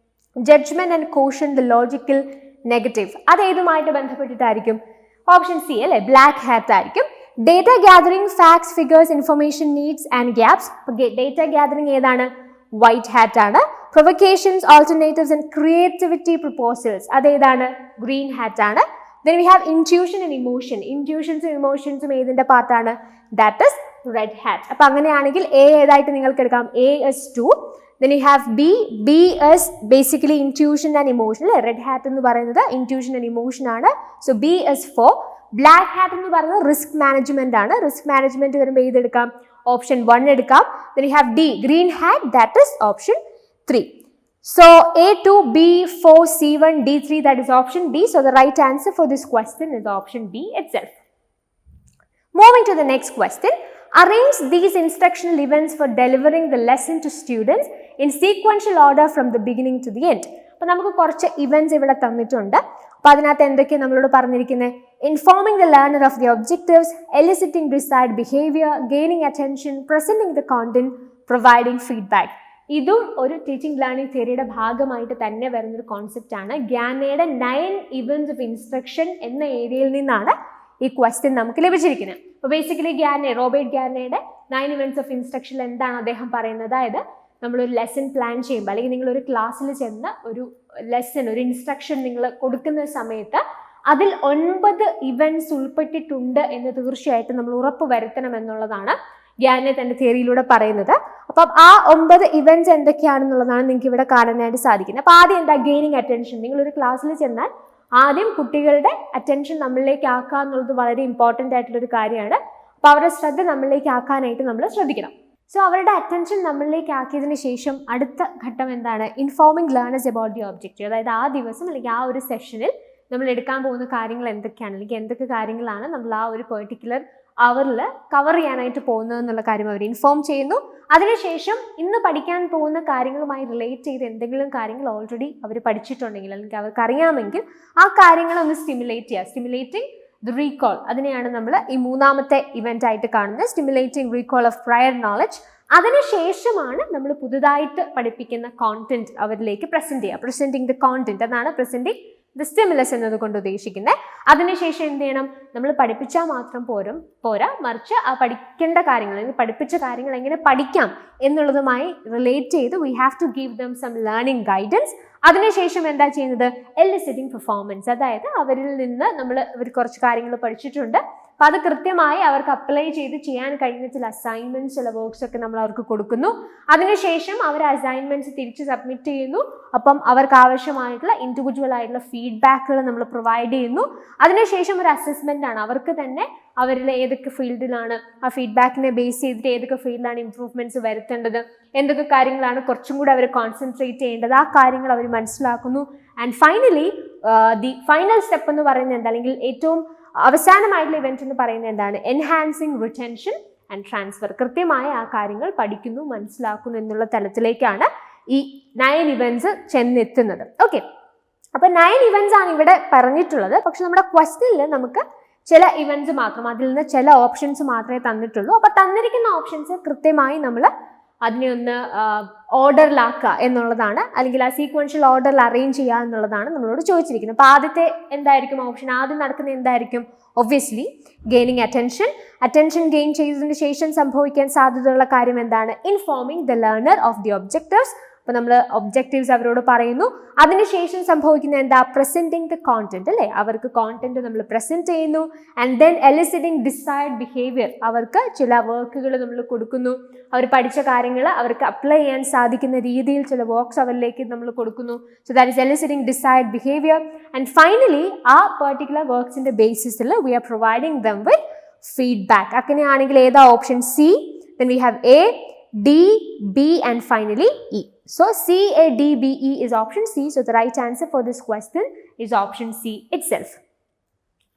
Judgement and caution, the logical negative, അത് ഏതുമായിട്ട് ബന്ധപ്പെട്ടിട്ടായിരിക്കും? ഓപ്ഷൻ സി അല്ലേ, ബ്ലാക്ക് ഹാറ്റ് ആയിരിക്കും. Data gathering, facts, figures, information needs and gaps, data gathering ഏതാണ്? വൈറ്റ് ഹാറ്റ് ആണ്. Provocations, alternatives and creativity proposals, അതേതാണ്? ഗ്രീൻ ഹാറ്റ് ആണ്. Then we have intuition and emotion. Intuitions and emotions ഏതിന്റെ പാർട്ടാണ്? That is red hat. അപ്പോൾ അങ്ങനെയാണെങ്കിൽ A ഏതായിട്ട് നിങ്ങൾക്ക് എടുക്കാം? A is 2. Then you have B. B is basically intuition and emotion. Red hat എന്ന് പറയുന്നത് intuition and emotion ആണ്. So B is 4. Black hat എന്ന് പറയുന്നത് റിസ്ക് മാനേജ്മെന്റ് ആണ്. റിസ്ക് മാനേജ്മെന്റ് വരുമ്പോൾ ഏതെടുക്കാം? ഓപ്ഷൻ 1 എടുക്കാം. Then you have D. Green hat. That is option 3. So A2, B4, C1, D3, that is option D. So the right answer for this question is option D itself. Moving to the next question. Arrange these instructional events for delivering the lesson to students in sequential order from the beginning to the end. അപ്പോൾ നമുക്ക് കുറച്ച് events ഇവിടെ തന്നിട്ടുണ്ട്. അപ്പോൾ അതിനകത്ത് എന്തൊക്കെയാണ് നമ്മളോട് പറഞ്ഞിരിക്കുന്നത്? Informing the learner of the objectives, eliciting desired behavior, gaining attention, presenting the content, providing feedback. ഇതും ഒരു ടീച്ചിങ് ലേണിംഗ് തിയറിയുടെ ഭാഗമായിട്ട് തന്നെ വരുന്നൊരു കോൺസെപ്റ്റ് ആണ്. ഗ്യാനയുടെ 9 ഇവന്റ്സ് ഓഫ് ഇൻസ്ട്രക്ഷൻ എന്ന ഏരിയയിൽ നിന്നാണ് ഈ ക്വസ്റ്റ്യൻ നമുക്ക് ലഭിച്ചിരിക്കുന്നത്. അപ്പോൾ ബേസിക്കലി റോബർട്ട് ഗ്യാനയുടെ 9 ഇവന്റ്സ് ഓഫ് ഇൻസ്ട്രക്ഷൻ എന്താണ് അദ്ദേഹം പറയുന്നത്? അതായത് നമ്മളൊരു ലെസൺ പ്ലാൻ ചെയ്യുമ്പോൾ അല്ലെങ്കിൽ നിങ്ങളൊരു ക്ലാസ്സിൽ ചെന്ന് ഒരു ലെസൺ, ഒരു ഇൻസ്ട്രക്ഷൻ നിങ്ങൾ കൊടുക്കുന്ന സമയത്ത് അതിൽ 9 ഇവന്റ്സ് ഉൾപ്പെട്ടിട്ടുണ്ട് എന്ന് തീർച്ചയായിട്ടും നമ്മൾ ഉറപ്പ് വരുത്തണം എന്നുള്ളതാണ് ഗ്യാനെ തന്റെ തിയറിയിലൂടെ പറയുന്നത്. അപ്പം ആ 9 ഇവന്റ്സ് എന്തൊക്കെയാണെന്നുള്ളതാണ് നിങ്ങൾക്ക് ഇവിടെ കാണാനായിട്ട് സാധിക്കുന്നത്. അപ്പോൾ ആദ്യം എന്താ? Gaining attention. നിങ്ങളൊരു ക്ലാസ്സിൽ ചെന്നാൽ ആദ്യം കുട്ടികളുടെ അറ്റൻഷൻ നമ്മളിലേക്ക് ആക്കുക എന്നുള്ളത് വളരെ ഇമ്പോർട്ടൻ്റ് ആയിട്ടുള്ളൊരു കാര്യമാണ്. അപ്പോൾ അവരുടെ ശ്രദ്ധ നമ്മളിലേക്ക് ആക്കാനായിട്ട് നമ്മൾ ശ്രദ്ധിക്കണം. സോ അവരുടെ അറ്റൻഷൻ നമ്മളിലേക്ക് ആക്കിയതിന് ശേഷം അടുത്ത ഘട്ടം എന്താണ്? Informing learners about the objective. അതായത് ആ ദിവസം അല്ലെങ്കിൽ ആ ഒരു സെഷനിൽ നമ്മൾ എടുക്കാൻ പോകുന്ന കാര്യങ്ങൾ എന്തൊക്കെയാണ്, അല്ലെങ്കിൽ എന്തൊക്കെ കാര്യങ്ങളാണ് നമ്മൾ ആ ഒരു പെർട്ടിക്കുലർ അവറിൽ കവർ ചെയ്യാനായിട്ട് പോകുന്നത് എന്നുള്ള കാര്യം അവർ ഇൻഫോം ചെയ്യുന്നു. അതിനുശേഷം ഇന്ന് പഠിക്കാൻ പോകുന്ന കാര്യങ്ങളുമായി റിലേറ്റ് ചെയ്ത് എന്തെങ്കിലും കാര്യങ്ങൾ ഓൾറെഡി അവർ പഠിച്ചിട്ടുണ്ടെങ്കിൽ അല്ലെങ്കിൽ അവർക്ക് അറിയാമെങ്കിൽ ആ കാര്യങ്ങളൊന്ന് സ്റ്റിമുലേറ്റ് ചെയ്യുക. സ്റ്റിമുലേറ്റിംഗ് ദ റീകോൾ, അതിനെയാണ് നമ്മൾ ഈ മൂന്നാമത്തെ ഇവന്റ് ആയിട്ട് കാണുന്നത്. Stimulating recall of prior knowledge. അതിനുശേഷമാണ് നമ്മൾ പുതുതായിട്ട് പഠിപ്പിക്കുന്ന കോണ്ടന്റ് അവരിലേക്ക് പ്രസന്റ് ചെയ്യുക. പ്രസന്റിങ് ദ കോണ്ടന്റ്, അതാണ് പ്രസന്റിങ് ദ സ്റ്റിമുലസ് എന്നതുകൊണ്ട് ഉദ്ദേശിക്കുന്നത്. അതിനുശേഷം എന്ത് ചെയ്യണം? നമ്മൾ പഠിപ്പിച്ചാൽ മാത്രം പോരാ, മറിച്ച് ആ പഠിക്കേണ്ട കാര്യങ്ങൾ അല്ലെങ്കിൽ പഠിപ്പിച്ച കാര്യങ്ങൾ എങ്ങനെ പഠിക്കാം എന്നുള്ളതുമായി റിലേറ്റ് ചെയ്ത് we have to give them some learning guidance. അതിനുശേഷം എന്താ ചെയ്യുന്നത്? Eliciting performance. അതായത് അവരിൽ നിന്ന് അവർ കുറച്ച് കാര്യങ്ങൾ പഠിച്ചിട്ടുണ്ട്, അപ്പം അത് കൃത്യമായി അവർക്ക് അപ്ലൈ ചെയ്ത് ചെയ്യാൻ കഴിയുന്ന ചില അസൈൻമെന്റ്സ്, ചില വർക്ക്സ് ഒക്കെ നമ്മൾ അവർക്ക് കൊടുക്കുന്നു. അതിനുശേഷം അവർ അസൈൻമെന്റ്സ് തിരിച്ച് സബ്മിറ്റ് ചെയ്യുന്നു. അപ്പം അവർക്ക് ആവശ്യമായിട്ടുള്ള ഇൻഡിവിജ്വൽ ആയിട്ടുള്ള ഫീഡ്ബാക്കുകൾ നമ്മൾ പ്രൊവൈഡ് ചെയ്യുന്നു. അതിനുശേഷം ഒരു അസസ്മെന്റ് ആണ്. അവർക്ക് തന്നെ അവരിൽ ഏതൊക്കെ ഫീൽഡിലാണ് ആ ഫീഡ്ബാക്കിനെ ബേസ് ചെയ്തിട്ട് ഏതൊക്കെ ഫീൽഡിലാണ് ഇംപ്രൂവ്മെന്റ്സ് വരുത്തേണ്ടത്, എന്തൊക്കെ കാര്യങ്ങളാണ് കുറച്ചും കൂടെ അവർ കോൺസെൻട്രേറ്റ് ചെയ്യേണ്ടത്, ആ കാര്യങ്ങൾ അവർ മനസ്സിലാക്കുന്നു. And finally the final step എന്ന് പറയുന്നത് എന്താ, അല്ലെങ്കിൽ ഏറ്റവും അവസാനമായിട്ടുള്ള ഇവന്റ് എന്ന് പറയുന്നത് എന്താണ്? Enhancing retention and transfer. കൃത്യമായ ആ കാര്യങ്ങൾ പഠിക്കുന്നു, മനസ്സിലാക്കുന്നു എന്നുള്ള തലത്തിലേക്കാണ് ഈ 9 ഇവന്റ്സ് ചെന്നെത്തുന്നത്. ഓക്കെ, അപ്പൊ 9 ഇവന്റ്സ് ആണ് ഇവിടെ പറഞ്ഞിട്ടുള്ളത്. പക്ഷെ നമ്മുടെ ക്വസ്റ്റ്യനിൽ നമുക്ക് ചില ഇവന്റ്സ് മാത്രം, അതിൽ നിന്ന് ചില ഓപ്ഷൻസ് മാത്രമേ തന്നിട്ടുള്ളൂ. അപ്പൊ തന്നിരിക്കുന്ന ഓപ്ഷൻസ് കൃത്യമായി നമ്മൾ അതിനെ ഒന്ന് ഓർഡറിലാക്കുക എന്നുള്ളതാണ്, അല്ലെങ്കിൽ ആ സീക്വൻഷ്യൽ ഓർഡറിൽ അറേഞ്ച് ചെയ്യുക എന്നുള്ളതാണ് നമ്മളോട് ചോദിച്ചിരിക്കുന്നത്. അപ്പോൾ ആദ്യത്തെ എന്തായിരിക്കും ഓപ്ഷൻ? ആദ്യം നടക്കുന്നത് എന്തായിരിക്കും? ഒബ്വിയസ്ലി ഗെയിനിങ് അറ്റൻഷൻ ഗെയിൻ ചെയ്തതിന് ശേഷം സംഭവിക്കാൻ സാധ്യതയുള്ള കാര്യം എന്താണ്? Informing the learner of the objectives. അപ്പോൾ നമ്മൾ ഒബ്ജക്റ്റീവ്സ് അവരോട് പറയുന്നു. അതിനുശേഷം സംഭവിക്കുന്ന എന്താ? പ്രസന്റിങ് ദ കോണ്ടന്റ്, അല്ലേ? അവർക്ക് കോണ്ടന്റ് നമ്മൾ പ്രസന്റ് ചെയ്യുന്നു. And then eliciting desired behaviour. അവർക്ക് ചില വർക്കുകൾ നമ്മൾ കൊടുക്കുന്നു. അവർ പഠിച്ച കാര്യങ്ങൾ അവർക്ക് അപ്ലൈ ചെയ്യാൻ സാധിക്കുന്ന രീതിയിൽ ചില വർക്ക്സ് അവരിലേക്ക് നമ്മൾ കൊടുക്കുന്നു. So that is eliciting desired behaviour. And finally ആ പെർട്ടിക്കുലർ വർക്ക്സിന്റെ ബേസിസിൽ we are providing them with feedback. അങ്ങനെയാണെങ്കിൽ ഏതാ option? C. Then we have A, D, B and finally E. So C, A, D, B, E is option C. So the right answer for this question is option C itself.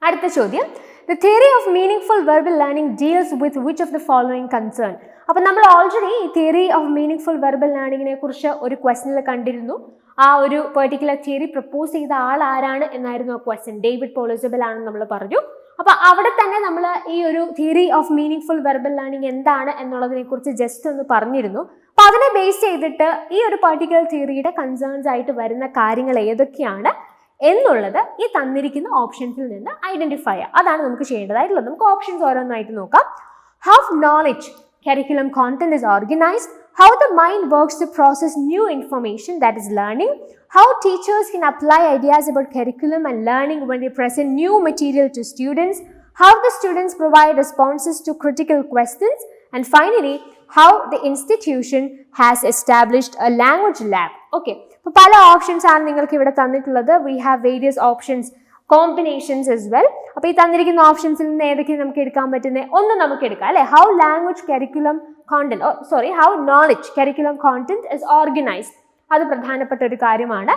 അടുത്ത ചോദ്യം, the theory of meaningful verbal learning deals with which of the following concern? അപ്പോൾ നമ്മൾ already ഈ theory of meaningful verbal ലേണിങ്ങിനെ കുറിച്ച് ഒരു ക്വസ്റ്റനിൽ കണ്ടിരുന്നു. ആ ഒരു പെർട്ടിക്കുലർ തിയറി പ്രപ്പോസ് ചെയ്ത ആൾ ആരാണ് എന്നായിരുന്നു ആ ക്വസ്റ്റൻ. ഡേവിഡ് പോളിസബൽ ആണെന്ന് നമ്മൾ പറഞ്ഞു. അപ്പൊ അവിടെ തന്നെ നമ്മൾ ഈ ഒരു theory of meaningful verbal learning എന്താണ് എന്നുള്ളതിനെ കുറിച്ച് ജസ്റ്റ് ഒന്ന് പറഞ്ഞിരുന്നു. അപ്പൊ അതിനെ ബേസ് ചെയ്തിട്ട് ഈ ഒരു പെർട്ടിക്കുലർ തിയറിയുടെ കൺസേൺസ് ആയിട്ട് വരുന്ന കാര്യങ്ങൾ ഏതൊക്കെയാണ് എന്നുള്ളത് ഈ തന്നിരിക്കുന്ന ഓപ്ഷൻസിൽ നിന്ന് ഐഡന്റിഫൈ ചെയ്യുക. അതാണ് നമുക്ക് ചെയ്യേണ്ടതായിട്ടുള്ളത്. നമുക്ക് ഓപ്ഷൻസ് ഓരോന്നായിട്ട് നോക്കാം. How knowledge curriculum content is organized, how the mind works to process new information, that is learning, how teachers can apply ideas about curriculum and learning when they present new material to students, how the students provide responses to critical questions, and finally, how the institution has established a language lab. Okay, അപ്പോൾ പല options ആണ് നിങ്ങൾക്ക് ഇവിടെ തന്നിട്ടുള്ളത്. We have various options, combinations as well. അപ്പോൾ ഈ തന്നിരിക്കുന്ന ഓപ്ഷൻസിൽ നിന്ന് ഏതൊക്കെയാണ് നമുക്ക് എടുക്കാൻ പറ്റുന്നത്? ഒന്ന് നമുക്ക് എടുക്കാം അല്ലേ, how language curriculum content, how knowledge curriculum content is organized. അത് പ്രധാനപ്പെട്ട ഒരു കാര്യമാണ്.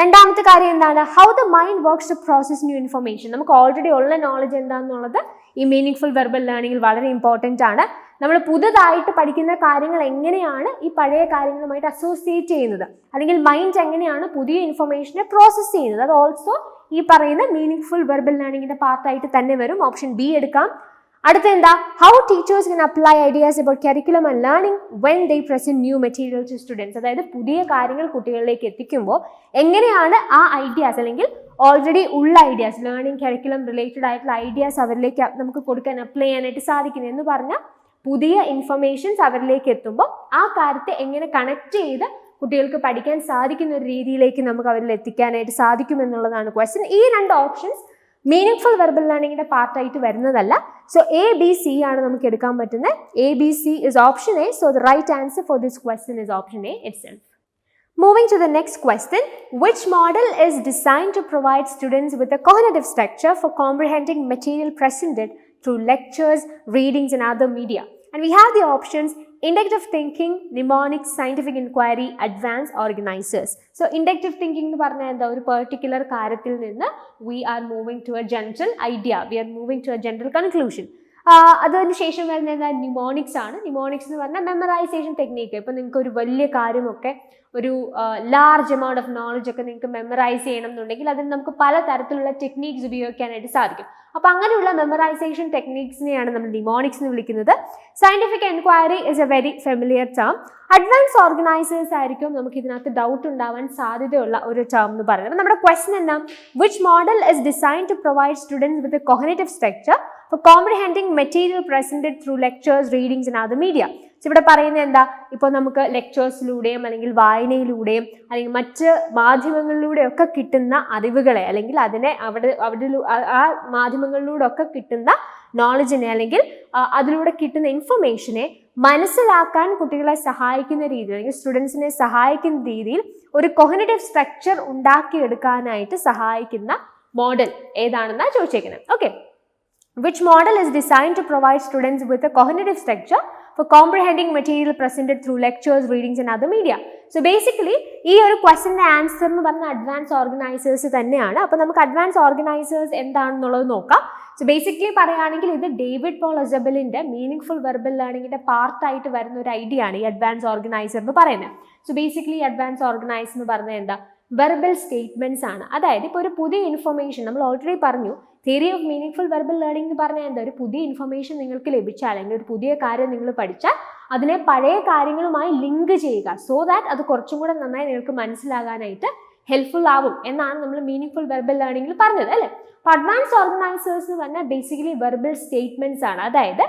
രണ്ടാമത്തെ കാര്യം എന്താണ്? how the mind works to process new information. നമുക്ക് ഓൾറെഡി ഉള്ള നോളജ് എന്താണെന്നുള്ളത് ഈ മീനിങ്ഫുൾ വെർബൽ ലേണിംഗിൽ വളരെ ഇമ്പോർട്ടൻ്റ് ആണ്. നമ്മൾ പുതുതായിട്ട് പഠിക്കുന്ന കാര്യങ്ങൾ എങ്ങനെയാണ് ഈ പഴയ കാര്യങ്ങളുമായിട്ട് അസോസിയേറ്റ് ചെയ്യുന്നത്, അല്ലെങ്കിൽ മൈൻഡ് എങ്ങനെയാണ് പുതിയ ഇൻഫർമേഷനെ പ്രോസസ്സ് ചെയ്യുന്നത്, അത് ഓൾസോ ഈ പറയുന്ന മീനിങ്ഫുൾ വെർബൽ ലേണിംഗിന്റെ പാർട്ടായിട്ട് തന്നെ വരും. ഓപ്ഷൻ ബി എടുക്കാം. അടുത്ത എന്താ? how teachers can apply ideas about curriculum and learning when they present new material to students. അതായത് പുതിയ കാര്യങ്ങൾ കുട്ടികളിലേക്ക് എത്തിക്കുമ്പോൾ എങ്ങനെയാണ് ആ ഐഡിയാസ് അല്ലെങ്കിൽ ഓൾറെഡി ഉള്ള ഐഡിയാസ്, ലേണിംഗ് കരിക്കുലം റിലേറ്റഡ് ആയിട്ടുള്ള ഐഡിയാസ് അവരിലേക്ക് നമുക്ക് കൊടുക്കാൻ അപ്ലൈ ചെയ്യാനായിട്ട് സാധിക്കുന്നത് എന്ന് പറഞ്ഞാൽ പുതിയ ഇൻഫർമേഷൻസ് അവരിലേക്ക് എത്തുമ്പോൾ ആ കാര്യത്തെ എങ്ങനെ കണക്ട് ചെയ്ത് കുട്ടികൾക്ക് പഠിക്കാൻ സാധിക്കുന്ന ഒരു രീതിയിലേക്ക് നമുക്ക് അവരിൽ എത്തിക്കാനായിട്ട് സാധിക്കുമെന്നുള്ളതാണ് ക്വസ്റ്റ്യൻ. ഈ രണ്ട് ഓപ്ഷൻസ് മീനിങ്ഫുൾ വെർബൽ ലേണിംഗിന്റെ പാർട്ടായിട്ട് വരുന്നതല്ല. സോ എ ബി സി ആണ് നമുക്ക് എടുക്കാൻ പറ്റുന്നത്. A B C is option A. So the right answer for this question is option A itself. Moving to the next question, which model is designed to provide students with a cognitive structure for comprehending material presented through lectures, readings and other media? And we have the options inductive thinking, mnemonics, scientific inquiry, advanced organizers. So inductive thinking എന്ന് പറഞ്ഞാൽ എന്താ? ഒരു particular കാര്യത്തിൽ നിന്ന് we are moving to a general idea, we are moving to a general conclusion. അതിനുശേഷം വരുന്ന എന്താ? Mnemonics ആണ്. ന്യൂമോണിക്സ് എന്ന് പറഞ്ഞാൽ മെമ്മറൈസേഷൻ ടെക്നീക്ക്. ഇപ്പം നിങ്ങൾക്ക് ഒരു വലിയ കാര്യമൊക്കെ, ഒരു ലാർജ് എമൗണ്ട് ഓഫ് നോളജ് ഒക്കെ നിങ്ങൾക്ക് മെമ്മറൈസ് ചെയ്യണം എന്നുണ്ടെങ്കിൽ അതിന് നമുക്ക് പല തരത്തിലുള്ള ടെക്നീക്സ് ഉപയോഗിക്കാനായിട്ട് സാധിക്കും. അപ്പോൾ അങ്ങനെയുള്ള മെമ്മറൈസേഷൻ ടെക്നീക്സിനെയാണ് നമ്മൾ ന്യൂമോണിക്സ് എന്ന് വിളിക്കുന്നത്. Scientific enquiry is a very familiar term. Advance organisers ആയിരിക്കും നമുക്ക് ഇതിനകത്ത് ഡൗട്ട് ഉണ്ടാവാൻ സാധ്യതയുള്ള ഒരു ടേം എന്ന് പറയുന്നത്. നമ്മുടെ ക്വസ്റ്റൻ എന്താ? Which model is design to provide students with a cognitive structure for comprehending material presented through lectures, readings and other media. ഇവിടെ പറയുന്നത് എന്താ? ഇപ്പോൾ നമുക്ക് ലെക്ചേഴ്സിലൂടെയും അല്ലെങ്കിൽ വായനയിലൂടെയും അല്ലെങ്കിൽ മറ്റ് മാധ്യമങ്ങളിലൂടെയും ഒക്കെ കിട്ടുന്ന അറിവുകളെ, അല്ലെങ്കിൽ അതിനെ അവിടെ ആ മാധ്യമങ്ങളിലൂടെ ഒക്കെ കിട്ടുന്ന നോളജിനെ അല്ലെങ്കിൽ അതിലൂടെ കിട്ടുന്ന ഇൻഫർമേഷനെ മനസ്സിലാക്കാൻ കുട്ടികളെ സഹായിക്കുന്ന രീതിയിൽ അല്ലെങ്കിൽ സ്റ്റുഡൻസിനെ സഹായിക്കുന്ന രീതിയിൽ ഒരു കോഗ്നിറ്റീവ് സ്ട്രക്ചർ ഉണ്ടാക്കിയെടുക്കാനായിട്ട് സഹായിക്കുന്ന മോഡൽ ഏതാണെന്നാണ് ചോദിച്ചേക്കുന്നത്. Okay, which model is designed to provide students with a cognitive structure for comprehending material presented through lectures, readings and other media? So basically ഈ ഒരു ക്വസ്റ്റ്യൻ്റെ ആൻസർ എന്ന് പറഞ്ഞാൽ അഡ്വാൻസ് ഓർഗനൈസേഴ്സ് തന്നെയാണ്. അപ്പോൾ നമുക്ക് അഡ്വാൻസ് ഓർഗനൈസേഴ്സ് എന്താണെന്നുള്ളത് നോക്കാം. സോ ബേസിക്കലി പറയുകയാണെങ്കിൽ ഇത് ഡേവിഡ് പോൾ അസബലിൻ്റെ മീനിങ്ഫുൾ വെർബൽ ലേണിംഗിൻ്റെ പാർട്ടായിട്ട് വരുന്ന ഒരു ഐഡിയ ആണ് ഈ അഡ്വാൻസ് ഓർഗനൈസർ എന്ന് പറയുന്നത്. സോ ബേസിക്കലി അഡ്വാൻസ് ഓർഗനൈസർ എന്ന് പറഞ്ഞാൽ എന്താ? വെർബൽ സ്റ്റേറ്റ്മെൻറ്റ്സ് ആണ്. അതായത് ഇപ്പോൾ ഒരു പുതിയ ഇൻഫർമേഷൻ നമ്മൾ ഓൾറെഡി പറഞ്ഞു, theory of meaningful verbal learning എന്ന് പറഞ്ഞാൽ എന്താ? ഒരു പുതിയ ഇൻഫർമേഷൻ നിങ്ങൾക്ക് ലഭിച്ചാൽ അല്ലെങ്കിൽ ഒരു പുതിയ കാര്യം നിങ്ങൾ പഠിച്ചാൽ അതിനെ പഴയ കാര്യങ്ങളുമായി ലിങ്ക് ചെയ്യുക, സോ ദാറ്റ് അത് കുറച്ചും കൂടെ നന്നായി നിങ്ങൾക്ക് മനസ്സിലാകാനായിട്ട് ഹെൽപ്ഫുൾ ആവും എന്നാണ് നമ്മൾ മീനിങ്ഫുൾ വെർബൽ ലേണിംഗിൽ പറഞ്ഞത് അല്ലേ. അപ്പോൾ അഡ്വാൻസ് ഓർഗനൈസേഴ്സ് എന്ന് പറഞ്ഞാൽ ബേസിക്കലി വെർബൽ സ്റ്റേറ്റ്മെൻറ്റ്സ് ആണ്. അതായത്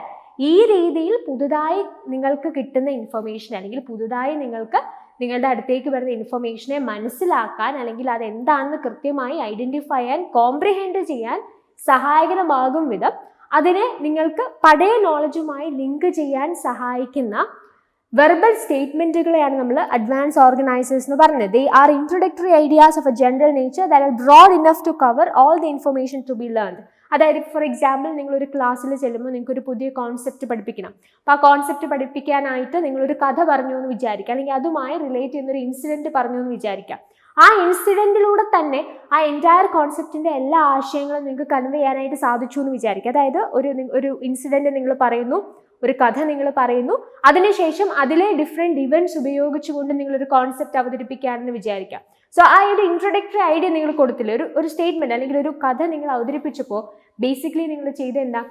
ഈ രീതിയിൽ പുതുതായി നിങ്ങൾക്ക് കിട്ടുന്ന ഇൻഫർമേഷൻ അല്ലെങ്കിൽ പുതുതായി നിങ്ങൾക്ക് നിങ്ങളുടെ അടുത്തേക്ക് വരുന്ന ഇൻഫർമേഷനെ മനസ്സിലാക്കാൻ അല്ലെങ്കിൽ അതെന്താണെന്ന് കൃത്യമായി ഐഡൻറ്റിഫൈ ചെയ്യാൻ, കോംപ്രിഹെൻഡ് ചെയ്യാൻ സഹായകരമാകും വിധം അതിനെ നിങ്ങൾക്ക് പഴയ നോളജുമായി ലിങ്ക് ചെയ്യാൻ സഹായിക്കുന്ന വെർബൽ സ്റ്റേറ്റ്മെൻറ്റുകളെയാണ് നമ്മൾ അഡ്വാൻസ് ഓർഗനൈസേഴ്സ് എന്ന് പറയുന്നത്. They are introductory ideas of a general nature that are broad enough to cover all the information to be learned. അതായത് ഫോർ എക്സാമ്പിൾ നിങ്ങളൊരു ക്ലാസ്സിൽ ചെല്ലുമ്പോൾ നിങ്ങൾക്കൊരു പുതിയ കോൺസെപ്റ്റ് പഠിപ്പിക്കണം. അപ്പോൾ ആ കോൺസെപ്റ്റ് പഠിപ്പിക്കാനായിട്ട് നിങ്ങളൊരു കഥ പറഞ്ഞു എന്ന് വിചാരിക്കുക, അല്ലെങ്കിൽ അതുമായി റിലേറ്റ് ചെയ്യുന്നൊരു ഇൻസിഡൻറ്റ് പറഞ്ഞു എന്ന് വിചാരിക്കാം. ആ ഇൻസിഡൻറ്റിലൂടെ തന്നെ ആ എൻറ്റയർ കോൺസെപ്റ്റിൻ്റെ എല്ലാ ആശയങ്ങളും നിങ്ങൾക്ക് കൺവേ ചെയ്യാനായിട്ട് സാധിച്ചു എന്ന് വിചാരിക്കുക. അതായത് ഒരു ഇൻസിഡൻറ്റ് നിങ്ങൾ പറയുന്നു, ഒരു കഥ നിങ്ങൾ പറയുന്നു, അതിനുശേഷം അതിലെ ഡിഫറെൻറ്റ് ഇവൻറ്റ്സ് ഉപയോഗിച്ചുകൊണ്ട് നിങ്ങളൊരു കോൺസെപ്റ്റ് അവതരിപ്പിക്കുകയാണെന്ന് വിചാരിക്കാം. സോ ആ ഒരു ഇൻട്രൊഡക്ടറി ഐഡിയ നിങ്ങൾ കൊടുത്തില്ല, ഒരു സ്റ്റേറ്റ്മെൻറ്റ് അല്ലെങ്കിൽ ഒരു കഥ നിങ്ങൾ അവതരിപ്പിച്ചപ്പോൾ ബേസിക്കലി നിങ്ങൾ ചെയ്ത എന്താ?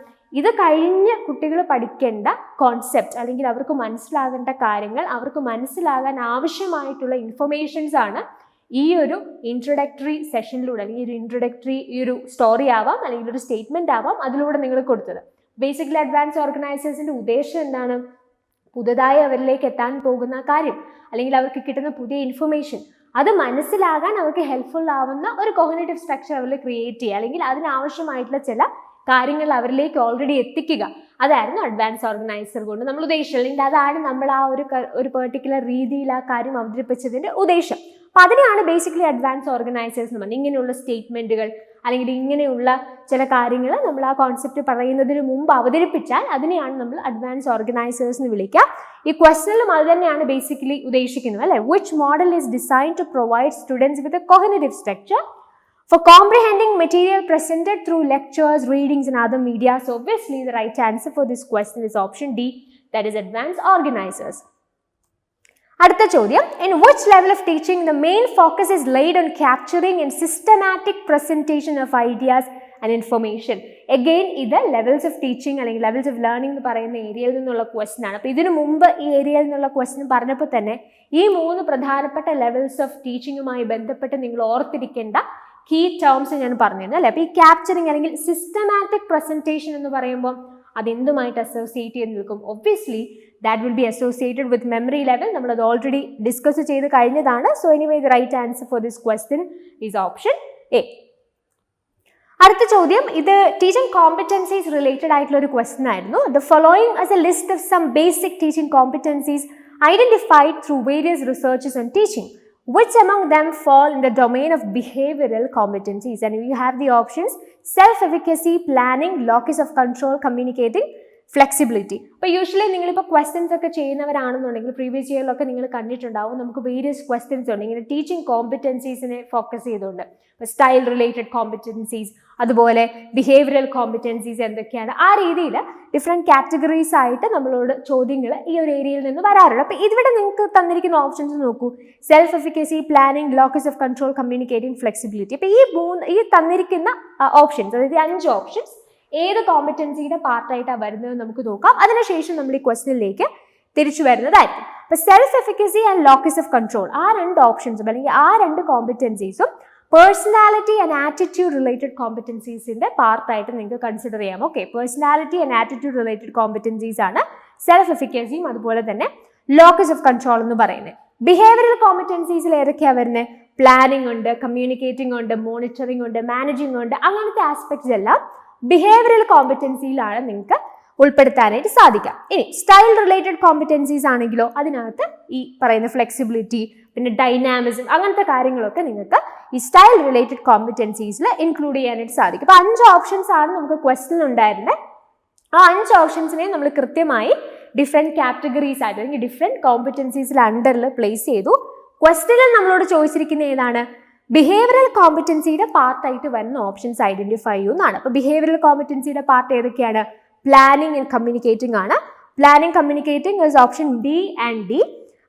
ഇത് കഴിഞ്ഞ് കുട്ടികൾ പഠിക്കേണ്ട കോൺസെപ്റ്റ് അല്ലെങ്കിൽ അവർക്ക് മനസ്സിലാകേണ്ട കാര്യങ്ങൾ, അവർക്ക് മനസ്സിലാകാൻ ആവശ്യമായിട്ടുള്ള ഇൻഫർമേഷൻസ് ആണ് ഈ ഒരു ഇൻട്രൊഡക്ടറി സെഷനിലൂടെ അല്ലെങ്കിൽ ഈ ഒരു സ്റ്റോറി ആവാം അല്ലെങ്കിൽ ഒരു സ്റ്റേറ്റ്മെൻറ്റ് ആവാം അതിലൂടെ നിങ്ങൾ കൊടുത്തത്. ബേസിക്കലി അഡ്വാൻസ് ഓർഗനൈസേഴ്സിൻ്റെ ഉദ്ദേശം എന്താണ്? പുതുതായി അവരിലേക്ക് എത്താൻ പോകുന്ന കാര്യം അല്ലെങ്കിൽ അവർക്ക് കിട്ടുന്ന പുതിയ ഇൻഫർമേഷൻ അത് മനസ്സിലാകാൻ അവർക്ക് ഹെൽപ്ഫുൾ ആവുന്ന ഒരു കോഗ്നിറ്റീവ് സ്ട്രക്ചർ അവരിൽ ക്രിയേറ്റ് ചെയ്യുക, അല്ലെങ്കിൽ അതിനാവശ്യമായിട്ടുള്ള ചില കാര്യങ്ങൾ അവരിലേക്ക് ഓൾറെഡി എത്തിക്കുക. അതായിരുന്നു അഡ്വാൻസ് ഓർഗനൈസർ കൊണ്ട് നമ്മൾ ഉദ്ദേശിച്ചത്, അല്ലെങ്കിൽ അതാണ് നമ്മൾ ആ ഒരു പെർട്ടിക്കുലർ രീതിയിൽ ആ കാര്യം അവതരിപ്പിച്ചതിൻ്റെ ഉദ്ദേശം. അപ്പം അതിനെയാണ് ബേസിക്കലി അഡ്വാൻസ് ഓർഗനൈസേഴ്സ് എന്ന് പറഞ്ഞാൽ. ഇങ്ങനെയുള്ള സ്റ്റേറ്റ്മെൻറ്റുകൾ അല്ലെങ്കിൽ ഇങ്ങനെയുള്ള ചില കാര്യങ്ങൾ നമ്മൾ ആ കോൺസെപ്റ്റ് പറയുന്നതിന് മുമ്പ് അവതരിപ്പിച്ചാൽ അതിനെയാണ് നമ്മൾ അഡ്വാൻസ് ഓർഗനൈസേഴ്സ് എന്ന് വിളിക്കുക. ഈ ക്വസ്റ്റനിലും അത് തന്നെയാണ് ബേസിക്കലി ഉദ്ദേശിക്കുന്നത് അല്ലേ. Which model is design to provide students with a cognitive structure for comprehending material presented through lectures, readings and other media. So obviously the right answer for this question is option D, that is advanced organizers. അടുത്ത ചോദ്യം, in which level of teaching the main focus is laid on capturing and systematic presentation of ideas and information? Again ഇത് levels of teaching അല്ലെങ്കിൽ levels of learning എന്ന് പറയുന്ന ഏരിയയിൽ നിന്നുള്ള question ആണ്. അപ്പോൾ ഇതിനു മുമ്പ് ഈ ഏരിയയിൽ നിന്നുള്ള ക്വസ്റ്റൻ പറഞ്ഞപ്പോൾ തന്നെ ഈ 3 പ്രധാനപ്പെട്ട ലെവൽസ് ഓഫ് ടീച്ചിങ്ങുമായി ബന്ധപ്പെട്ട് നിങ്ങൾ ഓർത്തിരിക്കേണ്ട കീ ടേംസ് ഞാൻ പറഞ്ഞിരുന്നു അല്ലേ. അപ്പോൾ ഈ ക്യാപ്ചറിങ് അല്ലെങ്കിൽ സിസ്റ്റമാറ്റിക് പ്രസന്റേഷൻ എന്ന് പറയുമ്പോൾ അതെന്തുമായിട്ട് അസോസിയേറ്റ് ചെയ്ത് നിൽക്കും? Obviously that will be associated with memory level. നമ്മളത് ഓൾറെഡി ഡിസ്കസ് ചെയ്ത് കഴിഞ്ഞതാണ്. So anyway the right answer for this question is option A. അടുത്ത ചോദ്യം, ഇത് ടീച്ചിങ് കോമ്പറ്റൻസീസ് റിലേറ്റഡ് ആയിട്ടുള്ള ഒരു ക്വസ്റ്റ്യൻ ആയിരുന്നു. The following as a list of some basic teaching competencies identified through various researches on teaching. Which among them fall in the domain of behavioral competencies? And you have the options self-efficacy, planning, locus of control, communicating, flexibility. അപ്പോൾ usually നിങ്ങളിപ്പോൾ questions ഒക്കെ ചെയ്യുന്നവരാണെന്നുണ്ടെങ്കിൽ previous ഇയറിലൊക്കെ നിങ്ങൾ കണ്ടിട്ടുണ്ടാവും, നമുക്ക് various questions ഉണ്ട് ഇങ്ങനെ teaching കോമ്പറ്റൻസീസിനെ focus ചെയ്തുകൊണ്ട്. ഇപ്പോൾ സ്റ്റൈൽ റിലേറ്റഡ് കോമ്പറ്റൻസീസ്, അതുപോലെ ബിഹേവിയറൽ കോമ്പറ്റൻസീസ് എന്തൊക്കെയാണ്, ആ രീതിയിൽ ഡിഫറെൻറ്റ് കാറ്റഗറീസ് ആയിട്ട് നമ്മളോട് ചോദ്യങ്ങൾ ഈ ഒരു ഏരിയയിൽ നിന്ന് വരാറുണ്ട്. അപ്പോൾ ഇവിടെ നിങ്ങൾക്ക് തന്നിരിക്കുന്ന ഓപ്ഷൻസ് നോക്കൂ, self efficacy, planning, locus of control, communicating, flexibility. അപ്പോൾ ഈ തന്നിരിക്കുന്ന ഓപ്ഷൻസ്, അതായത് 5 ഓപ്ഷൻസ് ഏത് കോമ്പറ്റൻസിയുടെ പാർട്ടായിട്ടാണ് വരുന്നത് നമുക്ക് നോക്കാം. അതിനുശേഷം നമ്മൾ ഈ ക്വസ്റ്റ്യനിലേക്ക് തിരിച്ചു വരുന്നതായിരിക്കും. അപ്പോൾ self efficacy and locus of control, ആ 2 ഓപ്ഷൻസും അല്ലെങ്കിൽ ആ 2 കോമ്പറ്റൻസീസും പേഴ്സണാലിറ്റി ആൻഡ് ആറ്റിറ്റ്യൂഡ് റിലേറ്റഡ് കോമ്പറ്റൻസീസിന്റെ പാർട്ടായിട്ട് നിങ്ങൾക്ക് കൺസിഡർ ചെയ്യാം. Okay, personality and attitude related competencies ആണ് സെൽഫ് എഫിക്കസിയും അതുപോലെ തന്നെ ലോക്കസ് ഓഫ് കൺട്രോൾ എന്ന് പറയുന്നത്. ബിഹേവിയറൽ കോമ്പറ്റൻസീസിൽ ഏതൊക്കെയാണ് വരുന്നത്? പ്ലാനിംഗ് ഉണ്ട്, കമ്മ്യൂണിക്കേറ്റിംഗ് ഉണ്ട്, മോണിറ്ററിംഗ് ഉണ്ട്, മാനേജിംഗ് ഉണ്ട്. അങ്ങനത്തെ ആസ്പെക്ട്സ് എല്ലാം ബിഹേവിയറൽ കോമ്പറ്റൻസിയിലാണ് നിങ്ങൾക്ക് ഉൾപ്പെടുത്താനായിട്ട് സാധിക്കാം. ഇനി സ്റ്റൈൽ റിലേറ്റഡ് കോമ്പറ്റൻസീസ് ആണെങ്കിലോ അതിനകത്ത് ഈ പറയുന്ന ഫ്ലെക്സിബിലിറ്റി, പിന്നെ ഡൈനാമിസം, അങ്ങനത്തെ കാര്യങ്ങളൊക്കെ നിങ്ങൾക്ക് ഈ സ്റ്റൈൽ റിലേറ്റഡ് കോമ്പറ്റൻസീസിൽ ഇൻക്ലൂഡ് ചെയ്യാനായിട്ട് സാധിക്കും. അപ്പോൾ 5 ഓപ്ഷൻസ് ആണ് നമുക്ക് ക്വസ്റ്റ്യൻ ഉണ്ടായിരുന്നത്. ആ 5 ഓപ്ഷൻസിനെ നമ്മൾ കൃത്യമായി ഡിഫറെൻറ്റ് കാറ്റഗറീസ് ആയിട്ട് അല്ലെങ്കിൽ ഡിഫറെൻറ്റ് കോമ്പറ്റൻസീസിൽ അണ്ടറിൽ പ്ലേസ് ചെയ്തു. ക്വസ്റ്റ്യനിൽ നമ്മളോട് ചോദിച്ചിരിക്കുന്ന ഏതാണ്? ബിഹേവിയറൽ കോമ്പറ്റൻസിയുടെ പാർട്ടായിട്ട് വരുന്ന ഓപ്ഷൻസ് ഐഡന്റിഫൈ ചെയ്യുന്നതാണ്. അപ്പോൾ ബിഹേവിയറൽ കോമ്പറ്റൻസിയുടെ പാർട്ട് ഏതൊക്കെയാണ്? പ്ലാനിംഗ് ആൻഡ് കമ്മ്യൂണിക്കേറ്റിംഗ് ആണ്. Planning, communicating is option B and D.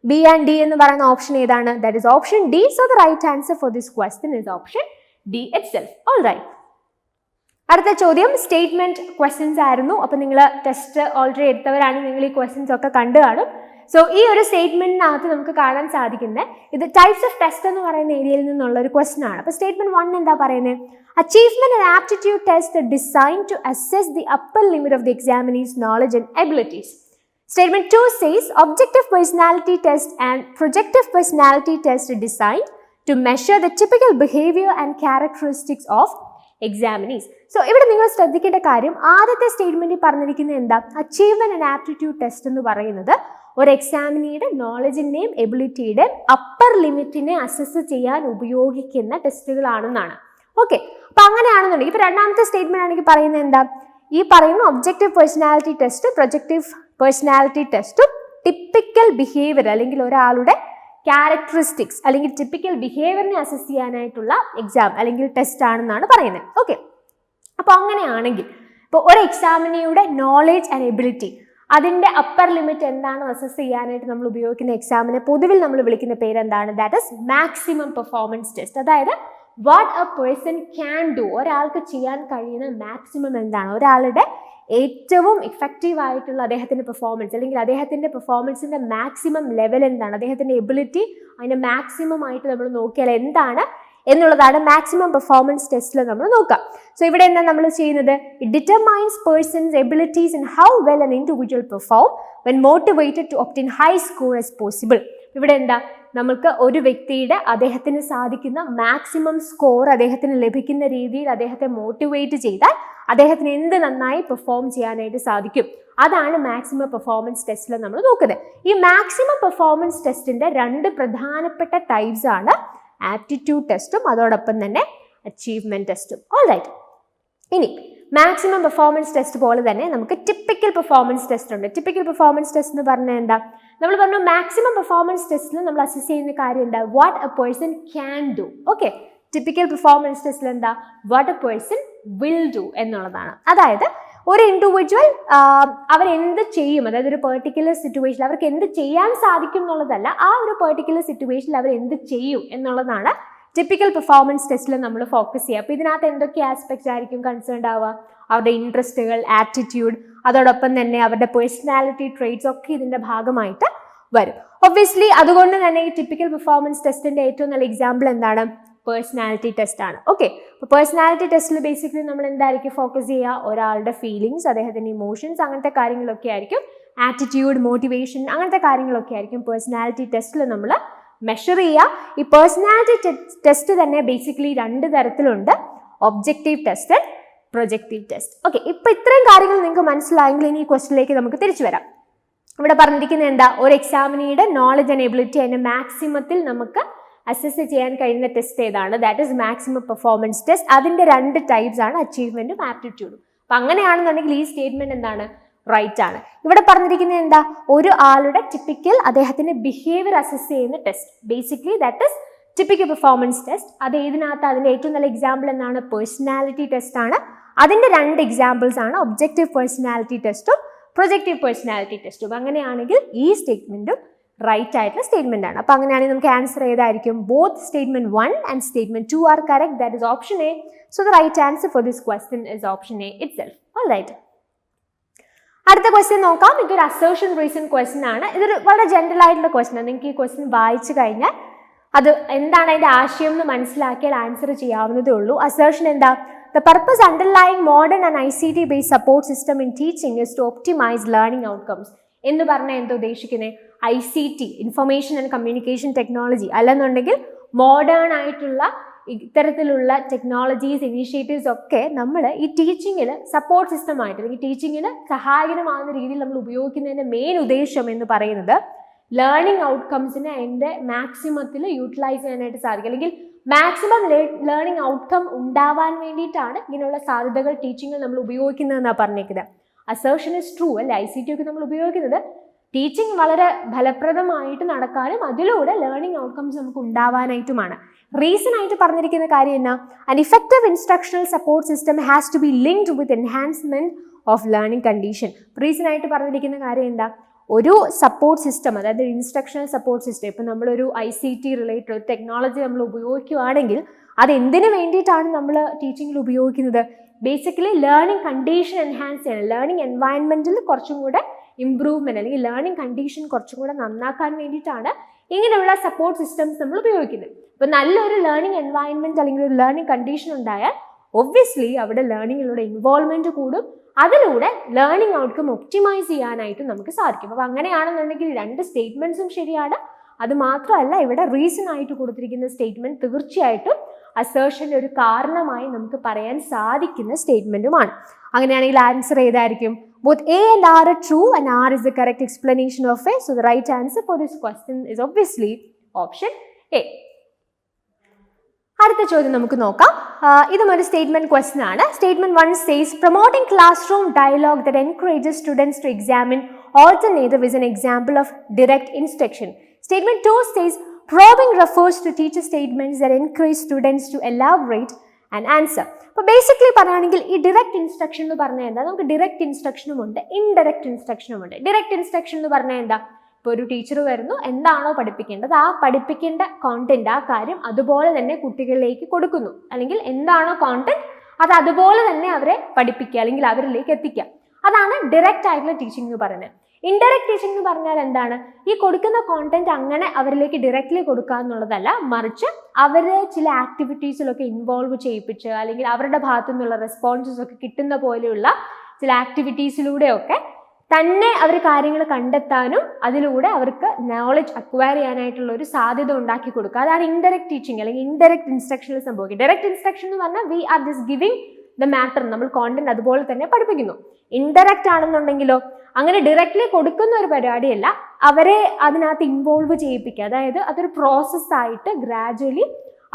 B and D എന്ന് പറയുന്ന ഓപ്ഷൻ ഏതാണ്? That is option D. So the right answer for this question is option D itself. All right. അടുത്ത ചോദ്യം statement questions ആയിരുന്നു. അപ്പോൾ നിങ്ങൾ ടെസ്റ്റ് ഓൾറെഡി എടുത്തവരാണെങ്കിൽ നിങ്ങൾ ഈ ക്വസ്റ്റ്യൻസ് ഒക്കെ കണ്ടു കാണും. സോ ഈ ഒരു സ്റ്റേറ്റ്മെന്റിനകത്ത് നമുക്ക് കാണാൻ സാധിക്കുന്നത് ഇത് ടൈപ്സ് ഓഫ് ടെസ്റ്റ് എന്ന് പറയുന്ന ഏരിയയിൽ നിന്നുള്ള ഒരു ക്വസ്റ്റ്യൻ ആണ്. അപ്പോൾ സ്റ്റേറ്റ്മെന്റ് 1 എന്താ പറയുന്നത്? Achievement and aptitude test design to assess the upper limit of the examinees knowledge and abilities. Statement 2 says objective personality test and projective personality test designed to measure the typical behavior and characteristics of examinees. So ഇവിടെ നിങ്ങൾ ശ്രദ്ധിക്കേണ്ട കാര്യം, ആദ്യത്തെ സ്റ്റേറ്റ്മെന്റിൽ പറഞ്ഞിരിക്കുന്നത് എന്താ? Achievement and aptitude test എന്ന് പറയുന്നത് ഒരു എക്സാമിനിയുടെ നോളജിന്റെയും എബിലിറ്റിയുടെയും അപ്പർ ലിമിറ്റിനെ അസസ് ചെയ്യാൻ ഉപയോഗിക്കുന്ന ടെസ്റ്റുകളാണെന്നാണ്. ഓക്കെ, അപ്പൊ അങ്ങനെയാണെന്നുണ്ടെങ്കിൽ ഇപ്പൊ രണ്ടാമത്തെ സ്റ്റേറ്റ്മെന്റ് ആണെങ്കിൽ പറയുന്നത് എന്താ? ഈ പറയുന്ന objective personality test, projective personality ടെസ്റ്റും ടിപ്പിക്കൽ ബിഹേവിയർ അല്ലെങ്കിൽ ഒരാളുടെ ക്യാരക്ടറിസ്റ്റിക്സ് അല്ലെങ്കിൽ ടിപ്പിക്കൽ ബിഹേവിയറിനെ അസസ് ചെയ്യാനായിട്ടുള്ള എക്സാം അല്ലെങ്കിൽ ടെസ്റ്റ് ആണെന്നാണ് പറയുന്നത്. ഓക്കെ, അപ്പോൾ അങ്ങനെയാണെങ്കിൽ ഇപ്പോൾ ഒരു എക്സാമിനിയുടെ നോളേജ് ആൻഡ് എബിലിറ്റി അതിൻ്റെ അപ്പർ ലിമിറ്റ് എന്താണോ അസസ് ചെയ്യാനായിട്ട് നമ്മൾ ഉപയോഗിക്കുന്ന എക്സാമിനെ പൊതുവിൽ നമ്മൾ വിളിക്കുന്ന പേര് എന്താണ്? That is maximum performance test. അതായത് what a person can do, ഒരാൾക്ക് ചെയ്യാൻ കഴിയുന്ന മാക്സിമം എന്താണ്, ഒരാളുടെ ഏറ്റവും ഇഫക്റ്റീവ് ആയിട്ടുള്ള അദ്ദേഹത്തിൻ്റെ പെർഫോമൻസ് അല്ലെങ്കിൽ അദ്ദേഹത്തിൻ്റെ പെർഫോമൻസിൻ്റെ മാക്സിമം ലെവൽ എന്താണ്, അദ്ദേഹത്തിൻ്റെ എബിലിറ്റി അതിൻ്റെ മാക്സിമം ആയിട്ട് നമ്മൾ നോക്കിയാൽ എന്താണ് എന്നുള്ളതാണ് മാക്സിമം പെർഫോമൻസ് ടെസ്റ്റിൽ നമ്മൾ നോക്കുക. സോ ഇവിടെ എന്താ നമ്മൾ ചെയ്യുന്നത്? It determines person's abilities and how well an individual perform when motivated to obtain high score as possible. ഇവിടെ എന്താ നമുക്ക് ഒരു വ്യക്തിയുടെ അദ്ദേഹത്തിന് സാധിക്കുന്ന മാക്സിമം സ്കോർ അദ്ദേഹത്തിന് ലഭിക്കുന്ന രീതിയിൽ അദ്ദേഹത്തെ മോട്ടിവേറ്റ് ചെയ്താൽ അദ്ദേഹത്തിന് എന്ത് നന്നായി പെർഫോം ചെയ്യാനായിട്ട് സാധിക്കും. അതാണ് മാക്സിമം പെർഫോമൻസ് ടെസ്റ്റിൽ നമ്മൾ നോക്കുന്നത്. ഈ മാക്സിമം പെർഫോമൻസ് ടെസ്റ്റിന്റെ 2 പ്രധാനപ്പെട്ട ടൈപ്സ് ആണ് ആപ്റ്റിറ്റ്യൂഡ് ടെസ്റ്റും അതോടൊപ്പം തന്നെ അച്ചീവ്മെന്റ് ടെസ്റ്റും. ഓൾറൈറ്റ്, ഇനി മാക്സിമം പെർഫോമൻസ് ടെസ്റ്റ് പോലെ തന്നെ നമുക്ക് ടിപ്പിക്കൽ പെർഫോമൻസ് ടെസ്റ്റ് ഉണ്ട്. ടിപ്പിക്കൽ പെർഫോമൻസ് ടെസ്റ്റ് എന്ന് പറഞ്ഞാൽ എന്താ? നമ്മൾ പറഞ്ഞു മാക്സിമം പെർഫോമൻസ് ടെസ്റ്റിൽ നമ്മൾ അസസ് ചെയ്യുന്ന കാര്യം എന്താ? What a person can do. Okay, typical performance ടെസ്റ്റിൽ എന്താ? What a person will do എന്നുള്ളതാണ്. അതായത് ഒരു ഇൻഡിവിജ്വൽ അവരെന്ത് ചെയ്യും, അതായത് ഒരു പെർട്ടിക്കുലർ സിറ്റുവേഷനിൽ അവർക്ക് എന്ത് ചെയ്യാൻ സാധിക്കും എന്നുള്ളതല്ല, ആ ഒരു പെർട്ടിക്കുലർ സിറ്റുവേഷനിൽ അവർ എന്ത് ചെയ്യും എന്നുള്ളതാണ് ടിപ്പിക്കൽ പെർഫോമൻസ് ടെസ്റ്റിൽ നമ്മൾ ഫോക്കസ് ചെയ്യുക. അപ്പോൾ ഇതിനകത്ത് എന്തൊക്കെ ആസ്പെക്ട്സ് ആയിരിക്കും കൺസേൺഡ് ആവുക? അവരുടെ ഇൻട്രസ്റ്റുകൾ, ആറ്റിറ്റ്യൂഡ്, അതോടൊപ്പം തന്നെ അവരുടെ പേഴ്സണാലിറ്റി ട്രേറ്റ്സ് ഒക്കെ ഇതിൻ്റെ ഭാഗമായിട്ട് വരും. ഒബ്വിയസ്ലി അതുകൊണ്ട് തന്നെ ഈ ടിപ്പിക്കൽ പെർഫോമൻസ് ടെസ്റ്റിൻ്റെ ഏറ്റവും നല്ല എക്സാമ്പിൾ എന്താണ്? പേഴ്സണാലിറ്റി ടെസ്റ്റ് ആണ്. ഓക്കെ, അപ്പോൾ പേഴ്സണാലിറ്റി ടെസ്റ്റിൽ ബേസിക്കലി നമ്മൾ എന്തായിരിക്കും ഫോക്കസ് ചെയ്യുക? ഒരാളുടെ ഫീലിങ്സ്, അദ്ദേഹത്തിൻ്റെ ഇമോഷൻസ്, അങ്ങനത്തെ കാര്യങ്ങളൊക്കെ ആയിരിക്കും. ആറ്റിറ്റ്യൂഡ്, മോട്ടിവേഷൻ, അങ്ങനത്തെ കാര്യങ്ങളൊക്കെ ആയിരിക്കും പേഴ്സണാലിറ്റി ടെസ്റ്റിൽ നമ്മൾ മെഷർ ചെയ്യുക. ഈ പേഴ്സണാലിറ്റി ടെസ്റ്റ് തന്നെ ബേസിക്കലി 2 തരത്തിലുണ്ട്: objective test and projective test. Okay, ഇപ്പോൾ ഇത്രയും കാര്യങ്ങൾ നിങ്ങൾക്ക് മനസ്സിലായെങ്കിൽ ഇനി ഈ ക്വസ്റ്റിലേക്ക് നമുക്ക് തിരിച്ചു വരാം. ഇവിടെ പറഞ്ഞിരിക്കുന്നത് എന്താ? ഒരു എക്സാമിനിയുടെ നോളജ് ആൻഡ് എബിലിറ്റി അതിൻ്റെ മാക്സിമത്തിൽ നമുക്ക് അസസ് ചെയ്യാൻ കഴിയുന്ന ടെസ്റ്റ് ഏതാണ്? That is maximum performance test. അതിൻ്റെ 2 ടൈപ്സ് ആണ് അച്ചീവ്മെന്റും ആപ്റ്റിറ്റ്യൂഡും. അപ്പം അങ്ങനെയാണെന്നുണ്ടെങ്കിൽ ഈ സ്റ്റേറ്റ്മെന്റ് എന്താണ്? റൈറ്റ് ആണ്. ഇവിടെ പറഞ്ഞിരിക്കുന്നത് എന്താ? ഒരു ആളുടെ ടിപ്പിക്കൽ അദ്ദേഹത്തിന്റെ ബിഹേവിയർ അസസ് ചെയ്യുന്ന test. Basically that is typical performance test. അത് ഏതിനകത്ത്? അതിൻ്റെ ഏറ്റവും നല്ല എക്സാമ്പിൾ എന്താണ്? പേഴ്സണാലിറ്റി ടെസ്റ്റ് ആണ്. അതിൻ്റെ 2 എക്സാമ്പിൾസ് ആണ് ഒബ്ജക്റ്റീവ് പേഴ്സണാലിറ്റി ടെസ്റ്റും പ്രൊജക്റ്റീവ് പേഴ്സണാലിറ്റി ടെസ്റ്റും. അങ്ങനെയാണെങ്കിൽ ഈ സ്റ്റേറ്റ്മെന്റും റൈറ്റ് ആയിട്ടുള്ള സ്റ്റേറ്റ്മെന്റ് ആണ്. അപ്പോൾ അങ്ങനെയാണെങ്കിൽ നമുക്ക് ആൻസർ ഏതായിരിക്കും? Both statement 1 and statement 2 are correct. That is option A. So the right answer for this question is option A itself. All right, അടുത്ത ക്വസ്റ്റ്യൻ നോക്കാം. ഇതൊരു അസേർഷൻ റീസൺ ക്വസ്റ്റ്യൻ ആണ്. ഇതൊരു വളരെ ജനറൽ ആയിട്ടുള്ള ക്വസ്റ്റ്യൻ ആണ്. നിങ്ങൾക്ക് ഈ ക്വസ്റ്റ്യൻ വായിച്ചു കഴിഞ്ഞാൽ അത് എന്താണ് അതിന്റെ ആശയം എന്ന് മനസ്സിലാക്കിയാൽ ആൻസർ ചെയ്യാവുന്നതേ ഉള്ളൂ. അസേർഷൻ എന്താ? The purpose underlying modern and ICT based support system in teaching is to optimize learning outcomes. എന്ന് പറഞ്ഞാൽ എന്താ ഉദ്ദേശിക്കുന്നത്? ICT, information and communication technology, അല്ലെന്നുണ്ടെങ്കിൽ മോഡേൺ ആയിട്ടുള്ള ഇത്തരത്തിലുള്ള ടെക്നോളജീസ്, ഇനീഷ്യേറ്റീവ്സ് ഒക്കെ നമ്മൾ ഈ ടീച്ചിങ്ങിൽ സപ്പോർട്ട് സിസ്റ്റമായിട്ട് അല്ലെങ്കിൽ ടീച്ചിങ്ങിന് സഹായകരമാകുന്ന രീതിയിൽ നമ്മൾ ഉപയോഗിക്കുന്നതിൻ്റെ മെയിൻ ഉദ്ദേശം എന്ന് പറയുന്നത് ലേണിംഗ് ഔട്ട്കംസിനെ അതിൻ്റെ മാക്സിമത്തിൽ യൂട്ടിലൈസ് ചെയ്യാനായിട്ട് സാധിക്കും, അല്ലെങ്കിൽ മാക്സിമം ലേണിംഗ് ഔട്ട്കം ഉണ്ടാവാൻ വേണ്ടിയിട്ടാണ് ഇങ്ങനെയുള്ള സാധ്യതകൾ ടീച്ചിങ്ങിൽ നമ്മൾ ഉപയോഗിക്കുന്നതെന്നാണ് പറഞ്ഞേക്കുന്നത്. അസേർഷൻ ഇസ് ട്രൂ അല്ലേ? ICT ഒക്കെ നമ്മൾ ഉപയോഗിക്കുന്നത് ടീച്ചിങ് വളരെ ഫലപ്രദമായിട്ട് നടക്കാനും അതിലൂടെ ലേണിംഗ് ഔട്ട്കംസ് നമുക്ക് ഉണ്ടാവാനായിട്ടുമാണ്. റീസൺ ആയിട്ട് പറഞ്ഞിരിക്കുന്ന കാര്യം എന്നാ? An effective instructional support system has to be linked with enhancement of learning condition. Reason ആയിട്ട് പറഞ്ഞിരിക്കുന്ന കാര്യം എന്താ? ഒരു സപ്പോർട്ട് സിസ്റ്റം, അതായത് ഇൻസ്ട്രക്ഷണൽ സപ്പോർട്ട് സിസ്റ്റം, ഇപ്പം നമ്മളൊരു ICT റിലേറ്റഡ് ഒരു ടെക്നോളജി നമ്മൾ ഉപയോഗിക്കുകയാണെങ്കിൽ അത് എന്തിനു വേണ്ടിയിട്ടാണ് നമ്മൾ ടീച്ചിങ്ങിൽ ഉപയോഗിക്കുന്നത്? ബേസിക്കലി ലേണിംഗ് കണ്ടീഷൻ എൻഹാൻസ് ചെയ്യണം, ലേണിംഗ് എൻവയൺമെൻറ്റിൽ കുറച്ചും കൂടെ ഇംപ്രൂവ്മെൻറ്റ് അല്ലെങ്കിൽ ലേണിംഗ് കണ്ടീഷൻ കുറച്ചും കൂടെ നന്നാക്കാൻ വേണ്ടിയിട്ടാണ് ഇങ്ങനെയുള്ള സപ്പോർട്ട് സിസ്റ്റംസ് നമ്മൾ ഉപയോഗിക്കുന്നത്. ഇപ്പോൾ നല്ലൊരു ലേണിംഗ് എൻവയൺമെൻറ്റ് അല്ലെങ്കിൽ ഒരു ലേണിംഗ് കണ്ടീഷൻ ഉണ്ടായാൽ ഒബ്വിയസ്ലി അവിടെ ലേണിങ്ങിലൂടെ ഇൻവോൾവ്മെൻറ്റ് കൂടും, അതിലൂടെ ലേണിംഗ് ഔട്ട്കം ഒപ്റ്റിമൈസ് ചെയ്യാനായിട്ട് നമുക്ക് സാധിക്കും. അപ്പോൾ അങ്ങനെയാണെന്നുണ്ടെങ്കിൽ 2 സ്റ്റേറ്റ്മെൻറ്റ്സും ശരിയാണ്. അത് മാത്രമല്ല ഇവിടെ റീസൺ ആയിട്ട് കൊടുത്തിരിക്കുന്ന സ്റ്റേറ്റ്മെൻറ്റ് തീർച്ചയായിട്ടും അസേർഷൻ്റെ ഒരു കാരണമായി നമുക്ക് പറയാൻ സാധിക്കുന്ന സ്റ്റേറ്റ്മെൻറ്റുമാണ്. അങ്ങനെയാണെങ്കിൽ ആൻസർ ഏതായിരിക്കും? Both A and R are true and R is the correct explanation of A. So the right answer for this question is obviously option A. അടുത്ത ചോദ്യം നമുക്ക് നോക്കാം. ഇതും ഒരു സ്റ്റേറ്റ്മെന്റ് ക്വസ്റ്റ്യൻ ആണ്. Statement 1 says promoting classroom dialogue that encourages students to examine alternative is an example of direct instruction. Statement 2 says probing refers to teacher statements that encourage students to elaborate and answer. അപ്പോൾ basically പറയുകയാണെങ്കിൽ ഈ direct instruction എന്ന് പറഞ്ഞാൽ എന്താ? നമുക്ക് direct ഇൻസ്ട്രക്ഷനും ഉണ്ട്, indirect ഇൻസ്ട്രക്ഷനും ഉണ്ട്. Direct instruction എന്ന് പറഞ്ഞാൽ എന്താ? ഇപ്പോൾ ഒരു ടീച്ചർ വരുന്നു, എന്താണോ പഠിപ്പിക്കേണ്ടത് ആ പഠിപ്പിക്കേണ്ട കോണ്ടന്റ്, ആ കാര്യം അതുപോലെ തന്നെ കുട്ടികളിലേക്ക് കൊടുക്കുന്നു, അല്ലെങ്കിൽ എന്താണോ കോണ്ടന്റ് അത് അതുപോലെ തന്നെ അവരെ പഠിപ്പിക്കുക അല്ലെങ്കിൽ അവരിലേക്ക് എത്തിക്കുക. അതാണ് ഡയറക്റ്റ് ആയിട്ടുള്ള ടീച്ചിങ് എന്ന് പറയുന്നത്. ഇൻഡയറക്റ്റ് ടീച്ചിങ് എന്ന് പറഞ്ഞാൽ എന്താണ്? ഈ കൊടുക്കുന്ന കോണ്ടന്റ് അങ്ങനെ അവരിലേക്ക് ഡയറക്റ്റ്ലി കൊടുക്കുക എന്നുള്ളതല്ല, മറിച്ച് അവരെ ചില ആക്ടിവിറ്റീസിലൊക്കെ ഇൻവോൾവ് ചെയ്യിപ്പിച്ച് അല്ലെങ്കിൽ അവരുടെ ഭാഗത്തു നിന്നുള്ള റെസ്പോൺസസ് ഒക്കെ കിട്ടുന്ന പോലെയുള്ള ചില ആക്ടിവിറ്റീസിലൂടെയൊക്കെ തന്നെ അവർ കാര്യങ്ങൾ കണ്ടെത്താനും അതിലൂടെ അവർക്ക് നോളജ് അക്വയർ ചെയ്യാനായിട്ടുള്ള ഒരു സാധ്യത ഉണ്ടാക്കി കൊടുക്കുക. അതാണ് ഇൻഡയറക്റ്റ് ടീച്ചിങ് അല്ലെങ്കിൽ ഇൻഡയറക്റ്റ് ഇൻസ്ട്രക്ഷനിൽ സംഭവിക്കുക. ഡയറക്റ്റ് ഇൻസ്ട്രക്ഷൻ എന്ന് പറഞ്ഞാൽ we are just giving the matter, നമ്മൾ കോണ്ടന്റ് അതുപോലെ തന്നെ പഠിപ്പിക്കുന്നു. ഇൻഡയറക്റ്റ് ആണെന്നുണ്ടെങ്കിലോ അങ്ങനെ ഡയറക്റ്റ്ലി കൊടുക്കുന്ന ഒരു പരിപാടിയല്ല, അവരെ അതിനകത്ത് ഇൻവോൾവ് ചെയ്യിപ്പിക്കുക. അതായത് അതൊരു പ്രോസസ്സായിട്ട് ഗ്രാജുവലി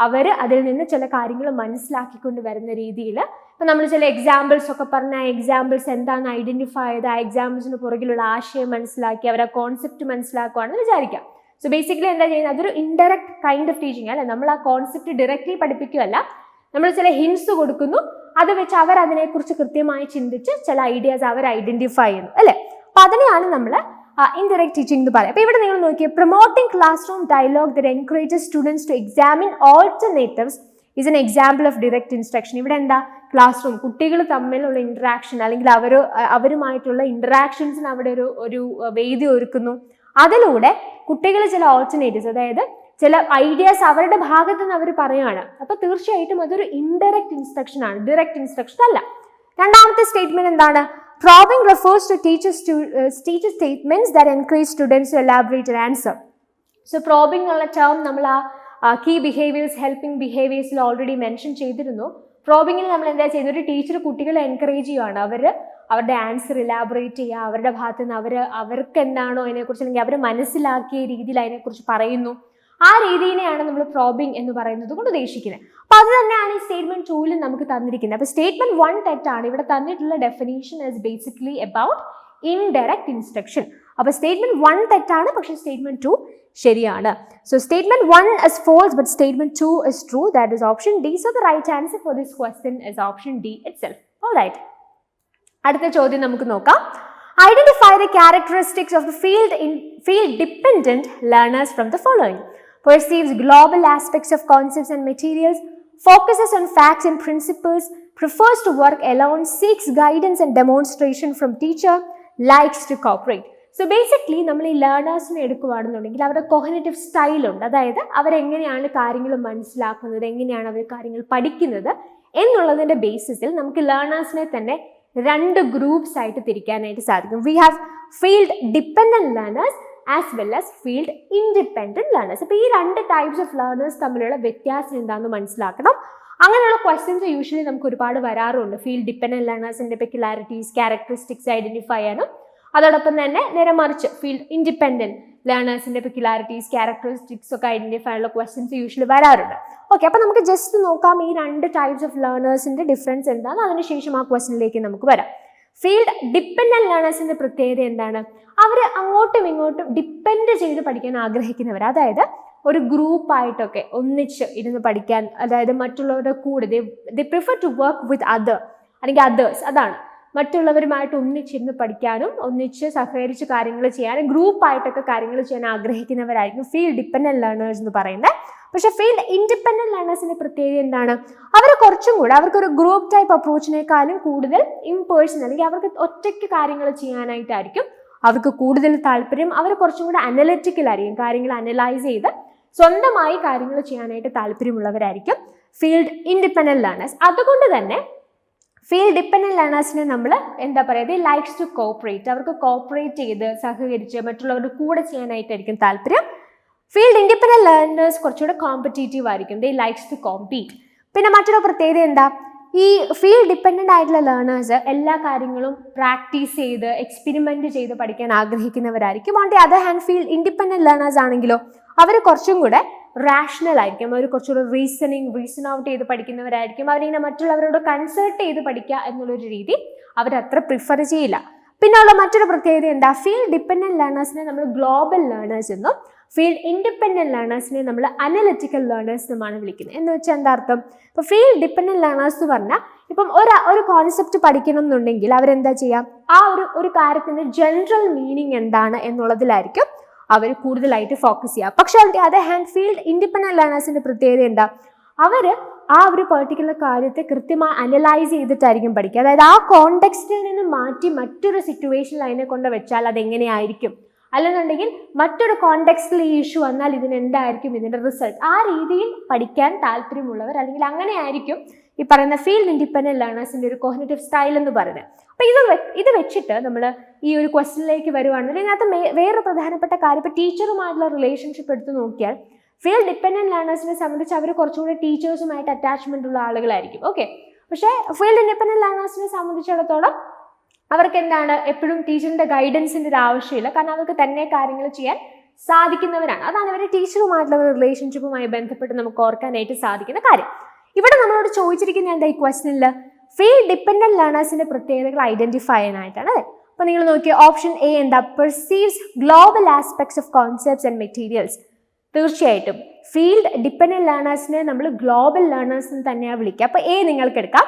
അവർ അതിൽ നിന്ന് ചില കാര്യങ്ങൾ മനസ്സിലാക്കിക്കൊണ്ട് വരുന്ന രീതിയിൽ ഇപ്പം നമ്മൾ ചില എക്സാമ്പിൾസ് ഒക്കെ പറഞ്ഞ ആ എക്സാമ്പിൾസ് എന്താണെന്ന് ഐഡന്റിഫൈ ചെയ്ത് ആ എക്സാമ്പിൾസിന് പുറകിലുള്ള ആശയം മനസ്സിലാക്കി അവരെ കോൺസെപ്റ്റ് മനസ്സിലാക്കുകയാണെന്ന് വിചാരിക്കാം. സോ ബേസിക്കലി എന്താ ചെയ്യുന്നത്? അതൊരു ഇൻഡയറക്റ്റ് കൈൻഡ് ഓഫ് ടീച്ചിങ് അല്ലെ. നമ്മൾ ആ കോൺസെപ്റ്റ് ഡയറക്റ്റ്ലി പഠിപ്പിക്കുകയല്ല, നമ്മൾ ചില ഹിൻസ് കൊടുക്കുന്നു, അത് വെച്ച് അവർ അതിനെക്കുറിച്ച് കൃത്യമായി ചിന്തിച്ച് ചില ഐഡിയാസ് അവർ ഐഡന്റിഫൈ ചെയ്യുന്നു അല്ലെ. അപ്പൊ അതിനെയാണ് നമ്മൾ ഇൻഡയറക്റ്റ് ടീച്ചിങ് എന്ന് പറയാം. അപ്പൊ ഇവിടെ നിങ്ങൾ നോക്കിയേ, promoting classroom dialogue that encourages students to examine alternatives is an example of direct instruction. ഇവിടെ എന്താ? ക്ലാസ് റൂം, കുട്ടികൾ തമ്മിലുള്ള ഇന്ററാക്ഷൻ അല്ലെങ്കിൽ അവരുമായിട്ടുള്ള ഇന്ററാക്ഷൻസിന് അവിടെ ഒരു വേദി ഒരുക്കുന്നു. അതിലൂടെ കുട്ടികൾ ചില ഓൾട്ടർനേറ്റീവ്സ്, അതായത് ചില ഐഡിയാസ് അവരുടെ ഭാഗത്ത് നിന്ന് അവർ പറയുകയാണ്. അപ്പൊ തീർച്ചയായിട്ടും അതൊരു ഇൻഡയറക്റ്റ് ഇൻസ്ട്രക്ഷൻ ആണ്, ഡയറക്റ്റ് ഇൻസ്ട്രക്ഷൻ അല്ല. രണ്ടാമത്തെ സ്റ്റേറ്റ്മെന്റ് എന്താണ്? Probing refers to teacher statements that encourage students to elaborate an answer. So probing എന്നുള്ള ടേം നമ്മൾ ആ കീ ബിഹേവിയേഴ്സ്, ഹെൽപ്പിംഗ് ബിഹേവിയേഴ്സിൽ ഓൾറെഡി മെൻഷൻ ചെയ്തിരുന്നു. പ്രോബിങ്ങിൽ നമ്മൾ എന്താ ചെയ്യുന്നത്? ഒരു ടീച്ചർ കുട്ടികളെ എൻകറേജ് ചെയ്യുകയാണ്, അവരുടെ ആൻസർ ഇലാബറേറ്റ് ചെയ്യുക, അവരുടെ ഭാഗത്ത് നിന്ന് അവർക്ക് എന്താണോ അതിനെക്കുറിച്ച് അല്ലെങ്കിൽ അവർ മനസ്സിലാക്കിയ രീതിയിൽ അതിനെക്കുറിച്ച് പറയുന്നു. ആ രീതിയിനെയാണ് നമ്മൾ പ്രോബിംഗ് എന്ന് പറയുന്നത് കൊണ്ട് ഉദ്ദേശിക്കുന്നത്. അപ്പൊ അത് തന്നെയാണ് ഈ സ്റ്റേറ്റ്മെന്റ് 2 നമുക്ക് തന്നിരിക്കുന്നത്. അപ്പൊ സ്റ്റേറ്റ്മെന്റ് 1 തെറ്റാണ്. ഇവിടെ തന്നിട്ടുള്ള definition is basically about indirect instruction. അപ്പൊ സ്റ്റേറ്റ്മെന്റ് 1 തെറ്റാണ്, പക്ഷെ സ്റ്റേറ്റ്മെന്റ് 2 ശരിയാണ്. So statement 1 is false but statement 2 is true. That is option D. So the right answer for this question is option D itself. All right. അടുത്ത ചോദ്യം നമുക്ക് നോക്കാം. Identify the characteristics of the field dependent learners from the following. Perceives global aspects of concepts and materials, focuses on facts and principles, prefers to work alone, seeks guidance and demonstration from teacher, likes to cooperate. So basically നമ്മൾ ഈ ലേണേഴ്സിനെ എടുക്കുകയാണെന്നുണ്ടെങ്കിൽ അവരുടെ cognitive സ്റ്റൈലുണ്ട്. അതായത് അവരെങ്ങനെയാണ് കാര്യങ്ങൾ മനസ്സിലാക്കുന്നത്, എങ്ങനെയാണ് അവർ കാര്യങ്ങൾ പഠിക്കുന്നത് എന്നുള്ളതിൻ്റെ ബേസിസിൽ നമുക്ക് ലേണേഴ്സിനെ തന്നെ 2 ഗ്രൂപ്പ്സ് ആയിട്ട് തിരിക്കാനായിട്ട് സാധിക്കും. We have field dependent learners as well as field independent learners. അപ്പോൾ ഈ 2 ടൈപ്സ് ഓഫ് ലേണേഴ്സ് തമ്മിലുള്ള വ്യത്യാസം എന്താണെന്ന് മനസ്സിലാക്കണം. അങ്ങനെയുള്ള ക്വസ്റ്റ്യൻസ് യൂഷ്വലി നമുക്ക് ഒരുപാട് വരാറുണ്ട്. ഫീൽഡ് ഡിപ്പെൻഡൻറ്റ് ലേണേഴ്സിൻ്റെ പെക്യുലാരിറ്റീസ്, ക്യാരക്ടറിസ്റ്റിക്സ് ഐഡൻറ്റിഫൈ ചെയ്യാനും, അതോടൊപ്പം തന്നെ നേരെ മറിച്ച് ഫീൽഡ് ഇൻഡിപെൻഡൻറ്റ് ലേണേഴ്സിൻ്റെ പെക്യുലാരിറ്റീസ്, ക്യാരക്ടറിസ്റ്റിക്സ് ഒക്കെ ഐഡൻറ്റിഫൈ ഉള്ള ക്വസ്റ്റ്യൻസ് യൂഷ്വലി വരാറുണ്ട്. ഓക്കെ, അപ്പോൾ നമുക്ക് ജസ്റ്റ് നോക്കാം ഈ 2 ടൈപ്സ് ഓഫ് ലേണേഴ്സിൻ്റെ ഡിഫറൻസ് എന്താണ്, അതിനുശേഷം ആ ക്വസ്റ്റ്യനിലേക്ക് നമുക്ക് വരാം. ഫീൽഡ് ഡിപ്പെൻഡൻറ്റ് ലേണേഴ്സിൻ്റെ പ്രത്യേകത എന്താണ്? അവർ അങ്ങോട്ടും ഇങ്ങോട്ടും ഡിപ്പെൻഡ് ചെയ്ത് പഠിക്കാൻ ആഗ്രഹിക്കുന്നവർ. അതായത് ഒരു ഗ്രൂപ്പായിട്ടൊക്കെ ഒന്നിച്ച് ഇരുന്ന് പഠിക്കാൻ, അതായത് മറ്റുള്ളവരുടെ കൂടെ ദേ പ്രിഫർ ടു വർക്ക് വിത്ത് അല്ലെങ്കിൽ അതേഴ്സ്. അതാണ് മറ്റുള്ളവരുമായിട്ട് ഒന്നിച്ചിരുന്ന് പഠിക്കാനും ഒന്നിച്ച് സഹകരിച്ച് കാര്യങ്ങൾ ചെയ്യാനും ഗ്രൂപ്പായിട്ടൊക്കെ കാര്യങ്ങൾ ചെയ്യാൻ ആഗ്രഹിക്കുന്നവരായിരിക്കും ഫീൽഡ് ഡിപ്പെൻഡൻറ്റ് ലേണേഴ്സ് എന്ന് പറയുന്നത്. പക്ഷേ ഫീൽഡ് ഇൻഡിപെൻഡൻറ്റ് ലേണേഴ്സിൻ്റെ പ്രത്യേകത എന്താണ്? അവർ കുറച്ചും കൂടെ അവർക്കൊരു ഗ്രൂപ്പ് ടൈപ്പ് അപ്രോച്ചിനേക്കാളും കൂടുതൽ ഇംപേഴ്സൺ അല്ലെങ്കിൽ അവർക്ക് ഒറ്റയ്ക്ക് കാര്യങ്ങൾ ചെയ്യാനായിട്ടായിരിക്കും അവർക്ക് കൂടുതൽ താല്പര്യം. അവർ കുറച്ചും കൂടെ അനലിറ്റിക്കലായിരിക്കും, കാര്യങ്ങൾ അനലൈസ് ചെയ്ത് സ്വന്തമായി കാര്യങ്ങൾ ചെയ്യാനായിട്ട് താല്പര്യമുള്ളവരായിരിക്കും ഫീൽഡ് ഇൻഡിപെൻഡൻറ്റ് ലേണേഴ്സ്. അതുകൊണ്ട് തന്നെ ഫീൽഡ് ഡിപ്പെൻഡൻറ്റ് ലേണേഴ്സിനെ നമ്മൾ എന്താ പറയുക, ദേ ലൈക്സ് ടു കോപ്പറേറ്റ്. അവർക്ക് കോപ്പറേറ്റ് ചെയ്ത് സഹകരിച്ച് മറ്റുള്ളവരുടെ കൂടെ ചെയ്യാനായിട്ടായിരിക്കും താല്പര്യം. ഫീൽഡ് ഇൻഡിപെൻഡൻറ്റ് ലേണേഴ്സ് കുറച്ചുകൂടെ കോമ്പറ്റീറ്റീവ് ആയിരിക്കും, ദേ ലൈക്സ് ടു കോമ്പീറ്റ്. പിന്നെ മറ്റൊരു പ്രത്യേകത എന്താ? ഈ ഫീൽഡ് ഡിപ്പെൻഡൻ്റ് ആയിട്ടുള്ള ലേണേഴ്സ് എല്ലാ കാര്യങ്ങളും പ്രാക്ടീസ് ചെയ്ത് എക്സ്പെരിമെൻറ്റ് ചെയ്ത് പഠിക്കാൻ ആഗ്രഹിക്കുന്നവരായിരിക്കും. On the other hand field independent learners ആണെങ്കിലോ അവർ കുറച്ചും കൂടെ റാഷണൽ ആയിരിക്കും, അവർ കുറച്ചുകൂടെ റീസൺ ഔട്ട് ചെയ്ത് പഠിക്കുന്നവരായിരിക്കും. അവരിങ്ങനെ മറ്റുള്ളവരോട് കൺസൾട്ട് ചെയ്ത് പഠിക്കുക എന്നുള്ളൊരു രീതി അവരത്ര പ്രിഫർ ചെയ്യില്ല. പിന്നെ ഉള്ള മറ്റൊരു പ്രത്യേകത എന്താ? ഫീൽഡ് ഡിപ്പെൻഡൻറ്റ് ലേണേഴ്സിനെ നമ്മൾ ഗ്ലോബൽ ലേണേഴ്സ് എന്നും ഫീൽഡ് ഇൻഡിപെൻഡൻറ്റ് ലേണേഴ്സിനെ നമ്മൾ അനലിറ്റിക്കൽ ലേണേഴ്സ് എന്നുമാണ് വിളിക്കുന്നത്. എന്ന് വെച്ചാൽ എന്താ അർത്ഥം? ഇപ്പോൾ ഫീൽഡ് ഡിപ്പെൻഡൻറ്റ് ലേണേഴ്സ് എന്ന് പറഞ്ഞാൽ ഇപ്പം ഒരു കോൺസെപ്റ്റ് പഠിക്കണം എന്നുണ്ടെങ്കിൽ അവരെന്താ ചെയ്യാം, ആ ഒരു കാര്യത്തിൻ്റെ ജനറൽ മീനിങ് എന്താണ് എന്നുള്ളതിലായിരിക്കും അവർ കൂടുതലായിട്ട് ഫോക്കസ് ചെയ്യുക. പക്ഷേ അതേ ഹാൻഡ് ഫീൽഡ് ഇൻഡിപെൻഡൻറ്റ് ലേണേഴ്സിൻ്റെ പ്രത്യേകത എന്താ? അവർ ആ ഒരു പെർട്ടിക്കുലർ കാര്യത്തെ കൃത്യമായി അനലൈസ് ചെയ്തിട്ടായിരിക്കും പഠിക്കുക. അതായത് ആ കോണ്ടെക്സ്റ്റിൽ നിന്ന് മാറ്റി മറ്റൊരു സിറ്റുവേഷനിൽ അതിനെ കൊണ്ട് വെച്ചാൽ അതെങ്ങനെയായിരിക്കും, അല്ലെന്നുണ്ടെങ്കിൽ മറ്റൊരു കോണ്ടെക്സ്റ്റിൽ ഈ ഇഷ്യൂ വന്നാൽ ഇതിനെന്തായിരിക്കും ഇതിൻ്റെ റിസൾട്ട്, ആ രീതിയിൽ പഠിക്കാൻ താല്പര്യമുള്ളവർ അല്ലെങ്കിൽ അങ്ങനെയായിരിക്കും ഈ പറയുന്ന ഫീൽഡ് ഇൻഡിപെൻഡൻറ്റ് ലേണേഴ്സിൻ്റെ ഒരു കോഗ്നിറ്റീവ് സ്റ്റൈൽ എന്ന് പറയുന്നത്. അപ്പോൾ ഇത് വെച്ചിട്ട് നമ്മൾ ഈ ഒരു ക്വസ്റ്റ്യനിലേക്ക് വരുവാണെങ്കിൽ ഇതിനകത്ത് വേറെ പ്രധാനപ്പെട്ട കാര്യം, ഇപ്പോൾ ടീച്ചറുമായിട്ടുള്ള റിലേഷൻഷിപ്പ് എടുത്ത് നോക്കിയാൽ ഫീൽഡ് ഡിപ്പെൻഡൻറ്റ് ലേണേഴ്സിനെ സംബന്ധിച്ച് അവർ കുറച്ചുകൂടി ടീച്ചേഴ്സുമായിട്ട് അറ്റാച്ച്മെൻ്റ് ഉള്ള ആളുകളായിരിക്കും. ഓക്കെ, പക്ഷേ ഫീൽഡ് ഇൻഡിപെൻഡൻറ്റ് ലേണേഴ്സിനെ സംബന്ധിച്ചിടത്തോളം അവർക്ക് എന്താണ് എപ്പോഴും ടീച്ചറിൻ്റെ ഗൈഡൻസിൻ്റെ ഒരു ആവശ്യമില്ല, കാരണം അവർക്ക് തന്നെ കാര്യങ്ങൾ ചെയ്യാൻ സാധിക്കുന്നവരാണ്. അതാണ് അവർ ടീച്ചറുമായിട്ടുള്ള റിലേഷൻഷിപ്പുമായി ബന്ധപ്പെട്ട് നമുക്ക് ഓർക്കാനായിട്ട് സാധിക്കുന്ന കാര്യം. ഇവിടെ നമ്മളോട് ചോദിച്ചിരിക്കുന്ന എന്താ ഈ ക്വസ്റ്റ്യനിൽ ഫീൽഡ് ഡിപ്പെൻഡൻറ്റ് ലേണേഴ്സിൻ്റെ പ്രത്യേകതകൾ ഐഡൻറ്റിഫൈ ചെയ്യാനായിട്ടാണ് അല്ലേ. അപ്പോൾ നിങ്ങൾ നോക്കിയ ഓപ്ഷൻ എ എന്താ, perceives global aspects of concepts and materials. തീർച്ചയായിട്ടും ഫീൽഡ് ഡിപ്പെൻഡൻറ്റ് ലേണേഴ്സിനെ നമ്മൾ ഗ്ലോബൽ ലേണേഴ്സ് എന്ന് തന്നെയാണ് വിളിക്കുക. അപ്പോൾ എ നിങ്ങൾക്ക് എടുക്കാം.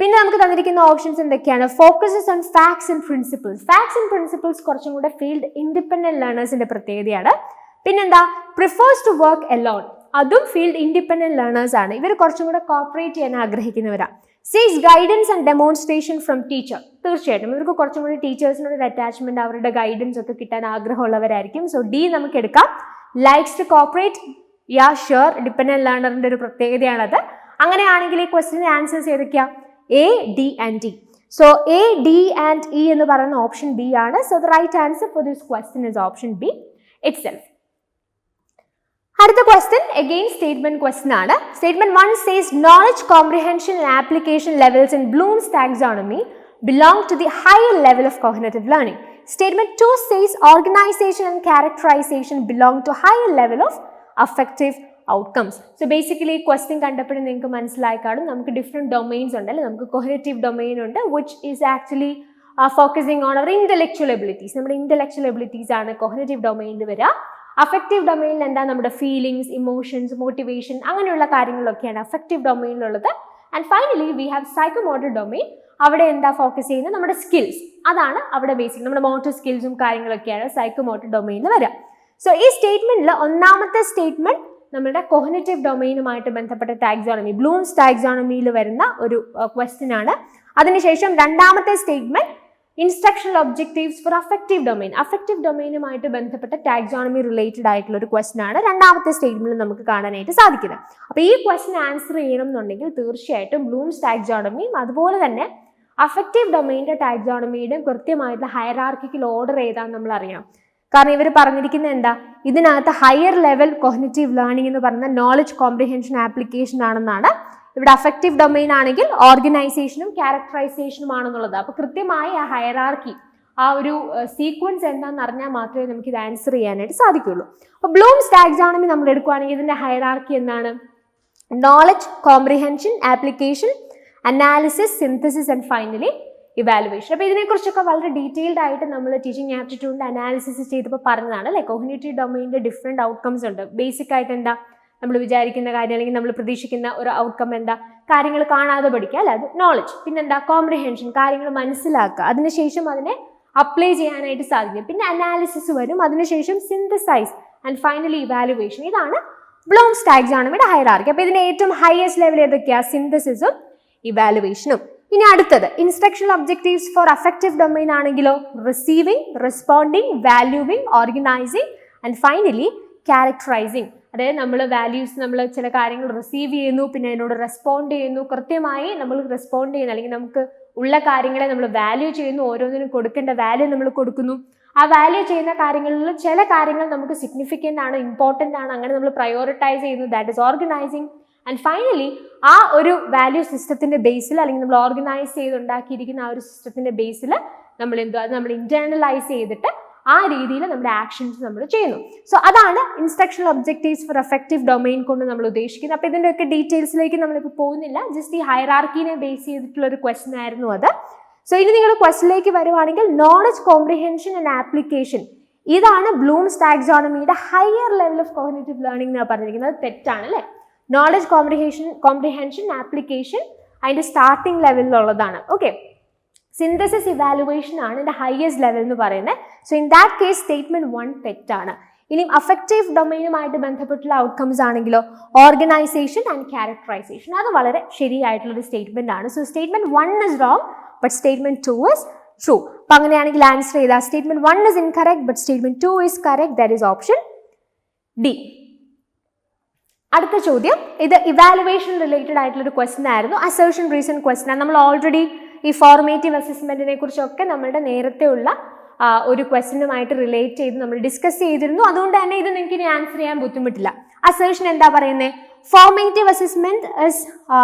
പിന്നെ നമുക്ക് തന്നിരിക്കുന്ന ഓപ്ഷൻസ് എന്തൊക്കെയാണ്, focuses on facts and principles. Facts and principles കുറച്ചും കൂടെ ഫീൽഡ് ഇൻഡിപെൻഡൻറ്റ് ലേണേഴ്സിൻ്റെ പ്രത്യേകതയാണ്. പിന്നെന്താ, പ്രിഫേഴ്സ് ടു വർക്ക് എലോൺ, അതും ഫീൽഡ് ഇൻഡിപെൻഡൻറ്റ് ലേണേഴ്സ് ആണ്. ഇവർ കുറച്ചും കൂടെ കോപ്പറേറ്റ് ചെയ്യാൻ ആഗ്രഹിക്കുന്നവരാണ്. Seeks guidance and demonstration from teacher. തീർച്ചയായിട്ടും ഇവർക്ക് കുറച്ചും കൂടി ടീച്ചേഴ്സിനോട് അറ്റാച്ച്മെൻറ്റ്, അവരുടെ ഗൈഡൻസ് ഒക്കെ കിട്ടാൻ ആഗ്രഹമുള്ളവരായിരിക്കും. സോ ഡി നമുക്ക് എടുക്കാം. Likes to cooperate, yeah sure, dependent ലേണറിൻ്റെ ഒരു പ്രത്യേകതയാണത്. അങ്ങനെയാണെങ്കിൽ ഈ ക്വസ്റ്റിൻ്റെ ആൻസേഴ്സ് ഏതൊക്കെയാണ്, A, D and D. So A, D and E എന്ന് പറയുന്ന ഓപ്ഷൻ ബി ആണ്. So the right answer for this question is option B itself. അടുത്ത ക്വസ്റ്റ്യൻ അഗെയിൻ സ്റ്റേറ്റ്മെന്റ് ക്വസ്റ്റ്യൻ ആണ്. Statement 1 says knowledge comprehension and application levels in Bloom's taxonomy belong to the higher level of cognitive learning. Statement 2 says organization and characterization belong to higher level of affective outcomes. So basically question കണ്ടപ്പോൾ നിങ്ങൾക്ക് മനസ്സിലായി കാണും നമുക്ക് different domains ഉണ്ടല്ലേ. നമുക്ക് cognitive domain ഉണ്ട്, which is actually focusing on our intellectual abilities. നമ്മുടെ intellectual abilities ആണ് കോഗ്നിറ്റീവ് ഡൊമൈനിൽ വരിക. അഫക്റ്റീവ് ഡൊമൈനിൽ എന്താ, നമ്മുടെ ഫീലിങ്സ്, ഇമോഷൻസ്, മോട്ടിവേഷൻ, അങ്ങനെയുള്ള കാര്യങ്ങളൊക്കെയാണ് അഫക്റ്റീവ് ഡൊമൈനിലുള്ളത്. And finally we have psychomotor domain. അവിടെ എന്താ ഫോക്കസ് ചെയ്യുന്നത്, നമ്മുടെ സ്കിൽസ്, അതാണ് അവിടെ ബേസിക്, നമ്മുടെ മോട്ടോർ സ്കിൽസും കാര്യങ്ങളൊക്കെയാണ് സൈക്കോമോട്ടർ ഡൊമൈനിൽ വരിക. സോ ഈ സ്റ്റേറ്റ്മെന്റിൽ ഒന്നാമത്തെ സ്റ്റേറ്റ്മെന്റ് നമ്മുടെ കോഗ്നിറ്റീവ് ഡൊമൈനുമായിട്ട് ബന്ധപ്പെട്ട ടാക്സോണമി, ബ്ലൂംസ് ടാക്സോണമിയിൽ വരുന്ന ഒരു ക്വസ്റ്റ്യൻ ആണ്. അതിനുശേഷം രണ്ടാമത്തെ statement instructional objectives for affective domain, affective ഡൊമൈനുമായിട്ട് ബന്ധപ്പെട്ട ടാക്സോണമി റിലേറ്റഡ് ആയിട്ടുള്ള ഒരു ക്വസ്റ്റ്യൻ ആണ് രണ്ടാമത്തെ സ്റ്റേറ്റ്മെന്റിൽ നമുക്ക് കാണാനായിട്ട് സാധിക്കുന്നത്. അപ്പോൾ ഈ ക്വസ്റ്റ്യൻ ആൻസർ ചെയ്യണം എന്നുണ്ടെങ്കിൽ തീർച്ചയായിട്ടും ബ്ലൂംസ് ടാക്സോണമിയും അതുപോലെ തന്നെ അഫക്റ്റീവ് ഡൊമൈൻ്റെ ടാക്സോണമിയുടെയും കൃത്യമായിട്ടുള്ള ഹയറാർക്കിക്കൽ ഓർഡർ ഏതാണെന്ന് നമ്മൾ അറിയണം. കാരണം ഇവർ പറഞ്ഞിരിക്കുന്നത് എന്താ, ഇതിനകത്ത് ഹയർ ലെവൽ കോഗ്നിറ്റീവ് ലേണിംഗ് എന്ന് പറയുന്ന നോളജ് കോംപ്രിഹെൻഷൻ ആപ്ലിക്കേഷൻ ആണെന്നാണ്. ഇവിടെ അഫക്റ്റീവ് ഡൊമൈൻ ആണെങ്കിൽ ഓർഗനൈസേഷനും ക്യാരക്ടറൈസേഷനും ആണെന്നുള്ളത്. അപ്പോൾ കൃത്യമായി ആ ഹയറാർക്കി, ആ ഒരു സീക്വൻസ് എന്താണെന്ന് അറിഞ്ഞാൽ മാത്രമേ നമുക്ക് ഇത് ആൻസർ ചെയ്യാനായിട്ട് സാധിക്കുള്ളൂ. അപ്പോൾ ബ്ലൂംസ് ടാക്സോണമി നമ്മൾ എടുക്കുകയാണെങ്കിൽ ഇതിൻ്റെ ഹയറാർക്കി എന്താണ്, knowledge comprehension, application, analysis, synthesis and finally evaluation. അപ്പോൾ ഇതിനെക്കുറിച്ചൊക്കെ വളരെ ഡീറ്റെയിൽഡ് ആയിട്ട് നമ്മൾ ടീച്ചിങ് ആപ്റ്റിറ്റ്യൂഡിൻ്റെ അനാലിസിസ് ചെയ്തപ്പോൾ പറഞ്ഞതാണ് അല്ലേ. കോഗ്നിറ്റീവ് ഡൊമൈനിൻ്റെ ഡിഫറെൻറ്റ് ഔട്ട്കംസ് ഉണ്ട്. ബേസിക് ആയിട്ട് എന്താ, നമ്മൾ വിചാരിക്കുന്ന കാര്യം അല്ലെങ്കിൽ നമ്മൾ പ്രതീക്ഷിക്കുന്ന ഒരു ഔട്ട്കം എന്താ, കാര്യങ്ങൾ കാണാതെ പഠിക്കുക അല്ലേ, അത് നോളജ്. പിന്നെന്താ, കോംപ്രിഹെൻഷൻ, കാര്യങ്ങൾ മനസ്സിലാക്കുക, അതിനുശേഷം അതിനെ അപ്ലൈ ചെയ്യാനായിട്ട് സാധിക്കും. പിന്നെ അനാലിസിസ് വരും, അതിനുശേഷം സിന്തസൈസ് ആൻഡ് ഫൈനലി ഇവാലുവേഷൻ. ഇതാണ് ബ്ലൂംസ് ടാക്സോണമിയുടെ ഹയറാർക്കി. അപ്പോൾ ഇതിൻ്റെ ഏറ്റവും ഹയസ്റ്റ് ലെവൽ ഏതൊക്കെയാണ്, സിന്തസിസും ഇവാലുവേഷനും. ഇനി അടുത്തത് instructional objectives for affective domain ആണെങ്കിലോ receiving, responding, valuing, organising and finally characterising. അതായത് നമ്മൾ വാല്യൂസ്, നമ്മൾ ചില കാര്യങ്ങൾ റിസീവ് ചെയ്യുന്നു, പിന്നെ അതിനോട് റെസ്പോണ്ട് ചെയ്യുന്നു, കൃത്യമായി നമ്മൾ റെസ്പോണ്ട് ചെയ്യുന്നു, അല്ലെങ്കിൽ നമുക്ക് ഉള്ള കാര്യങ്ങളെ നമ്മൾ വാല്യൂ ചെയ്യുന്നു, ഓരോന്നിനും കൊടുക്കേണ്ട വാല്യൂ നമ്മൾ കൊടുക്കുന്നു. ആ വാല്യൂ ചെയ്യുന്ന കാര്യങ്ങളിൽ ചില കാര്യങ്ങൾ നമുക്ക് സിഗ്നിഫിക്കൻ്റ് ആണ്, ഇമ്പോർട്ടൻ്റ് ആണ്, അങ്ങനെ നമ്മൾ പ്രയോറിറ്റൈസ് ചെയ്യുന്നു, that is organising. And finally ആ ഒരു വാല്യൂ സിസ്റ്റത്തിൻ്റെ ബേസിൽ, അല്ലെങ്കിൽ നമ്മൾ ഓർഗനൈസ് ചെയ്തുണ്ടാക്കിയിരിക്കുന്ന ആ ഒരു സിസ്റ്റത്തിൻ്റെ ബേസിൽ നമ്മൾ എന്തോ അത് നമ്മൾ ഇൻറ്റേർണലൈസ് ചെയ്തിട്ട് ആ രീതിയിൽ നമ്മുടെ ആക്ഷൻസ് നമ്മൾ ചെയ്യുന്നു. സോ അതാണ് instructional objectives for affective domain കൊണ്ട് നമ്മൾ ഉദ്ദേശിക്കുന്നത്. അപ്പോൾ ഇതിൻ്റെയൊക്കെ ഡീറ്റെയിൽസിലേക്ക് നമ്മളിപ്പോൾ പോകുന്നില്ല, ജസ്റ്റ് ഈ ഹയറാർക്കിനെ ബേസ് ചെയ്തിട്ടുള്ള ഒരു ക്വസ്റ്റ്യൻ ആയിരുന്നു അത്. സോ ഇനി നിങ്ങൾ ക്വസ്റ്റ്യനിലേക്ക് വരുവാണെങ്കിൽ നോളജ് കോംപ്രിഹെൻഷൻ ആൻഡ് ആപ്ലിക്കേഷൻ, ഇതാണ് ബ്ലൂംസ് ടാക്സോണമിയുടെ higher level of cognitive learning എന്നാണ് പറഞ്ഞിരിക്കുന്നത്. അത് തെറ്റാണ് അല്ലേ. നോളജ് കോംപ്രിഹെൻഷൻ ആപ്ലിക്കേഷൻ അതിൻ്റെ സ്റ്റാർട്ടിംഗ് ലെവലിലുള്ളതാണ്. ഓക്കെ, സിന്തസിസ് ഇവാലുവേഷൻ ആണ് ഇതിൻ്റെ ഹയസ്റ്റ് ലെവൽ എന്ന് പറയുന്നത്. So in that case statement 1 തെറ്റാണ്. ഇനി അഫക്റ്റീവ് ഡൊമൈനുമായിട്ട് ബന്ധപ്പെട്ടുള്ള ഔട്ട്കംസ് ആണെങ്കിലോ ഓർഗനൈസേഷൻ ആൻഡ് ക്യാരക്ടറൈസേഷൻ. അത് വളരെ ശരിയായിട്ടുള്ളൊരു സ്റ്റേറ്റ്മെന്റ് ആണ്. So statement 1 is wrong but statement 2 is true. അപ്പൊ അങ്ങനെയാണെങ്കിൽ ആൻസർ ചെയ്താൽ statement 1 is incorrect but statement 2 is correct. That is option D. അടുത്ത ചോദ്യം, ഇത് ഇവാലുവേഷൻ റിലേറ്റഡ് ആയിട്ടുള്ള ഒരു ക്വസ്റ്റൻ ആയിരുന്നു. അസേർഷൻ റീസൺ ക്വസ്റ്റൻ ആണ്. നമ്മൾ ഓൾറെഡി ഈ ഫോർമേറ്റീവ് അസസ്മെന്റിനെ കുറിച്ചൊക്കെ നമ്മളുടെ നേരത്തെ ഉള്ള ഒരു ക്വസ്റ്റനുമായിട്ട് റിലേറ്റ് ചെയ്ത് നമ്മൾ ഡിസ്കസ് ചെയ്തിരുന്നു. അതുകൊണ്ട് തന്നെ ഇത് നിങ്ങൾക്ക് ഇനി ആൻസർ ചെയ്യാൻ ബുദ്ധിമുട്ടില്ല. അസേർഷൻ എന്താ പറയുന്നത്? Formative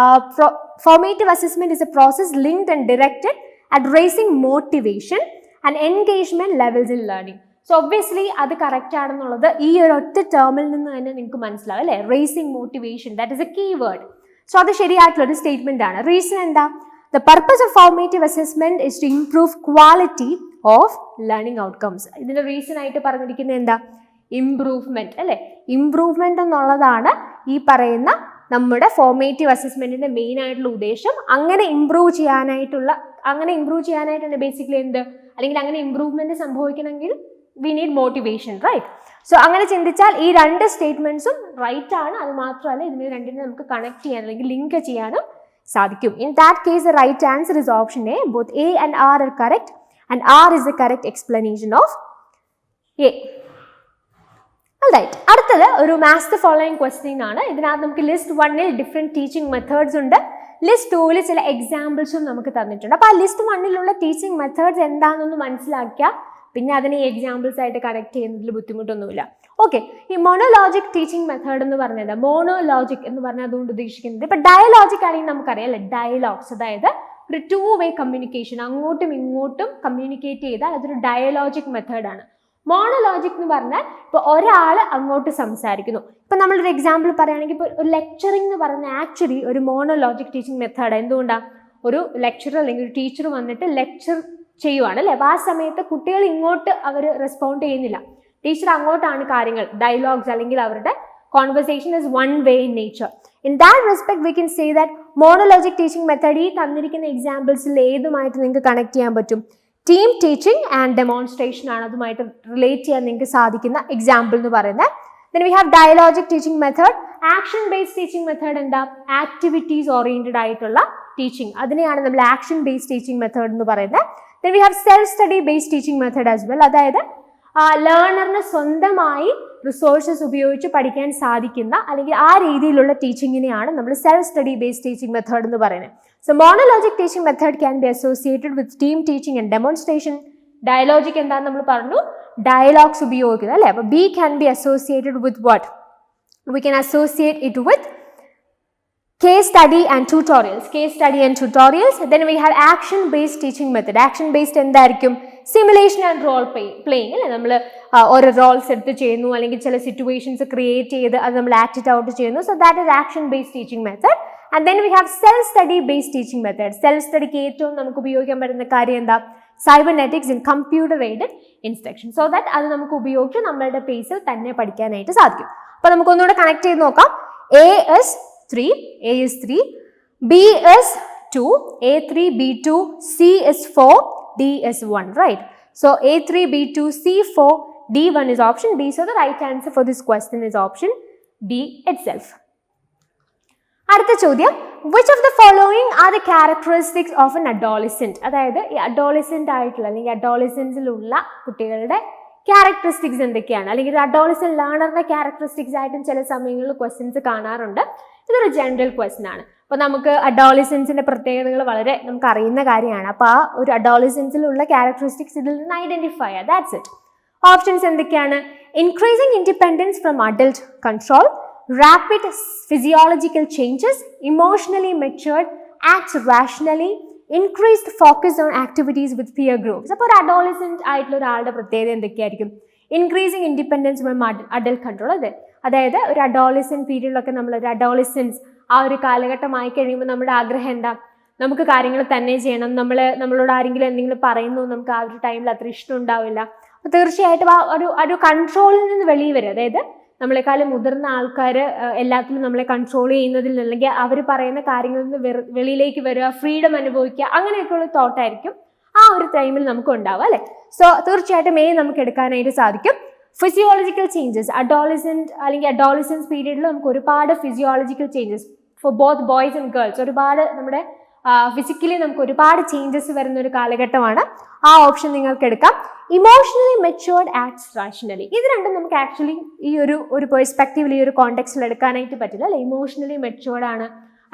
assessment is a process linked and directed at raising motivation and engagement levels in learning. So obviously അത് കറക്റ്റ് ആണെന്നുള്ളത് ഈ ഒരു ഒറ്റ ടേമിൽ നിന്ന് തന്നെ നിങ്ങൾക്ക് മനസ്സിലാവും അല്ലേ? Raising motivation, that is a key word. So അത് ശരിയായിട്ടുള്ളൊരു സ്റ്റേറ്റ്മെന്റ് ആണ്. റീസൺ എന്താ? The purpose of formative assessment is to improve quality of learning outcomes. ഇതിന്റെ റീസൺ ആയിട്ട് പറഞ്ഞിരിക്കുന്നത് എന്താ? ഇംപ്രൂവ്മെന്റ് അല്ലെ? ഇംപ്രൂവ്മെന്റ് എന്നുള്ളതാണ് ഈ പറയുന്ന നമ്മുടെ ഫോർമേറ്റീവ് അസസ്മെന്റിന്റെ മെയിൻ ആയിട്ടുള്ള ഉദ്ദേശം. അങ്ങനെ ഇംപ്രൂവ് ചെയ്യാനായിട്ടാണ് ബേസിക്കലി എന്ത്, അല്ലെങ്കിൽ അങ്ങനെ ഇംപ്രൂവ്മെന്റ് സംഭവിക്കണമെങ്കിൽ we need motivation, right? So അങ്ങനെ ചിന്തിച്ചാൽ ഈ രണ്ട് സ്റ്റേറ്റ്മെന്റ്സും റൈറ്റ് ആണ്. അത് മാത്രമല്ല ഇതിനെ രണ്ടിനെ നമുക്ക് കണക്ട് ചെയ്യാൻ അല്ലെങ്കിൽ ലിങ്ക് ചെയ്യാനും സാധിക്കും. In that case, the right answer is option A. Both A and R are correct, and R is the correct explanation of A. Alright, അടുത്തത് ഒരു match the following question ആണ്. ഇതിനകത്ത് നമുക്ക് ലിസ്റ്റ് 1-ൽ ഡിഫറെന്റ് ടീച്ചിങ് മെത്തേഡ്സ് ഉണ്ട്. List 2-ൽ ചില എക്സാമ്പിൾസും നമുക്ക് തന്നിട്ടുണ്ട്. അപ്പോൾ ആ ലിസ്റ്റ് 1-ലുള്ള ടീച്ചിങ് മെത്തേഡ്സ് എന്താണെന്നൊന്ന് മനസ്സിലാക്കിയാൽ പിന്നെ അതിനെ എക്സാമ്പിൾസ് ആയിട്ട് കണക്ട് ചെയ്യുന്നതിൽ ബുദ്ധിമുട്ടൊന്നുമില്ല. ഓക്കെ, ഈ മോണോലോജിക് ടീച്ചിങ് മെത്തേഡ് എന്ന് പറഞ്ഞത്, മോണോലോജിക് എന്ന് പറഞ്ഞാൽ അതുകൊണ്ട് ഉദ്ദേശിക്കുന്നത് ഇപ്പൊ ഡയലോജിക് ആണെങ്കിൽ നമുക്കറിയാം അല്ലെ, ഡയലോഗ്സ്, അതായത് ഒരു 2-way കമ്മ്യൂണിക്കേഷൻ, അങ്ങോട്ടും ഇങ്ങോട്ടും കമ്മ്യൂണിക്കേറ്റ് ചെയ്താൽ അതൊരു ഡയലോജിക് മെത്തേഡാണ്. മോണോലോജിക് എന്ന് പറഞ്ഞാൽ ഇപ്പോൾ ഒരാൾ അങ്ങോട്ട് സംസാരിക്കുന്നു. ഇപ്പൊ നമ്മളൊരു എക്സാമ്പിൾ പറയുകയാണെങ്കിൽ ഇപ്പോൾ ഒരു ലെക്ചറിംഗ് എന്ന് പറഞ്ഞാൽ ആക്ച്വലി ഒരു മോണോലോജിക് ടീച്ചിങ് മെത്തേഡ്. എന്തുകൊണ്ടാണ്? ഒരു ലെക്ചറർ അല്ലെങ്കിൽ ഒരു ടീച്ചർ വന്നിട്ട് ലെക്ചർ ചെയ്യുവാണ് അല്ലെ, അപ്പോൾ ആ സമയത്ത് കുട്ടികൾ ഇങ്ങോട്ട് അവർ റെസ്പോണ്ട് ചെയ്യുന്നില്ല, ടീച്ചർ അങ്ങോട്ടാണ് കാര്യങ്ങൾ, ഡയലോഗ്സ് അല്ലെങ്കിൽ അവരുടെ conversation is one way in nature. In that respect we can say that monologic teaching method ഈ തന്നിരിക്കുന്ന എക്സാമ്പിൾസിൽ ഏതുമായിട്ട് നിങ്ങൾക്ക് കണക്ട് ചെയ്യാൻ പറ്റും? ടീം ടീച്ചിങ് ആൻഡ് ഡെമോൺസ്ട്രേഷൻ ആണ് അതുമായിട്ട് റിലേറ്റ് ചെയ്യാൻ നിങ്ങൾക്ക് സാധിക്കുന്ന എക്സാമ്പിൾ എന്ന് പറയുന്നത്. Then we have dialogic teaching method, action based teaching method എന്താ? ആക്ടിവിറ്റീസ് ഓറിയന്റഡ് ആയിട്ടുള്ള ടീച്ചിങ്, അതിനെയാണ് നമ്മൾ ആക്ഷൻ ബേസ്ഡ് ടീച്ചിങ് മെത്തേഡ് എന്ന് പറയുന്നത്. Then we have self study based teaching method as well, അതായത് ലേണറിന് സ്വന്തമായി റിസോഴ്സസ് ഉപയോഗിച്ച് പഠിക്കാൻ സാധിക്കുന്ന അല്ലെങ്കിൽ ആ രീതിയിലുള്ള ടീച്ചിങ്ങിനെയാണ് നമ്മൾ self study based teaching method എന്ന് പറയുന്നത്. So monologic teaching method can be associated with team teaching and demonstration. Dialogic എന്താണെന്ന് നമ്മൾ പറഞ്ഞു, ഡയലോഗ്സ് ഉപയോഗിക്കുന്നത് അല്ലേ. അപ്പോൾ B can be associated with what? We can associate it with case study and tutorials. Then we have action based teaching method. Action based എന്തായിരിക്കും? Simulation and role playing അല്ലേ. നമ്മൾ ഓരോ റോൾസ് എടുത്ത് ചെയ്യുന്നു അല്ലെങ്കിൽ ചില സിറ്റുവേഷൻസ് ക്രിയേറ്റ് ചെയ്ത് അത് നമ്മൾ ആക്ട് ഔട്ട് ചെയ്യുന്നു. So that is action based teaching method. And then we have self study based teaching method. Self സ്റ്റഡിക്ക് ഏറ്റവും നമുക്ക് ഉപയോഗിക്കാൻ പറ്റുന്ന കാര്യം എന്താ? Cybernetics in computer aided instruction. So that അത് നമുക്ക് ഉപയോഗിച്ച് നമ്മളുടെ പേസിൽ തന്നെ പഠിക്കാനായിട്ട് സാധിക്കും. അപ്പോൾ നമുക്കൊന്നുകൂടെ കണക്ട് ചെയ്ത് നോക്കാം. A is 3, B is 2, A3, B2, C is 4, D is 1, right? So A3, B2, C4, D1 is option B. So the right answer for this question is option B itself. അടുത്ത ചോദ്യം, which of the following are the characteristics of an adolescent? അതായത് ഈ adolescent ആയിട്ടുള്ള അല്ലെങ്കിൽ അഡോളസെൻസിലുള്ള കുട്ടികളുടെ characteristics എന്തൊക്കെയാണ്, അല്ലെങ്കിൽ ഒരു അഡോളസെന്റ് ലേണറിന്റെ ക്യാരക്ടറിസ്റ്റിക്സ് ആയിട്ടും ചില സമയങ്ങളിൽ ക്വസ്റ്റ്യൻസ് കാണാറുണ്ട്. ഇതൊരു ജനറൽ ക്വസ്റ്റ്യൻ ആണ്. അപ്പോൾ നമുക്ക് അഡോളസെൻസിന്റെ പ്രത്യേകതകൾ വളരെ നമുക്ക് അറിയുന്ന കാര്യമാണ്. അപ്പോൾ ആ ഒരു അഡോളസെൻസിലുള്ള ക്യാരക്ടറിസ്റ്റിക്സ് ഇതിൽ നിന്ന് ഐഡന്റിഫൈ ചെയ്യുക. That's it. ഓപ്ഷൻസ് എന്തൊക്കെയാണ്? Increasing independence from adult control, rapid physiological changes, emotionally matured, acts rationally, increased focus on activities with peer groups. അപ്പോൾ ഒരു അഡോളസെന്റ് ആയിട്ടുള്ള ഒരാളുടെ പ്രത്യേകത എന്തൊക്കെയായിരിക്കും? Increasing independence from adult control. അതായത് ഒരു അഡോളസെന്റ് പീരീഡിലൊക്കെ നമ്മളൊരു അഡോളസെൻസ് ആ ഒരു കാലഘട്ടമായി കഴിയുമ്പോൾ നമ്മുടെ ആഗ്രഹം എന്താ? നമുക്ക് കാര്യങ്ങൾ തന്നെ ചെയ്യണം. നമ്മളോട് ആരെങ്കിലും എന്തെങ്കിലും പറയുന്നു, നമുക്ക് ആ ഒരു ടൈമിൽ അത്ര ഇഷ്ടം ഉണ്ടാവില്ല. അപ്പോൾ തീർച്ചയായിട്ടും ആ ഒരു കൺട്രോളിൽ നിന്ന് വെളിയിൽ വരും. അതായത് നമ്മളെക്കാളും മുതിർന്ന ആൾക്കാർ എല്ലാത്തിലും നമ്മളെ കൺട്രോൾ ചെയ്യുന്നതിൽ അല്ലെങ്കിൽ അവർ പറയുന്ന കാര്യങ്ങളിൽ നിന്ന് വെളിയിലേക്ക് വരിക, ഫ്രീഡം അനുഭവിക്കുക, അങ്ങനെയൊക്കെയുള്ള തോട്ടായിരിക്കും ആ ഒരു ടൈമിൽ നമുക്ക് ഉണ്ടാവുക അല്ലേ. സോ തീർച്ചയായിട്ടും നമുക്ക് എടുക്കാനായിട്ട് സാധിക്കും. ഫിസിയോളജിക്കൽ ചേഞ്ചസ്, അഡോളസൻസ് പീരീഡിൽ നമുക്ക് ഒരുപാട് physiological changes for both boys and girls, ഒരുപാട് നമ്മുടെ ഫിസിക്കലി നമുക്ക് ഒരുപാട് ചേഞ്ചസ് വരുന്ന ഒരു കാലഘട്ടമാണ്. ആ ഓപ്ഷൻ നിങ്ങൾക്ക് എടുക്കാം. ഇമോഷണലി മെച്ചുവേർഡ് ആക്ട്സ് റാഷണലി, ഇത് രണ്ടും നമുക്ക് ആക്ച്വലി ഈ ഒരു പെർസ്പെക്റ്റീവിൽ ഈ ഒരു കോണ്ടെക്സ്റ്റിൽ എടുക്കാനായിട്ട് പറ്റില്ല അല്ലെ. ഇമോഷണലി മെച്ചുവേർഡ് ആണ്,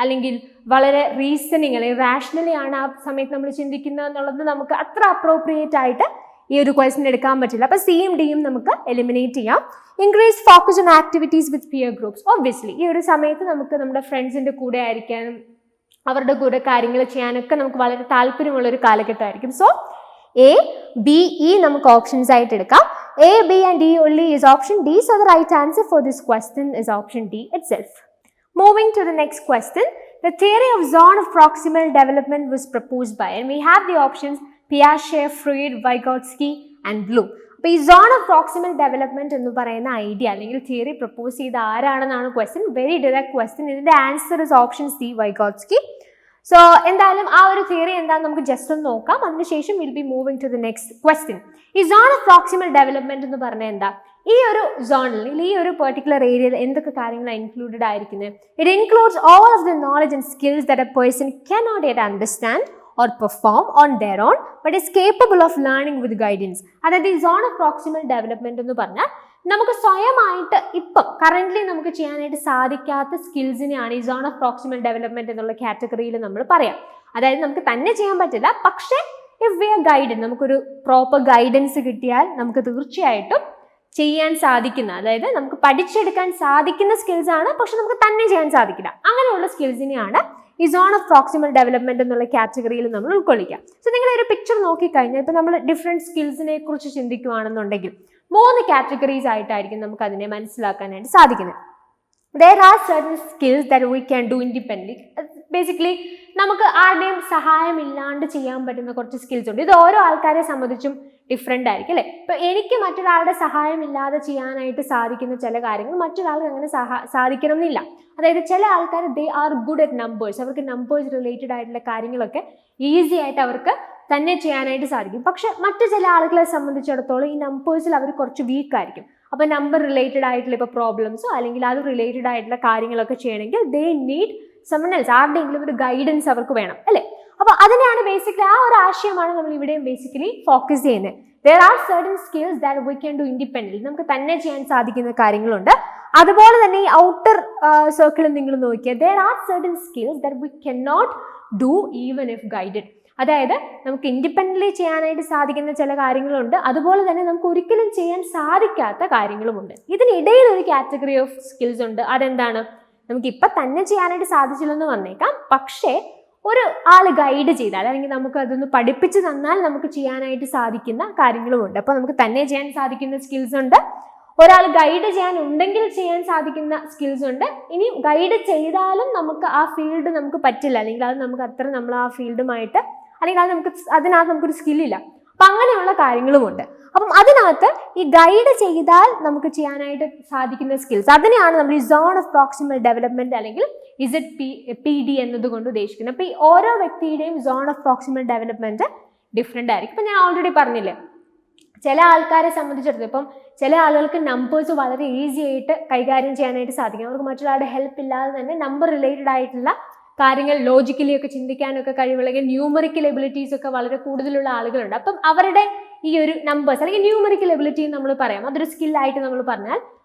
അല്ലെങ്കിൽ വളരെ റീസണിങ് അല്ലെങ്കിൽ റാഷണലി ആണ് ആ സമയത്ത് നമ്മൾ ചിന്തിക്കുന്നത് എന്നുള്ളത് നമുക്ക് അത്ര അപ്രോപ്രിയേറ്റ് ആയിട്ട് ഈ ഒരു ക്വസ്റ്റ്യൻ എടുക്കാൻ പറ്റില്ല. അപ്പോൾ സിയും ഡിയും നമുക്ക് എലിമിനേറ്റ് ചെയ്യാം. Increase focus on activities with peer groups, obviously ഈ ഒരു സമയത്ത് നമുക്ക് നമ്മുടെ ഫ്രണ്ട്സിൻ്റെ കൂടെ ആയിരിക്കാനും അവരുടെ കൂടെ കാര്യങ്ങൾ ചെയ്യാനൊക്കെ നമുക്ക് വളരെ താല്പര്യമുള്ള ഒരു കാലഘട്ടമായിരിക്കും. സോ എ, ബി, ഇ നമുക്ക് ഓപ്ഷൻസ് ആയിട്ട് എടുക്കാം. A, B and D only is option D. So the right answer for this question is option D itself. Moving to the next question, the theory of zone of proximal development was proposed by, and we have the options Piaget, Freud, Vygotsky and Bloom. അപ്പോൾ ഈ zone of proximal development എന്ന് പറയുന്ന idea അല്ലെങ്കിൽ theory propose ചെയ്ത ആരാണെന്നാണ് question. Very direct question. ഇതിന്റെ answer is option C, Vygotsky. So എന്തായാലും ആ ഒരു തിയറി എന്താണെന്ന് നമുക്ക് ജസ്റ്റ് ഒന്ന് നോക്കാം. അതിനുശേഷം will be moving to the next question. ഈ സോൺ ഓഫ് പ്രോക്സിമൽ ഡെവലപ്മെന്റ് എന്ന് പറഞ്ഞാൽ എന്താ? ഈ ഒരു സോണിൽ ഈ ഒരു പെർട്ടിക്കുലർ ഏരിയയിൽ എന്തൊക്കെ കാര്യങ്ങളാണ് ഇൻക്ലൂഡഡ് ആയിരിക്കുന്നത്? It includes all of the knowledge and skills that A person cannot yet understand or perform on their own but is capable of learning with guidance. അതായത് ഈ സോൺ ഓഫ് പ്രോക്സിമൽ ഡെവലപ്മെന്റ് എന്ന് പറഞ്ഞാൽ നമുക്ക് സ്വയമായിട്ട് ഇപ്പം currently നമുക്ക് ചെയ്യാനായിട്ട് സാധിക്കാത്ത സ്കിൽസിനെയാണ് ഈ സോൺ ഓഫ് പ്രോക്സിമൽ ഡെവലപ്മെന്റ് എന്നുള്ള കാറ്റഗറിയിൽ നമ്മൾ പറയാം. അതായത് നമുക്ക് തന്നെ ചെയ്യാൻ പറ്റില്ല, പക്ഷേ ഇഫ് വി ആർ ഗൈഡഡ്, നമുക്കൊരു പ്രോപ്പർ ഗൈഡൻസ് കിട്ടിയാൽ നമുക്ക് തീർച്ചയായിട്ടും ചെയ്യാൻ സാധിക്കുന്ന, അതായത് നമുക്ക് പഠിച്ചെടുക്കാൻ സാധിക്കുന്ന സ്കിൽസ് ആണ്, പക്ഷെ നമുക്ക് തന്നെ ചെയ്യാൻ സാധിക്കില്ല. അങ്ങനെയുള്ള സ്കിൽസിനെയാണ് ഈ സോൺ ഓഫ് പ്രോക്സിമൽ ഡെവലപ്മെന്റ് എന്നുള്ള കാറ്റഗറിയിൽ നമ്മൾ ഉൾക്കൊള്ളിക്കാം. സോ നിങ്ങൾ ഒരു പിക്ചർ നോക്കിക്കഴിഞ്ഞാൽ ഇപ്പം നമ്മൾ ഡിഫറെൻറ്റ് സ്കിൽസിനെ കുറിച്ച് ചിന്തിക്കുകയാണെന്നുണ്ടെങ്കിൽ 3 കാറ്റഗറീസ് ആയിട്ടായിരിക്കും നമുക്ക് അതിനെ മനസ്സിലാക്കാനായിട്ട് സാധിക്കുന്നത്. There are certain skills that we can do independently. Basically നമുക്ക് ആരുടെയും സഹായമില്ലാണ്ട് ചെയ്യാൻ പറ്റുന്ന കുറച്ച് സ്കിൽസ് ഉണ്ട്. ഇത് ഓരോ ആൾക്കാരെ സംബന്ധിച്ചും ഡിഫറെൻ്റ് ആയിരിക്കും അല്ലേ. ഇപ്പോൾ എനിക്ക് മറ്റൊരാളുടെ സഹായമില്ലാതെ ചെയ്യാനായിട്ട് സാധിക്കുന്ന ചില കാര്യങ്ങൾ മറ്റൊരാൾക്ക് അങ്ങനെ സാധിക്കണം എന്നില്ല. അതായത് ചില ആൾക്കാർ they are good at numbers, അവർക്ക് നമ്പേഴ്സ് റിലേറ്റഡ് ആയിട്ടുള്ള കാര്യങ്ങളൊക്കെ ഈസി ആയിട്ട് അവർക്ക് തന്നെ ചെയ്യാനായിട്ട് സാധിക്കും. പക്ഷെ മറ്റു ചില ആളുകളെ സംബന്ധിച്ചിടത്തോളം ഈ നമ്പേഴ്സിൽ അവർ കുറച്ച് വീക്ക് ആയിരിക്കും. അപ്പോൾ നമ്പർ റിലേറ്റഡ് ആയിട്ടുള്ള ഇപ്പോൾ പ്രോബ്ലംസോ അല്ലെങ്കിൽ അത് റിലേറ്റഡ് ആയിട്ടുള്ള കാര്യങ്ങളൊക്കെ ചെയ്യണമെങ്കിൽ ദേ നീഡ് someone else, ആരുടെയെങ്കിലും ഒരു ഗൈഡൻസ് അവർക്ക് വേണം അല്ലേ. അപ്പോൾ അതിനെയാണ് ബേസിക്കലി ആ ഒരു ആശയമാണ് നമ്മൾ ഇവിടെയും ബേസിക്കലി ഫോക്കസ് ചെയ്യുന്നത്. There are certain skills that we can do independently. നമുക്ക് തന്നെ ചെയ്യാൻ സാധിക്കുന്ന കാര്യങ്ങളുണ്ട്. അതുപോലെ തന്നെ ഈ ഔട്ടർ സർക്കിളിൽ നിങ്ങൾ നോക്കിയാൽ there are certain skills that we cannot do even if guided. അതായത് നമുക്ക് ഇൻഡിപെൻഡൻ്റ്ലി ചെയ്യാനായിട്ട് സാധിക്കുന്ന ചില കാര്യങ്ങളുണ്ട്, അതുപോലെ തന്നെ നമുക്ക് ഒരിക്കലും ചെയ്യാൻ സാധിക്കാത്ത കാര്യങ്ങളുമുണ്ട്. ഇതിനിടയിൽ ഒരു കാറ്റഗറി ഓഫ് സ്കിൽസ് ഉണ്ട്. അതെന്താണ്? നമുക്ക് ഇപ്പം തന്നെ ചെയ്യാനായിട്ട് സാധിച്ചില്ലെന്ന് വന്നേക്കാം, പക്ഷേ ഒരു ആൾ ഗൈഡ് ചെയ്താൽ അല്ലെങ്കിൽ നമുക്ക് അതൊന്ന് പഠിപ്പിച്ച് തന്നാൽ നമുക്ക് ചെയ്യാനായിട്ട് സാധിക്കുന്ന കാര്യങ്ങളുമുണ്ട്. അപ്പോൾ നമുക്ക് തന്നെ ചെയ്യാൻ സാധിക്കുന്ന സ്കിൽസ് ഉണ്ട്, ഒരാൾ ഗൈഡ് ചെയ്യാനുണ്ടെങ്കിൽ ചെയ്യാൻ സാധിക്കുന്ന സ്കിൽസ് ഉണ്ട്. ഇനി ഗൈഡ് ചെയ്താലും നമുക്ക് ആ ഫീൽഡ് നമുക്ക് പറ്റില്ല, അല്ലെങ്കിൽ അത് നമുക്ക് അത്ര നമ്മൾ ആ ഫീൽഡുമായിട്ട് അല്ലെങ്കിൽ അതിനകത്ത് നമുക്കൊരു സ്കില്ലില്ല. അപ്പം അങ്ങനെയുള്ള കാര്യങ്ങളുമുണ്ട്. അപ്പം അതിനകത്ത് ഈ ഗൈഡ് ചെയ്താൽ നമുക്ക് ചെയ്യാനായിട്ട് സാധിക്കുന്ന സ്കിൽസ്, അതിനെയാണ് നമ്മൾ ഈ സോൺ ഓഫ് പ്രോക്സിമൽ ഡെവലപ്മെന്റ് അല്ലെങ്കിൽ ZPD എന്നതുകൊണ്ട് ഉദ്ദേശിക്കുന്നത്. അപ്പോൾ ഈ ഓരോ വ്യക്തിയുടെയും zone of proximal development different ആയിരിക്കും. ഇപ്പം ഞാൻ ഓൾറെഡി പറഞ്ഞില്ലേ, ചില ആൾക്കാരെ സംബന്ധിച്ചിടത്തോളം ഇപ്പം ചില ആളുകൾക്ക് നമ്പേഴ്സ് വളരെ ഈസി ആയിട്ട് കൈകാര്യം ചെയ്യാനായിട്ട് സാധിക്കും. അവർക്ക് മറ്റൊരാളുടെ ഹെൽപ്പ് ഇല്ലാതെ തന്നെ നമ്പർ റിലേറ്റഡ് ആയിട്ടുള്ള കാര്യങ്ങൾ ലോജിക്കലി ഒക്കെ ചിന്തിക്കാനൊക്കെ കഴിവുള്ള ന്യൂമറിക്കൽ എബിലിറ്റീസ് ഒക്കെ വളരെ കൂടുതലുള്ള ആളുകളുണ്ട്. അപ്പം അവരുടെ ഈ ഒരു നമ്പേഴ്സ് അല്ലെങ്കിൽ ന്യൂമറിക്കൽ എബിലിറ്റി നമ്മൾ പറയാം, അതൊരു സ്കില്ലായിട്ട് നമ്മൾ പറഞ്ഞാൽ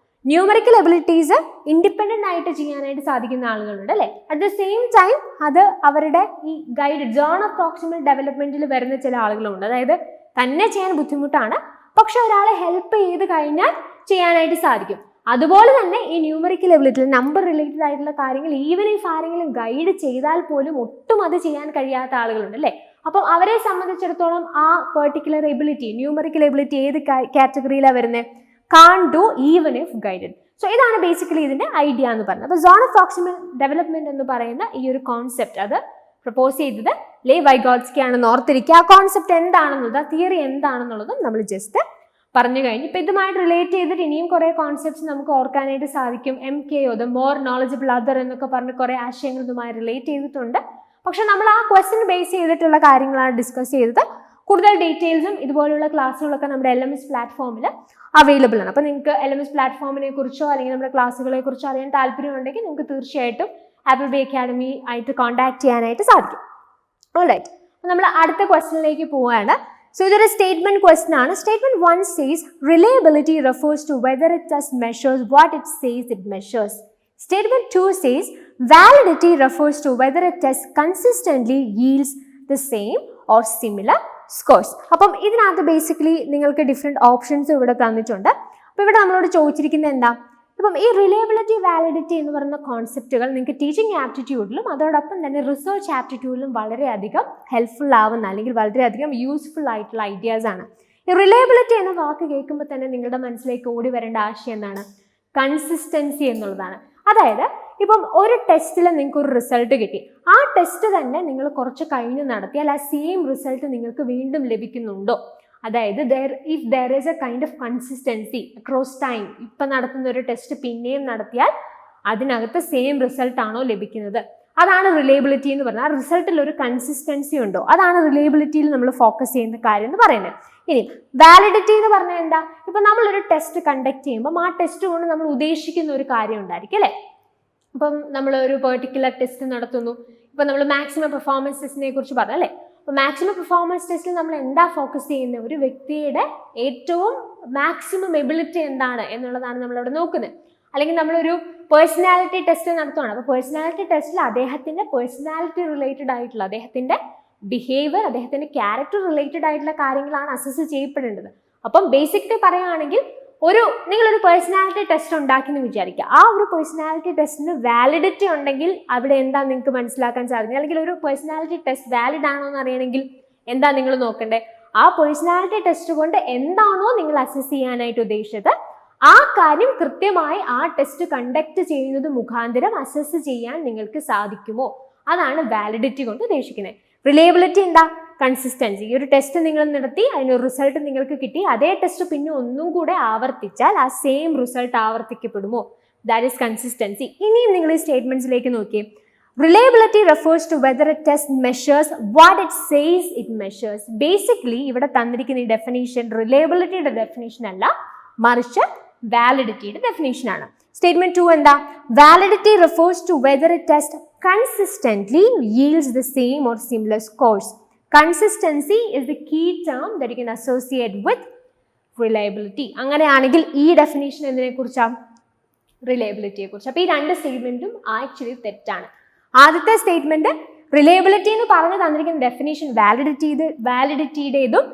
ന്യൂമറിക്കൽ എബിലിറ്റീസ് ഇൻഡിപെൻഡൻ്റ് ആയിട്ട് ചെയ്യാനായിട്ട് സാധിക്കുന്ന ആളുകളുണ്ട് അല്ലേ. അറ്റ് ദ സെയിം ടൈം അത് അവരുടെ ഈ ഗൈഡ് സോൺ ഓഫ് പ്രോക്സിമൽ ഡെവലപ്മെന്റിൽ വരുന്ന ചില ആളുകളുണ്ട്. അതായത് തന്നെ ചെയ്യാൻ ബുദ്ധിമുട്ടാണ്, പക്ഷെ ഒരാളെ ഹെൽപ്പ് ചെയ്ത് കഴിഞ്ഞാൽ ചെയ്യാനായിട്ട് സാധിക്കും. അതുപോലെ തന്നെ ഈ ന്യൂമറിക്കൽ എബിലിറ്റി നമ്പർ റിലേറ്റഡ് ആയിട്ടുള്ള കാര്യങ്ങൾ ഈവൻ ഇഫ് ആരെങ്കിലും ഗൈഡ് ചെയ്താൽ പോലും ഒട്ടും അത് ചെയ്യാൻ കഴിയാത്ത ആളുകളുണ്ട് അല്ലേ. അപ്പം അവരെ സംബന്ധിച്ചിടത്തോളം ആ പെർട്ടിക്കുലർ എബിലിറ്റി ന്യൂമറിക്കൽ എബിലിറ്റി ഏത് കാറ്റഗറിയിലാണ് വരുന്നത്? Can't do even if guided. So ഇതാണ് ബേസിക്കലി ഇതിന്റെ ഐഡിയ എന്ന് പറയുന്നത്. അപ്പോൾ സോൺ ഓഫ് പ്രോക്സിമൽ ഡെവലപ്മെന്റ് എന്ന് പറയുന്ന ഈ ഒരു കോൺസെപ്റ്റ് അത് പ്രപ്പോസ് ചെയ്തത് വൈഗോട്സ്കി ആണെന്ന് ഓർത്തിരിക്കുക. ആ കോൺസെപ്റ്റ് എന്താണെന്നുള്ളത്, ആ തിയറി എന്താണെന്നുള്ളതും നമ്മൾ ജസ്റ്റ് പറഞ്ഞു കഴിഞ്ഞു. ഇപ്പം ഇതുമായിട്ട് റിലേറ്റ് ചെയ്തിട്ട് ഇനിയും കുറേ കോൺസെപ്റ്റ്സ് നമുക്ക് ഓർക്കാനായിട്ട് സാധിക്കും. MKO the more knowledgeable other എന്നൊക്കെ പറഞ്ഞ് കുറേ ആശയങ്ങൾ ഇതുമായി റിലേറ്റ് ചെയ്തിട്ടുണ്ട്. പക്ഷെ നമ്മൾ ആ ക്വസ്റ്റ്യൻ ബേസ് ചെയ്തിട്ടുള്ള കാര്യങ്ങളാണ് ഡിസ്കസ് ചെയ്തത്. കൂടുതൽ ഡീറ്റെയിൽസും ഇതുപോലുള്ള ക്ലാസ്സുകളൊക്കെ നമ്മുടെ LMS പ്ലാറ്റ്ഫോമിൽ അവൈലബിൾ ആണ്. അപ്പോൾ നിങ്ങൾക്ക് LMS പ്ലാറ്റ്ഫോമിനെ കുറിച്ചോ അല്ലെങ്കിൽ നമ്മുടെ ക്ലാസ്സുകളെ കുറിച്ചോ അറിയാൻ താല്പര്യമുണ്ടെങ്കിൽ നിങ്ങൾക്ക് തീർച്ചയായിട്ടും ആപ്പിൾ ബി അക്കാഡമി ആയിട്ട് കോൺടാക്ട് ചെയ്യാനായിട്ട് സാധിക്കും. ഓൾറൈറ്റ്, നമ്മൾ അടുത്ത ക്വസ്റ്റ്യനിലേക്ക് പോവുകയാണ്. So ഇതൊരു സ്റ്റേറ്റ്മെന്റ് ക്വസ്റ്റ്യൻ ആണ്. Statement 1 says reliability refers to whether a test measures what it says it measures. Statement 2 says validity refers to whether a test consistently yields the same or similar scores. അപ്പം ഇതിനകത്ത് basically നിങ്ങൾക്ക് different options ഇവിടെ തന്നിട്ടുണ്ട്. അപ്പോൾ ഇവിടെ നമ്മളോട് ചോദിച്ചിരിക്കുന്നത് എന്താ, ഇപ്പം ഈ റിലയബിലിറ്റി വാലിഡിറ്റി എന്ന് പറയുന്ന കോൺസെപ്റ്റുകൾ നിങ്ങൾക്ക് ടീച്ചിങ് ആപ്റ്റിറ്റ്യൂഡിലും അതോടൊപ്പം തന്നെ റിസർച്ച് ആപ്റ്റിറ്റ്യൂഡിലും വളരെയധികം ഹെൽപ്ഫുൾ ആവുന്ന അല്ലെങ്കിൽ വളരെയധികം യൂസ്ഫുൾ ആയിട്ടുള്ള ഐഡിയാസ് ആണ്. ഈ റിലയബിലിറ്റി എന്ന വാക്ക് കേൾക്കുമ്പോൾ തന്നെ നിങ്ങളുടെ മനസ്സിലേക്ക് ഓടി വരേണ്ട ആശയം എന്താണ്, കൺസിസ്റ്റൻസി എന്നുള്ളതാണ്. അതായത് ഇപ്പം ഒരു ടെസ്റ്റിൽ നിങ്ങൾക്ക് ഒരു റിസൾട്ട് കിട്ടി, ആ ടെസ്റ്റ് തന്നെ നിങ്ങൾ കുറച്ച് കഴിഞ്ഞ് നടത്തിയാൽ ആ സെയിം റിസൾട്ട് നിങ്ങൾക്ക് വീണ്ടും ലഭിക്കുന്നുണ്ടോ, അതായത് if there is A kind of consistency across time, ഇപ്പം നടത്തുന്ന ഒരു ടെസ്റ്റ് പിന്നെയും നടത്തിയാൽ അതിനകത്ത് സെയിം റിസൾട്ട് ആണോ ലഭിക്കുന്നത്, അതാണ് റിലയബിലിറ്റി എന്ന് പറഞ്ഞാൽ. ആ റിസൾട്ടിൽ ഒരു കൺസിസ്റ്റൻസി ഉണ്ടോ, അതാണ് റിലയബിലിറ്റിയിൽ നമ്മൾ ഫോക്കസ് ചെയ്യുന്ന കാര്യം എന്ന് പറയുന്നത്. ഇനി വാലിഡിറ്റി എന്ന് പറഞ്ഞാൽ എന്താ, ഇപ്പം നമ്മളൊരു ടെസ്റ്റ് കണ്ടക്ട് ചെയ്യുമ്പോൾ ആ ടെസ്റ്റ് കൊണ്ട് നമ്മൾ ഉദ്ദേശിക്കുന്ന ഒരു കാര്യം ഉണ്ടായിരിക്കും അല്ലേ. ഇപ്പം നമ്മൾ ഒരു പെർട്ടിക്കുലർ ടെസ്റ്റ് നടത്തുന്നു, ഇപ്പം നമ്മൾ മാക്സിമം പെർഫോമൻസ് ടെസ്റ്റിനെ കുറിച്ച് പറഞ്ഞു അല്ലേ. അപ്പോൾ മാക്സിമം പെർഫോമൻസ് ടെസ്റ്റിൽ നമ്മൾ എന്താ ഫോക്കസ് ചെയ്യുന്നത്, ഒരു വ്യക്തിയുടെ ഏറ്റവും മാക്സിമം എബിലിറ്റി എന്താണ് എന്നുള്ളതാണ് നമ്മളവിടെ നോക്കുന്നത്. അല്ലെങ്കിൽ നമ്മളൊരു പേഴ്സണാലിറ്റി ടെസ്റ്റ് നടത്തുകയാണ്, അപ്പോൾ പേഴ്സണാലിറ്റി ടെസ്റ്റിൽ അദ്ദേഹത്തിൻ്റെ പേഴ്സണാലിറ്റി റിലേറ്റഡ് ആയിട്ടുള്ള അദ്ദേഹത്തിൻ്റെ ബിഹേവിയർ, അദ്ദേഹത്തിൻ്റെ ക്യാരക്ടർ റിലേറ്റഡ് ആയിട്ടുള്ള കാര്യങ്ങളാണ് അസസ് ചെയ്യപ്പെടേണ്ടത്. അപ്പം ബേസിക്കലി പറയുകയാണെങ്കിൽ നിങ്ങളൊരു പേഴ്സണാലിറ്റി ടെസ്റ്റ് ഉണ്ടാക്കി എന്ന് വിചാരിക്കുക, ആ ഒരു പേഴ്സണാലിറ്റി ടെസ്റ്റിന് വാലിഡിറ്റി ഉണ്ടെങ്കിൽ അവിടെ എന്താ നിങ്ങൾക്ക് മനസ്സിലാക്കാൻ സാധിക്കുന്നത്, അല്ലെങ്കിൽ ഒരു പേഴ്സണാലിറ്റി ടെസ്റ്റ് വാലിഡ് ആണോ എന്ന് അറിയണമെങ്കിൽ എന്താ നിങ്ങൾ നോക്കണ്ടേ, ആ പേഴ്സണാലിറ്റി ടെസ്റ്റ് കൊണ്ട് എന്താണോ നിങ്ങൾ അസസ് ചെയ്യാനായിട്ട് ഉദ്ദേശിച്ചത് ആ കാര്യം കൃത്യമായി ആ ടെസ്റ്റ് കണ്ടക്ട് ചെയ്യുന്നത് മുഖാന്തരം അസസ് ചെയ്യാൻ നിങ്ങൾക്ക് സാധിക്കുമോ, അതാണ് വാലിഡിറ്റി കൊണ്ട് ഉദ്ദേശിക്കുന്നത്. റിലയബിലിറ്റി എന്താ, കൺസിസ്റ്റൻസി. ഈ ഒരു ടെസ്റ്റ് നിങ്ങൾ നടത്തി അതിനൊരു റിസൾട്ട് നിങ്ങൾക്ക് കിട്ടി, അതേ ടെസ്റ്റ് പിന്നെ ഒന്നും കൂടെ ആവർത്തിച്ചാൽ ആ സെയിം റിസൾട്ട് ആവർത്തിക്കപ്പെടുമോ, ദാറ്റ് ഈസ് കൺസിസ്റ്റൻസി. ഇനിയും നിങ്ങൾ ഈ സ്റ്റേറ്റ്മെന്റ്സിലേക്ക് നോക്കിയേ. Reliability refers to whether a test measures what it says it measures. Basically ഇവിടെ തന്നിരിക്കുന്ന ഈ ഡെഫിനേഷൻ റിലയബിലിറ്റിയുടെ ഡെഫിനേഷൻ അല്ല, മറിച്ച് വാലിഡിറ്റിയുടെ ഡെഫിനേഷൻ ആണ്. സ്റ്റേറ്റ്മെന്റ് 2 എന്താ, validity refers to whether a test consistently yields the same or similar scores. Consistency is the key term that you can associate with reliability. അങ്ങനെയാണെങ്കിൽ ഈ definition എന്തിനെ കുറിച്ചാണ്, റിലയബിലിറ്റിയെ കുറിച്ച്. അപ്പോൾ ഈ രണ്ട് സ്റ്റേറ്റ്മെന്റും ആക്ച്വലി തെറ്റാണ്. ആദ്യത്തെ സ്റ്റേറ്റ്മെന്റ് റിലയബിലിറ്റി എന്ന് പറഞ്ഞു തന്നിരിക്കുന്ന ഡെഫിനേഷൻ വാലിഡിറ്റിയുടേതും,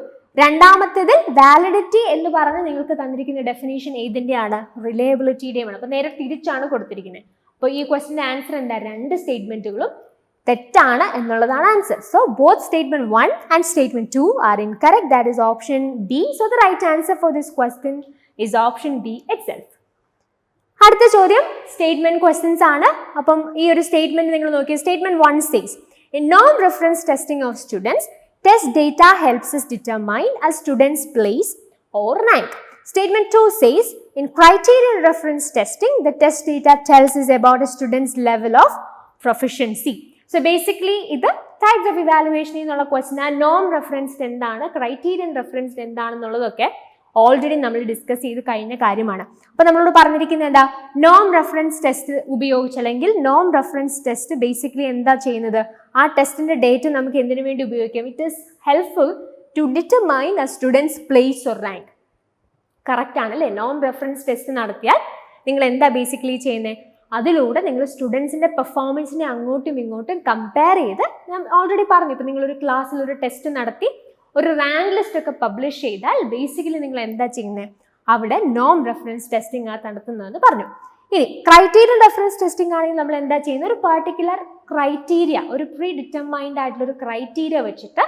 രണ്ടാമത്തേതിൽ വാലിഡിറ്റി എന്ന് പറഞ്ഞ് നിങ്ങൾക്ക് തന്നിരിക്കുന്ന ഡെഫിനേഷൻ ഏതിൻ്റെയാണ്, റിലയബിലിറ്റിയുടെയുമാണ്. അപ്പോൾ നേരെ തിരിച്ചാണ് കൊടുത്തിരിക്കുന്നത്. അപ്പോൾ ഈ ക്വസ്റ്റിൻ്റെ ആൻസർ എന്താ, രണ്ട് സ്റ്റേറ്റ്മെന്റുകളും തെറ്റാണ് എന്നുള്ളതാണ് answer. So both statement 1 and statement 2 are incorrect. That is option B. So the right answer for this question is option B itself. അടുത്ത ചോദ്യം സ്റ്റേറ്റ്മെന്റ് ക്വസ്റ്റ്യൻസ് ആണ്. അപ്പം ഈ ഒരു സ്റ്റേറ്റ്മെന്റ് നിങ്ങൾ നോക്കിയ statement 1 says in norm reference testing of students, test data helps us determine a student's place or rank. Statement 2 says in criterion reference testing, the test data tells us about a student's level of proficiency. So basically ഇത് types of evaluation എന്നുള്ള question ആ നോം referenced എന്താണ്, criterion referenced എന്താണെന്നുള്ളതൊക്കെ already നമ്മൾ discuss ചെയ്ത് കഴിഞ്ഞ കാര്യമാണ്. അപ്പോൾ നമ്മളോട് പറഞ്ഞിരിക്കുന്നത് എന്താ, നോം റെഫറൻസ് ടെസ്റ്റ് ഉപയോഗിച്ച്, അല്ലെങ്കിൽ നോം റെഫറൻസ് ടെസ്റ്റ് ബേസിക്കലി എന്താ ചെയ്യുന്നത്, ആ ടെസ്റ്റിന്റെ ഡേറ്റ് നമുക്ക് എന്തിനു വേണ്ടി ഉപയോഗിക്കാം, it is helpful to determine a student's place or rank. Correct ആണല്ലേ, നോം റെഫറൻസ് ടെസ്റ്റ് നടത്തിയാൽ നിങ്ങൾ എന്താ ബേസിക്കലി ചെയ്യുന്നത്, അതിലൂടെ നിങ്ങൾ സ്റ്റുഡൻസിൻ്റെ പെർഫോമൻസിനെ അങ്ങോട്ടും ഇങ്ങോട്ടും കമ്പയർ ചെയ്ത്, ഞാൻ ഓൾറെഡി പറഞ്ഞു, ഇപ്പോൾ നിങ്ങളൊരു ക്ലാസ്സിൽ ഒരു ടെസ്റ്റ് നടത്തി ഒരു റാങ്ക് ലിസ്റ്റ് ഒക്കെ പബ്ലിഷ് ചെയ്താൽ ബേസിക്കലി നിങ്ങൾ എന്താ ചെയ്യുന്നത്, അവിടെ നോം റെഫറൻസ് ടെസ്റ്റിംഗ് ആ നടത്തുന്നതെന്ന് പറഞ്ഞു. ഇനി ക്രൈറ്റീരിയൻ റെഫറൻസ് ടെസ്റ്റിംഗ് ആണെങ്കിൽ നമ്മൾ എന്താ ചെയ്യുന്നത്, ഒരു പർട്ടിക്കുലർ ക്രൈറ്റീരിയ, ഒരു പ്രീ ഡിറ്റർമൈൻഡ് ആയിട്ടുള്ള ഒരു ക്രൈറ്റീരിയ വെച്ചിട്ട്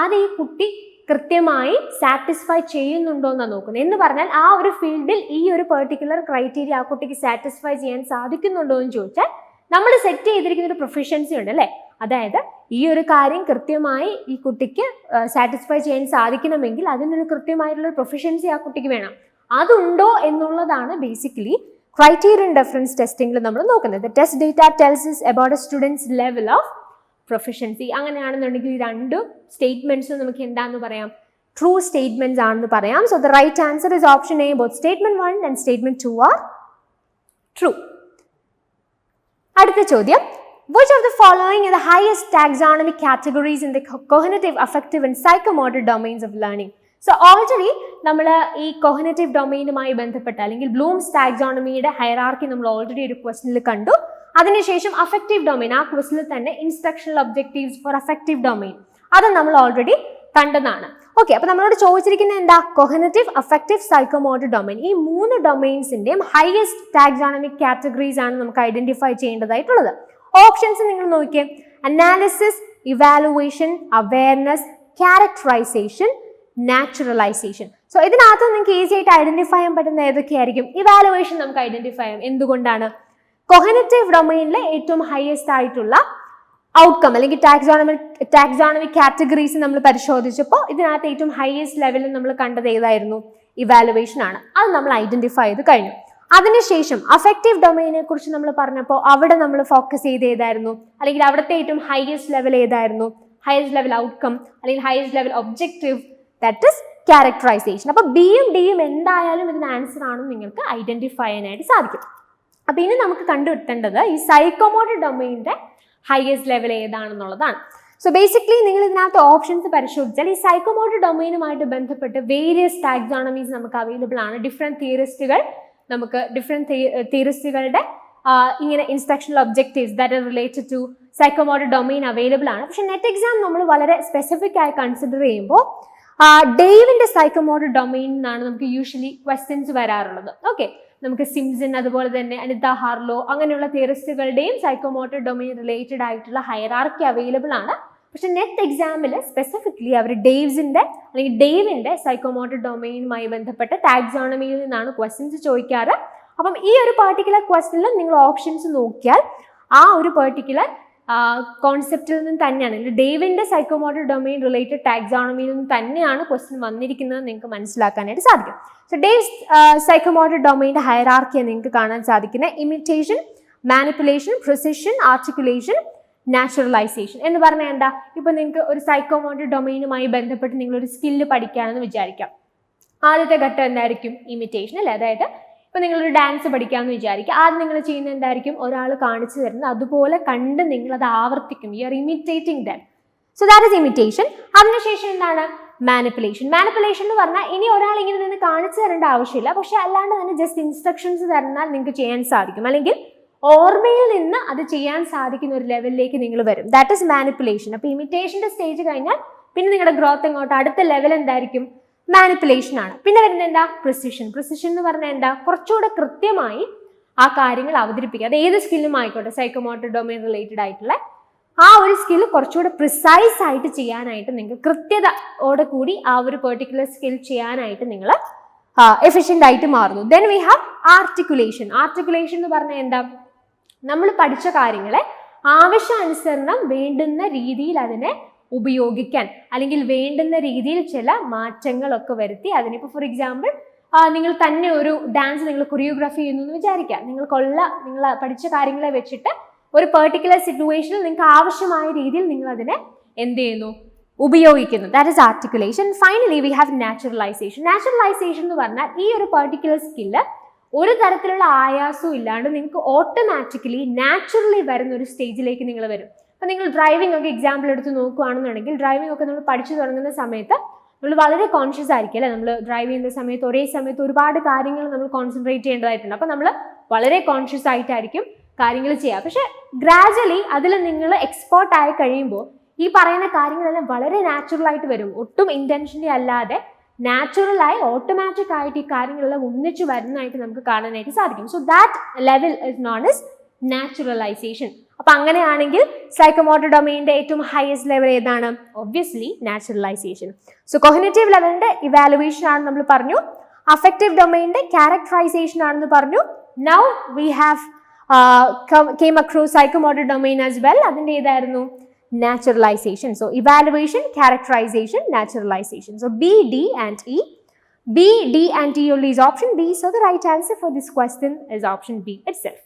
അത് ഈ കുട്ടി കൃത്യമായി സാറ്റിസ്ഫൈ ചെയ്യുന്നുണ്ടോ എന്നാണ് നോക്കുന്നത്. എന്ന് പറഞ്ഞാൽ ആ ഒരു ഫീൽഡിൽ ഈ ഒരു പെർട്ടിക്കുലർ ക്രൈറ്റീരിയ ആ കുട്ടിക്ക് സാറ്റിസ്ഫൈ ചെയ്യാൻ സാധിക്കുന്നുണ്ടോ എന്ന് ചോദിച്ചാൽ നമ്മൾ സെറ്റ് ചെയ്തിരിക്കുന്ന ഒരു പ്രൊഫഷൻസി ഉണ്ട് അല്ലേ, അതായത് ഈ ഒരു കാര്യം കൃത്യമായി ഈ കുട്ടിക്ക് സാറ്റിസ്ഫൈ ചെയ്യാൻ സാധിക്കണമെങ്കിൽ അതിനൊരു കൃത്യമായിട്ടുള്ള പ്രൊഫഷൻസി ആ കുട്ടിക്ക് വേണം. അതുണ്ടോ എന്നുള്ളതാണ് ബേസിക്കലി ക്രൈറ്റീരിയൻ റെഫറൻസ് ടെസ്റ്റിംഗിൽ നമ്മൾ നോക്കുന്നത്. Test data tells us about a student's level of proficiency. അങ്ങനെയാണെന്നുണ്ടെങ്കിൽ ഈ രണ്ട് സ്റ്റേറ്റ്മെന്റ്സും നമുക്ക് എന്താന്ന് പറയാം, true statements ആണെന്ന് പറയാം. So the right answer is option A. Both statement 1 and statement 2 are true. അടുത്ത ചോദ്യം, which of the following are the highest taxonomic categories in the cognitive, affective and psychomotor domains of learning? So already നമ്മൾ ഈ cognitive ഡൊമൈനുമായി ബന്ധപ്പെട്ട അല്ലെങ്കിൽ Bloom's ടാക്സോണമിയുടെ hierarchy നമ്മൾ already ഒരു ക്വസ്റ്റനിൽ കണ്ടു. അതിനുശേഷം അഫക്റ്റീവ് ഡൊമൈൻ, ആ ക്വസ്റ്റനിൽ തന്നെ instructional objectives for affective domain, അത് നമ്മൾ ഓൾറെഡി കണ്ടതാണ്. ഓക്കെ, അപ്പൊ നമ്മളോട് ചോദിച്ചിരിക്കുന്നത് എന്താ? കോഗ്നിറ്റീവ്, അഫക്റ്റീവ്, സൈക്കോമോട്ടർ ഡൊമൈൻ, ഈ 3 ഡൊമൈൻസിന്റെയും ഹയസ്റ്റ് ടാക്സോണമിക് കാറ്റഗറീസ് ആണ് നമുക്ക് ഐഡന്റിഫൈ ചെയ്യേണ്ടതായിട്ടുള്ളത്. ഓപ്ഷൻസ് നിങ്ങൾ നോക്കിയേ: analysis, evaluation, awareness, characterisation, naturalisation. So ഇതിനകത്ത് നിങ്ങൾക്ക് ഈസി ആയിട്ട് ഐഡന്റിഫൈ ചെയ്യാൻ പറ്റുന്ന ഏതൊക്കെയായിരിക്കും? ഇവാലുവേഷൻ നമുക്ക് ഐഡന്റിഫൈ ചെയ്യാം. എന്തുകൊണ്ടാണ്? കോഗ്നിറ്റീവ് ഡൊമൈനിലെ ഏറ്റവും ഹയസ്റ്റ് ആയിട്ടുള്ള ഔട്ട്കം അല്ലെങ്കിൽ ടാക്സോണമിക് കാറ്റഗറീസ് നമ്മൾ പരിശോധിച്ചപ്പോൾ ഇതിനകത്ത് ഏറ്റവും ഹയസ്റ്റ് ലെവലിൽ നമ്മൾ കണ്ടത് ഏതായിരുന്നു? ഇവാലുവേഷൻ ആണ്. അത് നമ്മൾ ഐഡന്റിഫൈ ചെയ്ത് കഴിഞ്ഞു. അതിനുശേഷം അഫക്റ്റീവ് ഡൊമൈനെ കുറിച്ച് നമ്മൾ പറഞ്ഞപ്പോൾ അവിടെ നമ്മൾ ഫോക്കസ് ചെയ്ത് ഏതായിരുന്നു, അല്ലെങ്കിൽ അവിടുത്തെ ഏറ്റവും ഹയസ്റ്റ് ലെവൽ ഏതായിരുന്നു? ഹയസ്റ്റ് ലെവൽ ഔട്ട്കം അല്ലെങ്കിൽ highest level objective, that is characterisation. അപ്പൊ ബിയും ഡിയും എന്തായാലും ഇതിന് ആൻസർ ആണെന്ന് നിങ്ങൾക്ക് ഐഡന്റിഫൈ ചെയ്യാനായിട്ട് സാധിക്കും. അപ്പൊ ഇനി നമുക്ക് കണ്ടുകിട്ടേണ്ടത് ഈ സൈക്കോമോട്ടർ ഡൊമൈനിന്റെ ഹയസ്റ്റ് ലെവൽ ഏതാണെന്നുള്ളതാണ്. സോ ബേസിക്കലി നിങ്ങൾ ഇതിനകത്ത് ഓപ്ഷൻസ് പരിശോധിച്ചാൽ ഈ സൈക്കോമോട്ടർ ഡൊമൈനുമായിട്ട് ബന്ധപ്പെട്ട് വേരിയസ് ടാക്സോണമീസ് നമുക്ക് അവൈലബിൾ ആണ്. ഡിഫറെന്റ് തിയറിസ്റ്റുകൾ നമുക്ക് തിയറിസ്റ്റുകളുടെ ഇങ്ങനെ instructional objectives that are related to psychomotor domain available ആണ്. പക്ഷെ നെറ്റ് എക്സാം നമ്മൾ വളരെ സ്പെസിഫിക് ആയി കൺസിഡർ ചെയ്യുമ്പോൾ ഡേവിന്റെ സൈക്കോമോട്ടർ ഡൊമൈൻ എന്നാണ് നമുക്ക് യൂഷ്വലി ക്വസ്റ്റ്യൻസ് വരാറുള്ളത്. ഓക്കെ, നമുക്ക് സിംസൺ, അതുപോലെ തന്നെ അനിത ഹാർലോ, അങ്ങനെയുള്ള തിയറിസ്റ്റുകളുടെയും സൈക്കോമോട്ടർ ഡൊമൈൻ റിലേറ്റഡ് ആയിട്ടുള്ള ഹയറാർക്കി അവൈലബിൾ ആണ്. പക്ഷെ നെറ്റ് എക്സാമിൽ സ്പെസിഫിക്കലി അവർ ഡേവിന്റെ സൈക്കോമോട്ടർ ഡൊമൈനുമായി ബന്ധപ്പെട്ട ടാക്സോണമിയിൽ നിന്നാണ് ക്വസ്റ്റ്യൻസ് ചോദിക്കാറ്. അപ്പം ഈ ഒരു പെർട്ടിക്കുലർ ക്വസ്റ്റ്യനിൽ നിങ്ങൾ ഓപ്ഷൻസ് നോക്കിയാൽ ആ ഒരു പെർട്ടിക്കുലർ കോൺസെപ്റ്റിൽ നിന്ന് തന്നെയാണ്, ഡേവിന്റെ സൈക്കോമോട്ടർ ഡൊമൈൻ റിലേറ്റഡ് ടാക്സോണമിയിൽ നിന്ന് തന്നെയാണ് ക്വസ്റ്റ്യൻ വന്നിരിക്കുന്നത് നിങ്ങൾക്ക് മനസ്സിലാക്കാനായിട്ട് സാധിക്കും. സോ ഡേവ്സ് സൈക്കോമോട്ടർ ഡൊമൈൻ്റെ ഹയറാർക്കിയാണ് നിങ്ങൾക്ക് കാണാൻ സാധിക്കുന്നത്. Imitation, manipulation, precision, articulation, naturalisation എന്ന് പറഞ്ഞാൽ എന്താ? ഇപ്പൊ നിങ്ങൾക്ക് ഒരു സൈക്കോമോട്ടർ ഡൊമൈനുമായി ബന്ധപ്പെട്ട് നിങ്ങളൊരു സ്കില്ല് പഠിക്കുകയാണെന്ന് വിചാരിക്കാം. ആദ്യത്തെ ഘട്ടം എന്തായിരിക്കും? ഇമിറ്റേഷൻ അല്ലേ? അതായത് ഇപ്പൊ നിങ്ങളൊരു ഡാൻസ് പഠിക്കാമെന്ന് വിചാരിക്കുക. ആദ്യം നിങ്ങൾ ചെയ്യുന്നത് എന്തായിരിക്കും? ഒരാൾ കാണിച്ചു തരുന്നത് അതുപോലെ കണ്ട് നിങ്ങൾ അത് ആവർത്തിക്കും. You are imitating that. So that is imitation. അതിനുശേഷം എന്താണ്? മാനിപ്പുലേഷൻ. മാനിപ്പുലേഷൻ എന്ന് പറഞ്ഞാൽ ഇനി ഒരാൾ ഇങ്ങനെ നിന്ന് കാണിച്ചു തരേണ്ട ആവശ്യമില്ല, പക്ഷെ അല്ലാണ്ട് തന്നെ ജസ്റ്റ് ഇൻസ്ട്രക്ഷൻസ് തന്നാൽ നിങ്ങൾക്ക് ചെയ്യാൻ സാധിക്കും, അല്ലെങ്കിൽ ഓർമ്മയിൽ നിന്ന് അത് ചെയ്യാൻ സാധിക്കുന്ന ഒരു ലെവലിലേക്ക് നിങ്ങൾ വരും. That is manipulation. അപ്പൊ ഇമിറ്റേഷന്റെ സ്റ്റേജ് കഴിഞ്ഞാൽ പിന്നെ നിങ്ങളുടെ ഗ്രോത്ത് എങ്ങോട്ട്? അടുത്ത ലെവൽ എന്തായിരിക്കും? മാനിപ്പുലേഷൻ ആണ്. പിന്നെ വരുന്നത് എന്താ? പ്രിസിഷൻ. പ്രിസിഷൻ എന്ന് പറഞ്ഞാൽ എന്താ? കുറച്ചുകൂടെ കൃത്യമായി ആ കാര്യങ്ങൾ അവതരിപ്പിക്കുക. അത് ഏത് സ്കില്ലും ആയിക്കോട്ടെ, സൈക്കോമോട്ടർ ഡൊമൈൻ റിലേറ്റഡ് ആയിട്ടുള്ള ആ ഒരു സ്കിൽ കുറച്ചുകൂടെ പ്രിസൈസ് ആയിട്ട് ചെയ്യാനായിട്ട് നിങ്ങൾക്ക് കൃത്യതയോടെ കൂടി ആ ഒരു പെർട്ടിക്കുലർ സ്കിൽ ചെയ്യാനായിട്ട് നിങ്ങൾ എഫിഷ്യൻ്റ് ആയിട്ട് മാറുന്നു. Then we have articulation. Articulation എന്ന് പറഞ്ഞാൽ എന്താ? നമ്മൾ പഠിച്ച കാര്യങ്ങളെ ആവശ്യാനുസരണം വേണ്ടുന്ന രീതിയിൽ അതിനെ ഉപയോഗിക്കാൻ, അല്ലെങ്കിൽ വേണ്ടുന്ന രീതിയിൽ ചില മാറ്റങ്ങളൊക്കെ വരുത്തി അതിനിപ്പോൾ ഫോർ എക്സാമ്പിൾ നിങ്ങൾ തന്നെ ഒരു ഡാൻസ് നിങ്ങൾ കൊറിയോഗ്രാഫി ചെയ്യുന്നു എന്ന് വിചാരിക്കാം. നിങ്ങൾ പഠിച്ച കാര്യങ്ങളെ വെച്ചിട്ട് ഒരു പെർട്ടിക്കുലർ സിറ്റുവേഷനിൽ നിങ്ങൾക്ക് ആവശ്യമായ രീതിയിൽ നിങ്ങൾ അതിനെ എന്ത് ചെയ്യുന്നു? ഉപയോഗിക്കുന്നു. That is articulation. Finally we have naturalisation. Naturalisation എന്ന് പറഞ്ഞാൽ ഈ ഒരു പെർട്ടിക്കുലർ സ്കില്ല് ഒരു തരത്തിലുള്ള ആയാസവും ഇല്ലാണ്ട് നിങ്ങൾക്ക് ഓട്ടോമാറ്റിക്കലി നാച്ചുറലി വരുന്ന ഒരു സ്റ്റേജിലേക്ക് നിങ്ങൾ വരും. അപ്പം നിങ്ങൾ ഡ്രൈവിംഗ് ഒക്കെ എക്സാമ്പിൾ എടുത്ത് നോക്കുകയാണെന്നുണ്ടെങ്കിൽ ഡ്രൈവിംഗ് ഒക്കെ നമ്മൾ പഠിച്ചു തുടങ്ങുന്ന സമയത്ത് നമ്മൾ വളരെ കോൺഷ്യസ് ആയിരിക്കും അല്ലേ? നമ്മൾ ഡ്രൈവ് ചെയ്യുന്ന സമയത്ത് ഒരേ സമയത്ത് ഒരുപാട് കാര്യങ്ങൾ നമ്മൾ കോൺസെൻട്രേറ്റ് ചെയ്യേണ്ടതായിട്ടുണ്ട്. അപ്പം നമ്മൾ വളരെ കോൺഷ്യസ് ആയിട്ടായിരിക്കും കാര്യങ്ങൾ ചെയ്യുക. പക്ഷെ ഗ്രാജുവലി അതിൽ നിങ്ങൾ എക്സ്പേർട്ട് ആയി കഴിയുമ്പോൾ ഈ പറയുന്ന കാര്യങ്ങളെല്ലാം വളരെ നാച്ചുറൽ ആയിട്ട് വരും. ഒട്ടും ഇൻറ്റൻഷനലി അല്ലാതെ നാച്ചുറലായി ഓട്ടോമാറ്റിക് ആയിട്ട് ഈ കാര്യങ്ങളെല്ലാം ഒന്നിച്ചു വരുന്നതായിട്ട് നമുക്ക് കാണാനായിട്ട് സാധിക്കും. So that level is known as naturalisation. അപ്പൊ അങ്ങനെയാണെങ്കിൽ സൈക്കോമോട്ടർ ഡൊമൈനിന്റെ ഏറ്റവും ഹയസ്റ്റ് ലെവൽ ഏതാണ്? Obviously naturalisation. സോ കോഗ്നിറ്റീവ് ലെവലിന്റെ ഇവാലുവേഷൻ ആണെന്ന് നമ്മൾ പറഞ്ഞു. അഫക്റ്റീവ് ഡൊമൈനിന്റെ ക്യാരക്ടറൈസേഷൻ ആണെന്ന് പറഞ്ഞു. Now we have came across psychomotor domain as well. അതിന്റെ ഏതായിരുന്നു? Naturalization. So evaluation, characterization, naturalization. So B, D and E. B, D and E only is option B. So the right answer for this question is option B itself.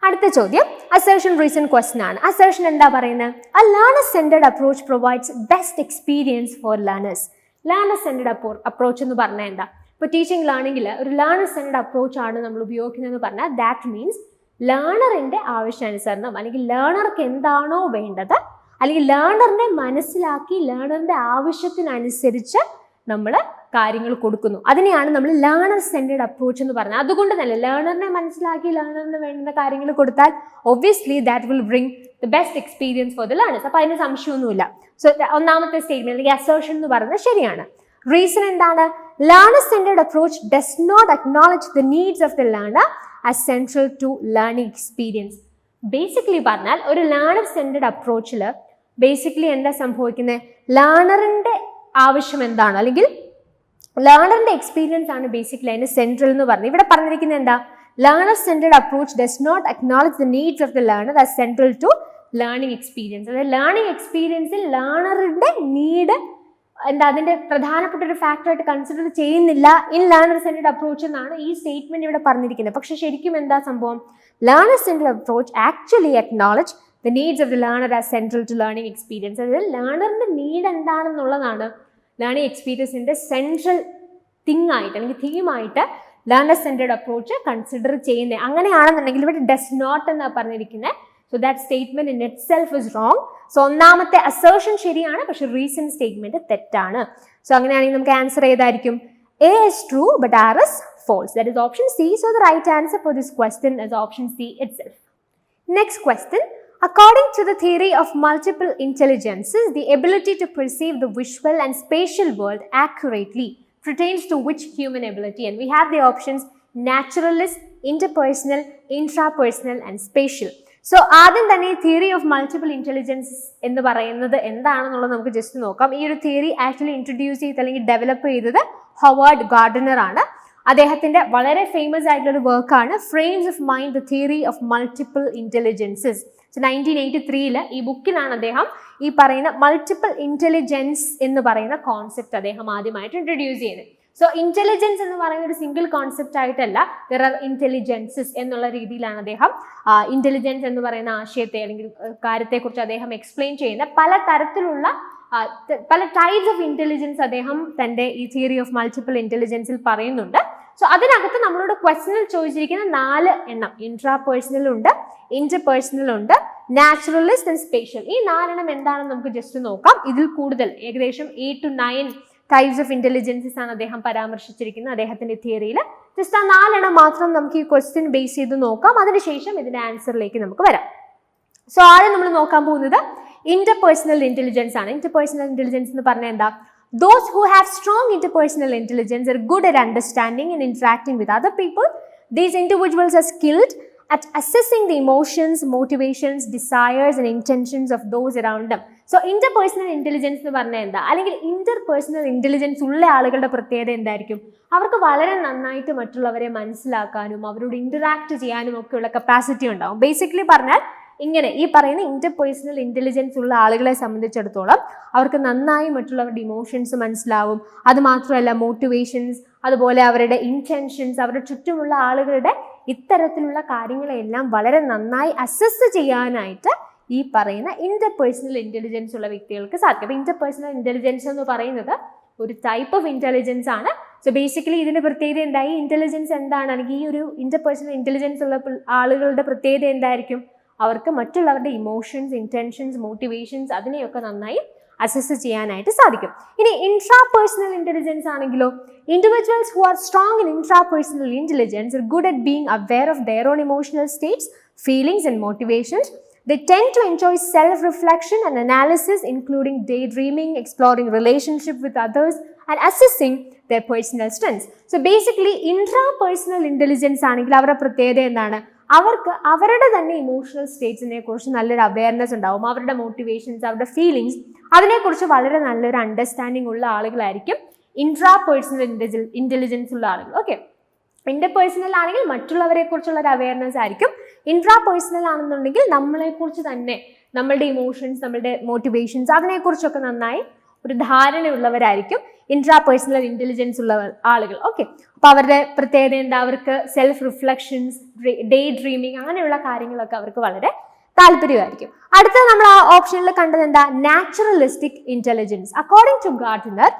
അടുത്ത ചോദ്യം assertion reason question ആണ്. Assertion എന്താ പറയുന്നത്? A learner centred approach provides best experience for learners. Learner centred approach എന്ന് പറഞ്ഞാൽ എന്താ? ഇപ്പോൾ ടീച്ചിങ്ങിലാണെങ്കിൽ ഒരു ലേണർ സെന്റർഡ് അപ്രോച്ച് ആണ് നമ്മൾ ഉപയോഗിക്കുന്നതെന്ന് പറഞ്ഞാൽ ദാറ്റ് മീൻസ് ലേണറിൻ്റെ ആവശ്യാനുസരണം അല്ലെങ്കിൽ ലേണർക്ക് എന്താണോ വേണ്ടത് അല്ലെങ്കിൽ ലേണറിനെ മനസ്സിലാക്കി ലേണറിൻ്റെ ആവശ്യത്തിനനുസരിച്ച് നമ്മൾ കാര്യങ്ങൾ കൊടുക്കുന്നു. അതിനെയാണ് നമ്മൾ ലേണർ സെന്റർഡ് അപ്രോച്ച് എന്ന് പറഞ്ഞത്. അതുകൊണ്ട് തന്നെ ലേണറിനെ മനസ്സിലാക്കി ലേണറിന് വേണ്ടുന്ന കാര്യങ്ങൾ കൊടുത്താൽ obviously that will bring the best experience for the learners. അപ്പോൾ അതിന് സംശയമൊന്നുമില്ല. സോ ഒന്നാമത്തെ സ്റ്റേറ്റ്മെന്റ് അല്ലെങ്കിൽ അസേർഷൻ എന്ന് പറയുന്നത് ശരിയാണ്. റീസൺ എന്താണ്? Learner centred approach does not acknowledge the needs of the learner as central to learning experience. Basically പറഞ്ഞാൽ ഒരു ലേണർ സെന്റർഡ് അപ്രോച്ചിൽ ബേസിക്കലി എന്താ സംഭവിക്കുന്നത്? ലേണറിൻ്റെ ആവശ്യം എന്താണ് അല്ലെങ്കിൽ ലേണറിന്റെ എക്സ്പീരിയൻസ് ആണ് ബേസിക്കലി അതിന് സെൻട്രൽ എന്ന് പറഞ്ഞു. ഇവിടെ പറഞ്ഞിരിക്കുന്നത് എന്താ? Learner centred approach does not acknowledge the needs of the learner as central to learning experience. അതായത് ലേണിംഗ് എക്സ്പീരിയൻസിൽ ലേണറിന്റെ നീഡ് എന്താ അതിന്റെ പ്രധാനപ്പെട്ട ഒരു ഫാക്ടറായിട്ട് കൺസിഡർ ചെയ്യുന്നില്ല ഇൻ ലേണർ സെന്റർഡ് അപ്രോച്ച് എന്നാണ് ഈ സ്റ്റേറ്റ്മെന്റ് ഇവിടെ പറഞ്ഞിരിക്കുന്നത്. പക്ഷെ ശരിക്കും എന്താ സംഭവം? Learner centred approach actually acknowledge the needs of the learner as central to learning experience. അതായത് ലേണറിന്റെ നീഡ് എന്താണെന്നുള്ളതാണ് ലേണിംഗ് എക്സ്പീരിയൻസിന്റെ സെൻട്രൽ തിങ് ആയിട്ട് അല്ലെങ്കിൽ തീമായിട്ട് ലേണർ സെന്റർഡ് അപ്രോച്ച് കൺസിഡർ ചെയ്യുന്നത്. അങ്ങനെയാണെന്നുണ്ടെങ്കിൽ ഇവിടെ ഡസ് നോട്ട് എന്നാണ് പറഞ്ഞിരിക്കുന്നത്. So that statement in it self is wrong. So ഒന്നാമത്തെ assertion ശരിയാണ്, പക്ഷെ റീസൺ സ്റ്റേറ്റ്മെന്റ് തെറ്റാണ്. സോ അങ്ങനെയാണെങ്കിൽ നമുക്ക് ആൻസർ ഏതായിരിക്കും? A is true but R is false. That is option C. So the right answer for this question is option C itself. Next question. According to the theory of multiple intelligences, the ability to perceive the visual and spatial world accurately pertains to which human ability? And we have the options naturalist, interpersonal, intrapersonal and spatial. So ആദ്യം തന്നെ theory of multiple intelligence എന്ന് പറയുന്നത് എന്താണെന്നുള്ളത് നമുക്ക് just നോക്കാം. ഈ ഒരു theory actually introduce ചെയ്ത് അല്ലെങ്കിൽ ഡെവലപ്പ് ചെയ്തത് ഹൊവാർഡ് ഗാർഡനർ ആണ്. അദ്ദേഹത്തിന്റെ വളരെ ഫേമസ് ആയിട്ടുള്ള ഒരു വർക്കാണ് frames of mind the theory of multiple intelligences. 1983 ഈ ബുക്കിലാണ് അദ്ദേഹം ഈ പറയുന്ന മൾട്ടിപ്പിൾ ഇൻ്റലിജൻസ് എന്ന് പറയുന്ന കോൺസെപ്റ്റ് അദ്ദേഹം ആദ്യമായിട്ട് ഇൻട്രൊഡ്യൂസ് ചെയ്യുന്നത്. സോ ഇന്റലിജൻസ് എന്ന് പറയുന്ന ഒരു സിംഗിൾ കോൺസെപ്റ്റ് ആയിട്ടല്ല, ദർ ആർ ഇന്റലിജൻസസ് എന്നുള്ള രീതിയിലാണ് അദ്ദേഹം ഇന്റലിജൻസ് എന്ന് പറയുന്ന ആശയത്തെ അല്ലെങ്കിൽ കാര്യത്തെക്കുറിച്ച് അദ്ദേഹം എക്സ്പ്ലെയിൻ ചെയ്യുന്ന പല ടൈപ്സ് ഓഫ് ഇന്റലിജൻസ് അദ്ദേഹം തൻ്റെ ഈ തിയറി ഓഫ് മൾട്ടിപ്പിൾ ഇന്റലിജൻസിൽ പറയുന്നുണ്ട്. സോ അതിനകത്ത് നമ്മളോട് ക്വസ്റ്റനിൽ ചോദിച്ചിരിക്കുന്ന 4 എണ്ണം ഇൻട്രാപേഴ്സണൽ ഉണ്ട്, ഇന്റർപേഴ്സണൽ ഉണ്ട്, നാച്ചുറലിസ്റ്റ് ആൻഡ് സ്പേഷ്യൽ. ഈ 4 എണ്ണം എന്താണെന്ന് നമുക്ക് ജസ്റ്റ് നോക്കാം. ഇതിൽ കൂടുതൽ ഏകദേശം 8 to 9 ടൈപ്സ് ഓഫ് ഇന്റലിജൻസസ് ആണ് അദ്ദേഹം പരാമർശിച്ചിരിക്കുന്നത് അദ്ദേഹത്തിന്റെ തിയറിയിൽ. ജസ്റ്റ് ആ 4 എണ്ണം മാത്രം നമുക്ക് ഈ ക്വസ്റ്റ്യൻ ബേസ് ചെയ്ത് നോക്കാം. അതിനുശേഷം ഇതിന്റെ ആൻസറിലേക്ക് നമുക്ക് വരാം. സോ ആദ്യം നമ്മൾ നോക്കാൻ പോകുന്നത് ഇന്റർപേഴ്സണൽ ഇന്റലിജൻസ് ആണ്. ഇന്റർപേഴ്സണൽ ഇന്റലിജൻസ് എന്ന് പറഞ്ഞാൽ എന്താ? Those who have strong interpersonal intelligence are good at understanding and interacting with other people. These individuals are skilled at assessing the emotions, motivations, desires and intentions of those around them. So interpersonal intelligence എന്ന് പറഞ്ഞാൽ എന്താ? അല്ലെങ്കിൽ interpersonal intelligence ഉള്ള ആളുകളുടെ പ്രത്യേകത എന്തായിരിക്കും? അവർക്ക് വളരെ നന്നായിട്ട് മറ്റുള്ളവരെ മനസ്സിലാക്കാനും അവരോട് ഇന്ററാക്ട് ചെയ്യാനും ഒക്കെയുള്ള കപ്പാസിറ്റി ഉണ്ടാവും. ബേസിക്കലി പറഞ്ഞാൽ ഇങ്ങനെ ഈ പറയുന്ന ഇന്റർപേഴ്സണൽ ഇന്റലിജൻസ് ഉള്ള ആളുകളെ സംബന്ധിച്ചിടത്തോളം അവർക്ക് നന്നായി മറ്റുള്ളവരുടെ ഇമോഷൻസ് മനസ്സിലാവും. അതുമാത്രമല്ല മോട്ടിവേഷൻസ്, അതുപോലെ അവരുടെ ഇന്റൻഷൻസ്, അവരുടെ ചുറ്റുമുള്ള ആളുകളുടെ ഇത്തരത്തിലുള്ള കാര്യങ്ങളെല്ലാം വളരെ നന്നായി അസസ് ചെയ്യാനായിട്ട് ഈ പറയുന്ന ഇന്റർപേഴ്സണൽ ഇന്റലിജൻസ് ഉള്ള വ്യക്തികൾക്ക് സാധിക്കും. അപ്പോൾ ഇന്റർപേഴ്സണൽ ഇന്റലിജൻസ് എന്ന് പറയുന്നത് ഒരു ടൈപ്പ് ഓഫ് ഇന്റലിജൻസ് ആണ്. സോ ബേസിക്കലി ഇതിന്റെ പ്രത്യേകത എന്തായി? ഇന്റലിജൻസ് എന്താണ്? അല്ലെങ്കിൽ ഈ ഒരു ഇന്റർപേഴ്സണൽ ഇന്റലിജൻസ് ഉള്ള ആളുകളുടെ പ്രത്യേകത എന്തായിരിക്കും? അവർക്ക് മറ്റുള്ളവരുടെ ഇമോഷൻസ്, ഇന്റൻഷൻസ്, മോട്ടിവേഷൻസ് അതിനെയൊക്കെ നന്നായി അസസ് ചെയ്യാനായിട്ട് സാധിക്കും. ഇനി ഇൻട്രാപേഴ്സണൽ ഇന്റലിജൻസ് ആണെങ്കിലോ, individuals who are strong in intrapersonal intelligence are good at being aware of their own emotional States, feelings and motivations. They tend to enjoy self-reflection and analysis, including daydreaming, exploring relationship with others, and assessing their personal strengths. So basically, intrapersonal intelligence ആണെങ്കിൽ അവരുടെ പ്രത്യേകത എന്താണ്? അവർക്ക് അവരുടെ തന്നെ emotional സ്റ്റേറ്റ്സിനെ കുറിച്ച് നല്ലൊരു awareness ഉണ്ടാവും. അവരുടെ മോട്ടിവേഷൻസ്, അവരുടെ ഫീലിങ്സ് അതിനെക്കുറിച്ച് വളരെ നല്ലൊരു അണ്ടർസ്റ്റാൻഡിങ് ഉള്ള ആളുകളായിരിക്കും ഇൻട്രാപേഴ്സണൽ ഇന്റലിജൻസ് ഉള്ള ആളുകൾ. ഓക്കെ, ഇന്റർപേഴ്സണൽ ആണെങ്കിൽ മറ്റുള്ളവരെ കുറിച്ചുള്ള ഒരു അവയർനെസ് ആയിരിക്കും. ഇൻട്രാപേഴ്സണൽ ആണെന്നുണ്ടെങ്കിൽ നമ്മളെക്കുറിച്ച് തന്നെ, നമ്മളുടെ ഇമോഷൻസ്, നമ്മളുടെ മോട്ടിവേഷൻസ് അതിനെക്കുറിച്ചൊക്കെ നന്നായി ഒരു ധാരണയുള്ളവരായിരിക്കും. ഇൻട്രാപേഴ്സണൽ ഇൻ്റലിജൻസ് ഉള്ള ആളുകൾ. ഓക്കെ, അപ്പോൾ അവരുടെ പ്രത്യേകത എന്താ? അവർക്ക് സെൽഫ് റിഫ്ലക്ഷൻസ്, ഡേ ഡ്രീമിങ് അങ്ങനെയുള്ള കാര്യങ്ങളൊക്കെ അവർക്ക് വളരെ താല്പര്യമായിരിക്കും. അടുത്തത് നമ്മൾ ആ ഓപ്ഷനിൽ കണ്ടത് എന്താ? Naturalistic intelligence. According to Gardner,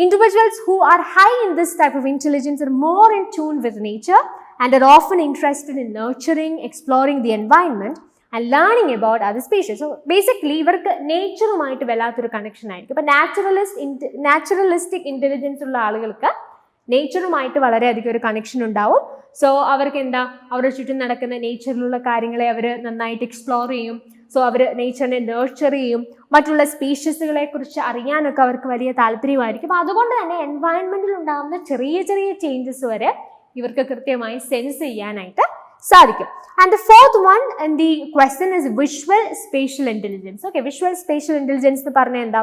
individuals who are high in this type of intelligence are more in tune with nature and are often interested in nurturing, exploring the environment and learning about other species. So basically ഇവർക്ക് നേച്ചറുമായിട്ട് വല്ലാത്തൊരു connection ആയിരിക്കും. അപ്പോൾ naturalistic intelligence ഉള്ള ആളുകൾക്ക് നേച്ചറുമായിട്ട് വളരെയധികം ഒരു connection ഉണ്ടാവും. So അവർക്ക് എന്താ? അവരുടെ ചുറ്റും നടക്കുന്ന നേച്ചറിലുള്ള കാര്യങ്ങളെ അവർ നന്നായിട്ട് എക്സ്പ്ലോർ ചെയ്യും. സോ അവർ നേച്ചറിനെ നേർച്ചർ ചെയ്യും. മറ്റുള്ള സ്പീഷീസുകളെ കുറിച്ച് അറിയാനൊക്കെ അവർക്ക് വലിയ താല്പര്യമായിരിക്കും. അതുകൊണ്ട് തന്നെ എൻവയൺമെന്റിൽ ഉണ്ടാകുന്ന ചെറിയ ചെറിയ ചേഞ്ചസ് വരെ ഇവർക്ക് കൃത്യമായി സെൻസ് ചെയ്യാനായിട്ട് സാധിക്കും. And the fourth one in the question is visual spatial intelligence. Okay, visual spatial intelligence എന്ന് പറഞ്ഞാൽ എന്താ?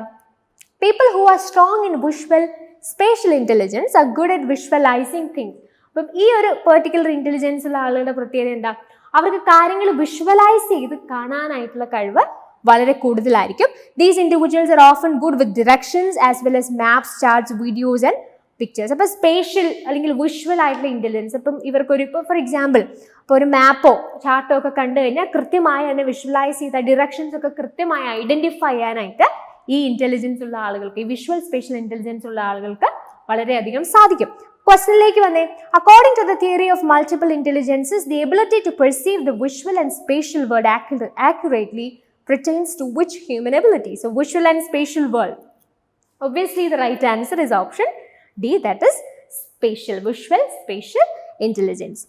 People who are strong in visual spatial intelligence are good at visualising things. അപ്പം ഈ ഒരു പെർട്ടിക്കുലർ ഇന്റലിജൻസ് ഉള്ള ആളുകളുടെ പ്രത്യേകത എന്താ? അവർക്ക് കാര്യങ്ങൾ വിഷ്വലൈസ് ചെയ്ത് കാണാനായിട്ടുള്ള കഴിവ് വളരെ കൂടുതലായിരിക്കും. These individuals are often good with directions as well as maps, charts, videos and pictures. അപ്പോൾ സ്പേഷ്യൽ അല്ലെങ്കിൽ വിഷ്വൽ ആയിട്ടുള്ള ഇന്റലിജൻസ്, ഇപ്പം ഇവർക്കൊരു ഇപ്പോൾ ഫോർ എക്സാമ്പിൾ ഇപ്പോൾ ഒരു മാപ്പോ ചാർട്ടോ ഒക്കെ കണ്ടു കഴിഞ്ഞാൽ കൃത്യമായി തന്നെ വിഷ്വലൈസ് ചെയ്ത ഡിറക്ഷൻസ് ഒക്കെ കൃത്യമായി ഐഡന്റിഫൈ ചെയ്യാനായിട്ട് ഈ ഇന്റലിജൻസ് ഉള്ള ആളുകൾക്ക്, ഈ വിഷ്വൽ സ്പേഷ്യൽ ഇന്റലിജൻസ് ഉള്ള ആളുകൾക്ക് വളരെയധികം സാധിക്കും. ക്വസ്റ്റനിലേക്ക് വന്നേ. According to the theory of multiple intelligences, the ability to perceive the visual and spatial world accurately pertains to which human ability? So visual and spatial world. Obviously the right answer is option D, that is spatial, visual spatial intelligence.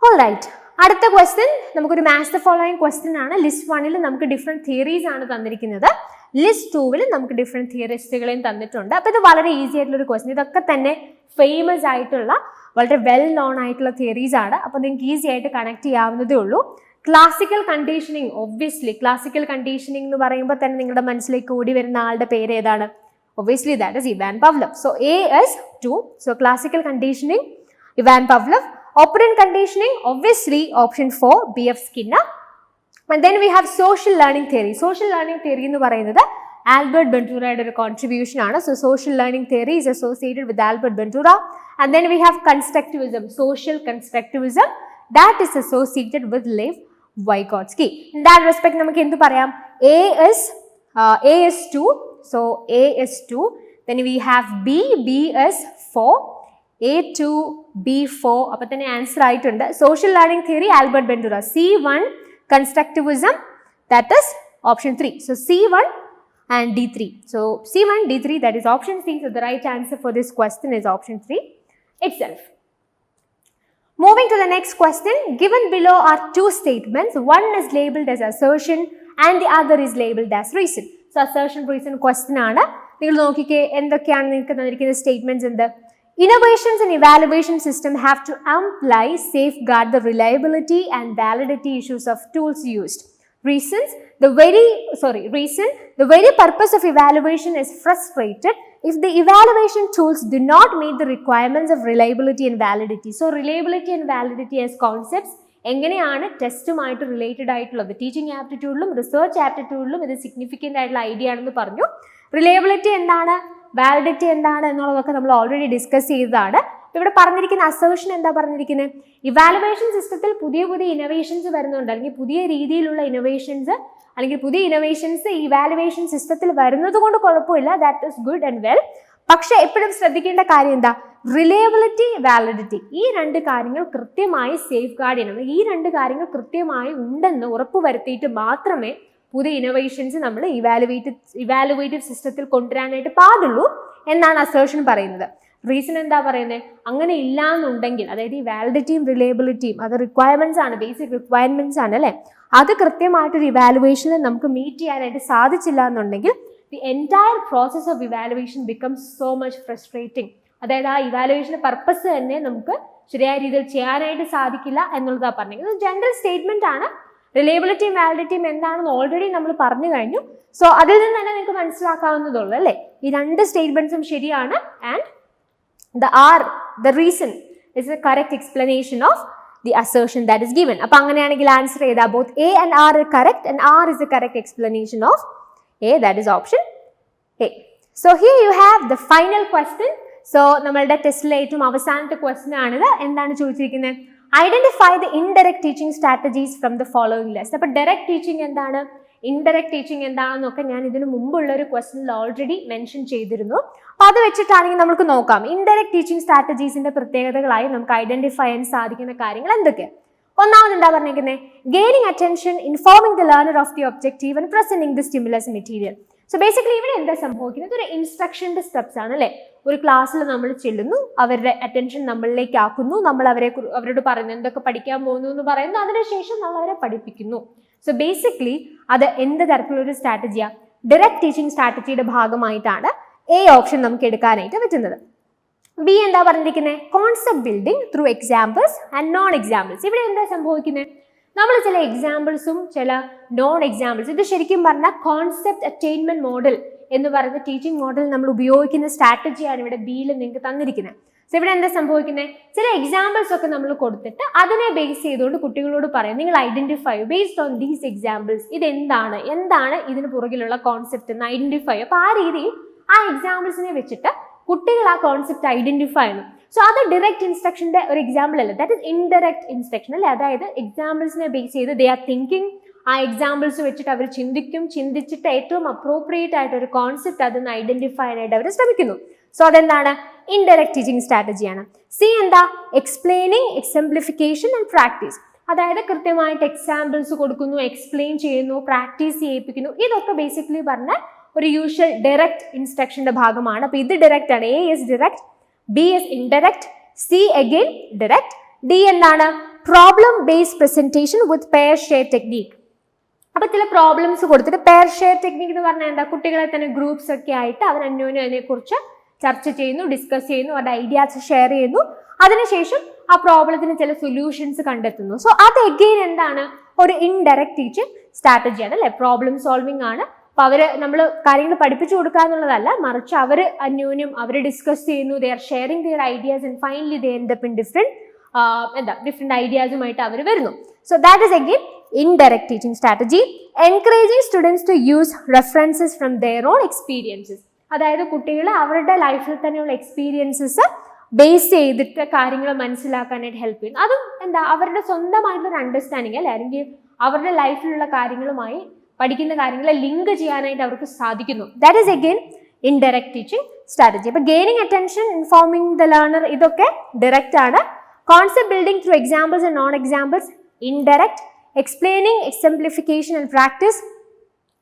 All right, അടുത്ത question നമുക്കൊരു match the following question ആണ്. List 1ൽ നമുക്ക് different theories ആണ് തന്നിരിക്കുന്നത്. List 2ൽ നമുക്ക് different തിയറിസ്റ്റുകളെയും തന്നിട്ടുണ്ട്. അപ്പോൾ ഇത് വളരെ ഈസി ആയിട്ടുള്ളൊരു ക്വസ്റ്റ്യൻ. ഇതൊക്കെ തന്നെ ഫേമസ് ആയിട്ടുള്ള വളരെ വെൽ നോൺ ആയിട്ടുള്ള തിയറീസ് ആണ്. അപ്പോൾ നിങ്ങൾക്ക് ഈസി ആയിട്ട് കണക്ട് ചെയ്യാവുന്നതേ ഉള്ളൂ. Classical conditioning, obviously classical conditioning എന്ന് പറയുമ്പോൾ തന്നെ നിങ്ങളുടെ മനസ്സിലേക്ക് ഓടി വരുന്ന ആളുടെ പേര് ഏതാണ്? Obviously that is Ivan Pavlov. So A is 2. So classical conditioning, Ivan Pavlov. Operant conditioning, obviously option 4, B.F. Skinner. And then we have social learning theory. Social learning theory എന്ന് പറയുന്നത് ആൽബർട്ട് ബെൻഡൂറയുടെ ഒരു കോൺട്രിബ്യൂഷൻ ആണ്. So social learning theory is associated with Albert Bandura. And then we have constructivism, social constructivism, that is associated with Lev Vygotsky. In that respect നമുക്ക് എന്ത് പറയാം? A is 2. So A is 2. Then we have B is 4. A2, B4. അപ്പോൾ തന്നെ answer ആയിട്ടുണ്ട്. Social learning theory Albert Bandura. C1 constructivism, that is option 3. So C1 and D3. So C1, D3, that is option C. So the right answer for this question is option 3 itself. Moving to the next question. Given below are two statements. One is labeled as assertion and the other is labeled as reason. So assertion, reason question ആണ്. നിങ്ങൾ നോക്കിക്കേ എന്തൊക്കെയാണ് നിങ്ങൾക്ക് തന്നിരിക്കുന്ന statements എന്ത്? Innovations in evaluation system have to apply, safeguard the reliability and validity issues of tools used. Reason, the very purpose of evaluation is frustrated if the evaluation tools do not meet the requirements of reliability and validity. So reliability and validity as concepts എങ്ങനെയാണ് ടെസ്റ്റുമായിട്ട് related ആയിട്ടുള്ളത്? Teaching ആപ്റ്റിറ്റ്യൂഡിലും research ആപ്റ്റിറ്റ്യൂഡിലും ഇത് significant ആയിട്ടുള്ള idea ആണെന്ന് പറഞ്ഞു. Reliability എന്താണ്, validity എന്താണ് എന്നുള്ളതൊക്കെ നമ്മൾ ഓൾറെഡി ഡിസ്കസ് ചെയ്തതാണ്. ഇവിടെ പറഞ്ഞിരിക്കുന്ന അസേർഷൻ എന്താ പറഞ്ഞിരിക്കുന്നത്? ഇവാലുവേഷൻ സിസ്റ്റത്തിൽ പുതിയ പുതിയ ഇന്നോവേഷൻസ് വരുന്നുണ്ട്, അല്ലെങ്കിൽ പുതിയ രീതിയിലുള്ള ഇന്നോവേഷൻസ് അല്ലെങ്കിൽ പുതിയ ഇന്നോവേഷൻസ് ഈ ഇവാലുവേഷൻ സിസ്റ്റത്തിൽ വരുന്നത് കൊണ്ട് കുഴപ്പമില്ല, that is good and well. പക്ഷെ എപ്പോഴും ശ്രദ്ധിക്കേണ്ട കാര്യം എന്താ? റിലയബിലിറ്റി, വാലിഡിറ്റി, ഈ രണ്ട് കാര്യങ്ങൾ കൃത്യമായി സേഫ് ഗാർഡ് ചെയ്യണം. ഈ രണ്ട് കാര്യങ്ങൾ കൃത്യമായി ഉണ്ടെന്ന് ഉറപ്പ് വരുത്തിയിട്ട് മാത്രമേ പുതിയ ഇന്നോവേഷൻസ് നമ്മൾ ഇവാലുവേറ്റീവ് സിസ്റ്റത്തിൽ കൊണ്ടുവരാനായിട്ട് പാടുള്ളൂ എന്നാണ് അസേർഷൻ പറയുന്നത്. റീസൺ എന്താ പറയുന്നത്? അങ്ങനെ ഇല്ല എന്നുണ്ടെങ്കിൽ, അതായത് ഈ വാലിഡിറ്റിയും റിലയബിലിറ്റിയും അത് റിക്വയർമെന്റ്സ് ആണ്, ബേസിക് റിക്വയർമെന്റ്സ് ആണ് അല്ലേ, അത് കൃത്യമായിട്ടൊരു ഇവാലുവേഷനിൽ നമുക്ക് മീറ്റ് ചെയ്യാനായിട്ട് സാധിച്ചില്ല എന്നുണ്ടെങ്കിൽ the entire process of evaluation becomes so much frustrating. അതായത് ആ ഇവാലുവേഷൻ്റെ പർപ്പസ് തന്നെ നമുക്ക് ശരിയായ രീതിയിൽ ചെയ്യാനായിട്ട് സാധിക്കില്ല എന്നുള്ളതാണ് പറഞ്ഞത്. ഇത് ജനറൽ സ്റ്റേറ്റ്മെന്റ് ആണ്. റിലയബിലിറ്റിയും വാലിഡിറ്റിയും എന്താണെന്ന് ഓൾറെഡി നമ്മൾ പറഞ്ഞു കഴിഞ്ഞു. സോ അതിൽ നിന്ന് തന്നെ നിങ്ങൾക്ക് മനസ്സിലാക്കാവുന്നതുള്ളൂ അല്ലേ, ഈ രണ്ട് സ്റ്റേറ്റ്മെന്റ്സും ശരിയാണ്. And the reason is the correct explanation of the assertion that is given. അപ്പോൾ അങ്ങനെയാണെങ്കിൽ ആൻസർ ചെയ്താൽ both A and R are correct and R is the correct explanation of A, that is option A. So here you have the final question. So നമ്മളുടെ ടെസ്റ്റിലെ ഏറ്റവും അവസാനത്തെ question ആണിത്. എന്താണ് ചോദിച്ചിരിക്കുന്നത്? Identify the indirect teaching strategies from the following list. അപ്പോൾ direct teaching എന്താണ്, indirect teaching എന്താണെന്നൊക്കെ ഞാൻ ഇതിന് മുമ്പുള്ള ഒരു ക്വസ്റ്റ്യനിൽ ഓൾറെഡി മെൻഷൻ ചെയ്തിരുന്നു. അപ്പോൾ അത് വെച്ചിട്ടാണെങ്കിൽ നമുക്ക് നോക്കാം ഇൻഡയറക്റ്റ് ടീച്ചിങ് സ്ട്രാറ്റജീസിന്റെ പ്രത്യേകതകളായി നമുക്ക് ഐഡന്റിഫൈ ചെയ്യാൻ സാധിക്കുന്ന കാര്യങ്ങൾ എന്തൊക്കെ. ഒന്നാമത് എന്താ പറഞ്ഞിരിക്കുന്നത്? Gaining attention, informing the learner of the objective and presenting the stimulus material. So basically ഇവിടെ എന്താ സംഭവിക്കുന്നത്? ഒരു ഇൻസ്ട്രക്ഷൻ്റെ സ്റ്റെപ്സ് ആണ് അല്ലേ. ഒരു ക്ലാസ്സിൽ നമ്മൾ ചെല്ലുന്നു, അവരുടെ അറ്റൻഷൻ നമ്മളിലേക്ക് ആക്കുന്നു, നമ്മൾ അവരോട് പറയുന്നു എന്തൊക്കെ പഠിക്കാൻ പോകുന്നു എന്ന് പറയുന്നു, അതിനുശേഷം നമ്മൾ അവരെ പഠിപ്പിക്കുന്നു. സോ ബേസിക്കലി അത് എന്ത് തരത്തിലൊരു സ്ട്രാറ്റജിയാണ്? ഡയറക്റ്റ് ടീച്ചിങ് സ്ട്രാറ്റജിയുടെ ഭാഗമായിട്ടാണ് എ ഓപ്ഷൻ നമുക്ക് എടുക്കാനായിട്ട് പറ്റുന്നത്. ബി എന്താ പറഞ്ഞിരിക്കുന്നത്? Concept building through examples and non examples. ഇവിടെ എന്താ സംഭവിക്കുന്നത്? നമ്മൾ ചില എക്സാമ്പിൾസും ചില നോൺ എക്സാമ്പിൾസ്, ഇത് ശരിക്കും പറഞ്ഞാൽ കോൺസെപ്റ്റ് അറ്റൈൻമെന്റ് മോഡൽ എന്ന് പറയുന്ന ടീച്ചിങ് മോഡൽ നമ്മൾ ഉപയോഗിക്കുന്ന സ്ട്രാറ്റജിയാണ് ഇവിടെ ബിയിൽ നിങ്ങൾക്ക് തന്നിരിക്കുന്നത്. സോ ഇവിടെ എന്താ സംഭവിക്കുന്നത്? ചില എക്സാമ്പിൾസ് ഒക്കെ നമ്മൾ കൊടുത്തിട്ട് അതിനെ ബേസ് ചെയ്തുകൊണ്ട് കുട്ടികളോട് പറയാം, നിങ്ങൾ identify based on these examples, ഇത് എന്താണ് ഇതിന് പുറകിലുള്ള കോൺസെപ്റ്റ് എന്ന് ഐഡന്റിഫൈ. അപ്പോൾ ആ രീതിയിൽ ആ എക്സാമ്പിൾസിനെ വെച്ചിട്ട് കുട്ടികൾ ആ കോൺസെപ്റ്റ് ഐഡന്റിഫൈ ചെയ്യണം. സോ അത് ഡയറക്റ്റ് ഇൻസ്ട്രക്ഷൻ്റെ ഒരു എക്സാമ്പിൾ അല്ല, ദാറ്റ് ഇസ് ഇൻഡയറക്റ്റ് ഇൻസ്ട്രക്ഷൻ അല്ലേ. അതായത് എക്സാമ്പിൾസിനെ ബേസ് ചെയ്ത് ദേ ആർ തിങ്കിങ്, ആ എക്സാമ്പിൾസ് വെച്ചിട്ട് അവർ ചിന്തിച്ചിട്ട് ഏറ്റവും അപ്രോപ്രിയേറ്റ് ആയിട്ട് ഒരു കോൺസെപ്റ്റ് അതൊന്ന് ഐഡന്റിഫൈ ചെയ്യാനായിട്ട് അവർ ശ്രമിക്കുന്നു. സോ അതെന്താണ്? ഇൻഡയറക്റ്റ് ടീച്ചിങ് സ്ട്രാറ്റജിയാണ്. സി എന്താ? Explaining, exemplification and practice. അതായത് കൃത്യമായിട്ട് എക്സാമ്പിൾസ് കൊടുക്കുന്നു, എക്സ്പ്ലെയിൻ ചെയ്യുന്നു, പ്രാക്ടീസ് ചെയ്യിപ്പിക്കുന്നു. ഇതൊക്കെ ബേസിക്കലി പറഞ്ഞാൽ ഒരു യൂഷ്വൽ ഡയറക്റ്റ് ഇൻസ്ട്രക്ഷന്റെ ഭാഗമാണ്. അപ്പോൾ ഇത് ഡയറക്റ്റ് ആണ്. A is direct, B is indirect, C again direct, D എന്താണ്? പ്രോബ്ലം ബേസ്ഡ് പ്രസന്റേഷൻ വിത്ത് പെയർ ഷെയർ ടെക്നീക്ക്. അപ്പോൾ ചില പ്രോബ്ലംസ് കൊടുത്തിട്ട് പെയർ ഷെയർ ടെക്നിക് എന്ന് പറഞ്ഞാൽ എന്താ? കുട്ടികളെ തന്നെ ഗ്രൂപ്പ്സ് ഒക്കെ ആയിട്ട് അവർ അന്യോന്യം അതിനെക്കുറിച്ച് ചർച്ച ചെയ്യുന്നു, ഡിസ്കസ് ചെയ്യുന്നു, അവരുടെ ഐഡിയാസ് ഷെയർ ചെയ്യുന്നു, അതിനുശേഷം ആ പ്രോബ്ലത്തിന് ചില സൊല്യൂഷൻസ് കണ്ടെത്തുന്നു. സോ അത് എഗെയിൻ എന്താണ്? ഒരു ഇൻഡയറക്റ്റ് ടീച്ചിങ് സ്ട്രാറ്റജിയാണ് അല്ലേ. പ്രോബ്ലം സോൾവിംഗ് ആണ്. അപ്പോൾ നമ്മൾ കാര്യങ്ങൾ പഠിപ്പിച്ചു കൊടുക്കുക എന്നുള്ളതല്ല, മറിച്ച് അവർ അന്യോന്യം അവർ ഡിസ്കസ് ചെയ്യുന്നു, they are sharing their ideas and finally they end up in different ഐഡിയാസുമായിട്ട് അവർ വരുന്നു. So that is again indirect teaching strategy. Encouraging students to use references from their own experiences. അതായത് കുട്ടികൾ അവരുടെ ലൈഫിൽ തന്നെയുള്ള എക്സ്പീരിയൻസസ് ബേസ് ചെയ്തിട്ട് കാര്യങ്ങൾ മനസ്സിലാക്കാനായിട്ട് ഹെൽപ്പ് ചെയ്യുന്നു. അതും എന്താ? അവരുടെ സ്വന്തമായിട്ടുള്ള അണ്ടർസ്റ്റാൻഡിങ് അല്ലെ, അല്ലെങ്കിൽ അവരുടെ ലൈഫിലുള്ള കാര്യങ്ങളുമായി പഠിക്കുന്ന കാര്യങ്ങളെ ലിങ്ക് ചെയ്യാനായിട്ട് അവർക്ക് സാധിക്കുന്നു. That is again indirect teaching strategy. അപ്പോൾ gaining attention, informing the learner, ഇതൊക്കെ ഡയറക്റ്റ് ആണ്. Concept building through examples and non examples, indirect. Explaining, exemplification and practice,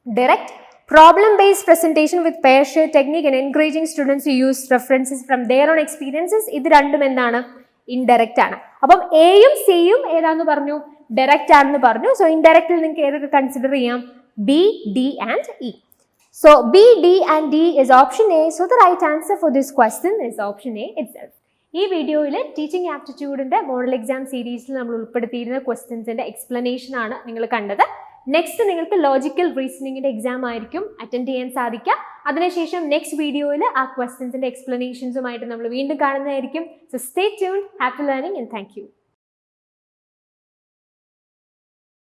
direct. Problem-based presentation with pair share technique and encouraging students to use references from their own experiences. ഇത് രണ്ടും എന്താണ്? Indirect ആണ്. അപ്പം എയും സിയും ഏതാന്ന് പറഞ്ഞു? ഡയറക്റ്റ് ആണെന്ന് പറഞ്ഞു. സോ ഇൻഡയറക്റ്റിൽ നിങ്ങൾക്ക് ഏതൊക്കെ കൺസിഡർ ചെയ്യാം? B, D and E. So B, D and D is option A. So the right answer for this question is option A itself. ഈ വീഡിയോയിൽ ടീച്ചിങ് ആപ്റ്റിറ്റ്യൂഡിൻ്റെ മോഡൽ എക്സാം സീരീസിൽ നമ്മൾ ഉൾപ്പെടുത്തിയിരുന്ന ക്വസ്റ്റ്യൻസിൻ്റെ എക്സ്പ്ലനേഷൻ ആണ് നിങ്ങൾ കണ്ടത്. നെക്സ്റ്റ് നിങ്ങൾക്ക് ലോജിക്കൽ റീസണിങ്ങിൻ്റെ എക്സാം ആയിരിക്കും അറ്റൻഡ് ചെയ്യാൻ സാധിക്കുക. അതിനുശേഷം നെക്സ്റ്റ് വീഡിയോയിൽ ആ ക്വസ്റ്റ്യൻസിൻ്റെ എക്സ്പ്ലനേഷൻസുമായിട്ട് നമ്മൾ വീണ്ടും കാണുന്നതായിരിക്കും. So stay tuned. Happy learning and thank U.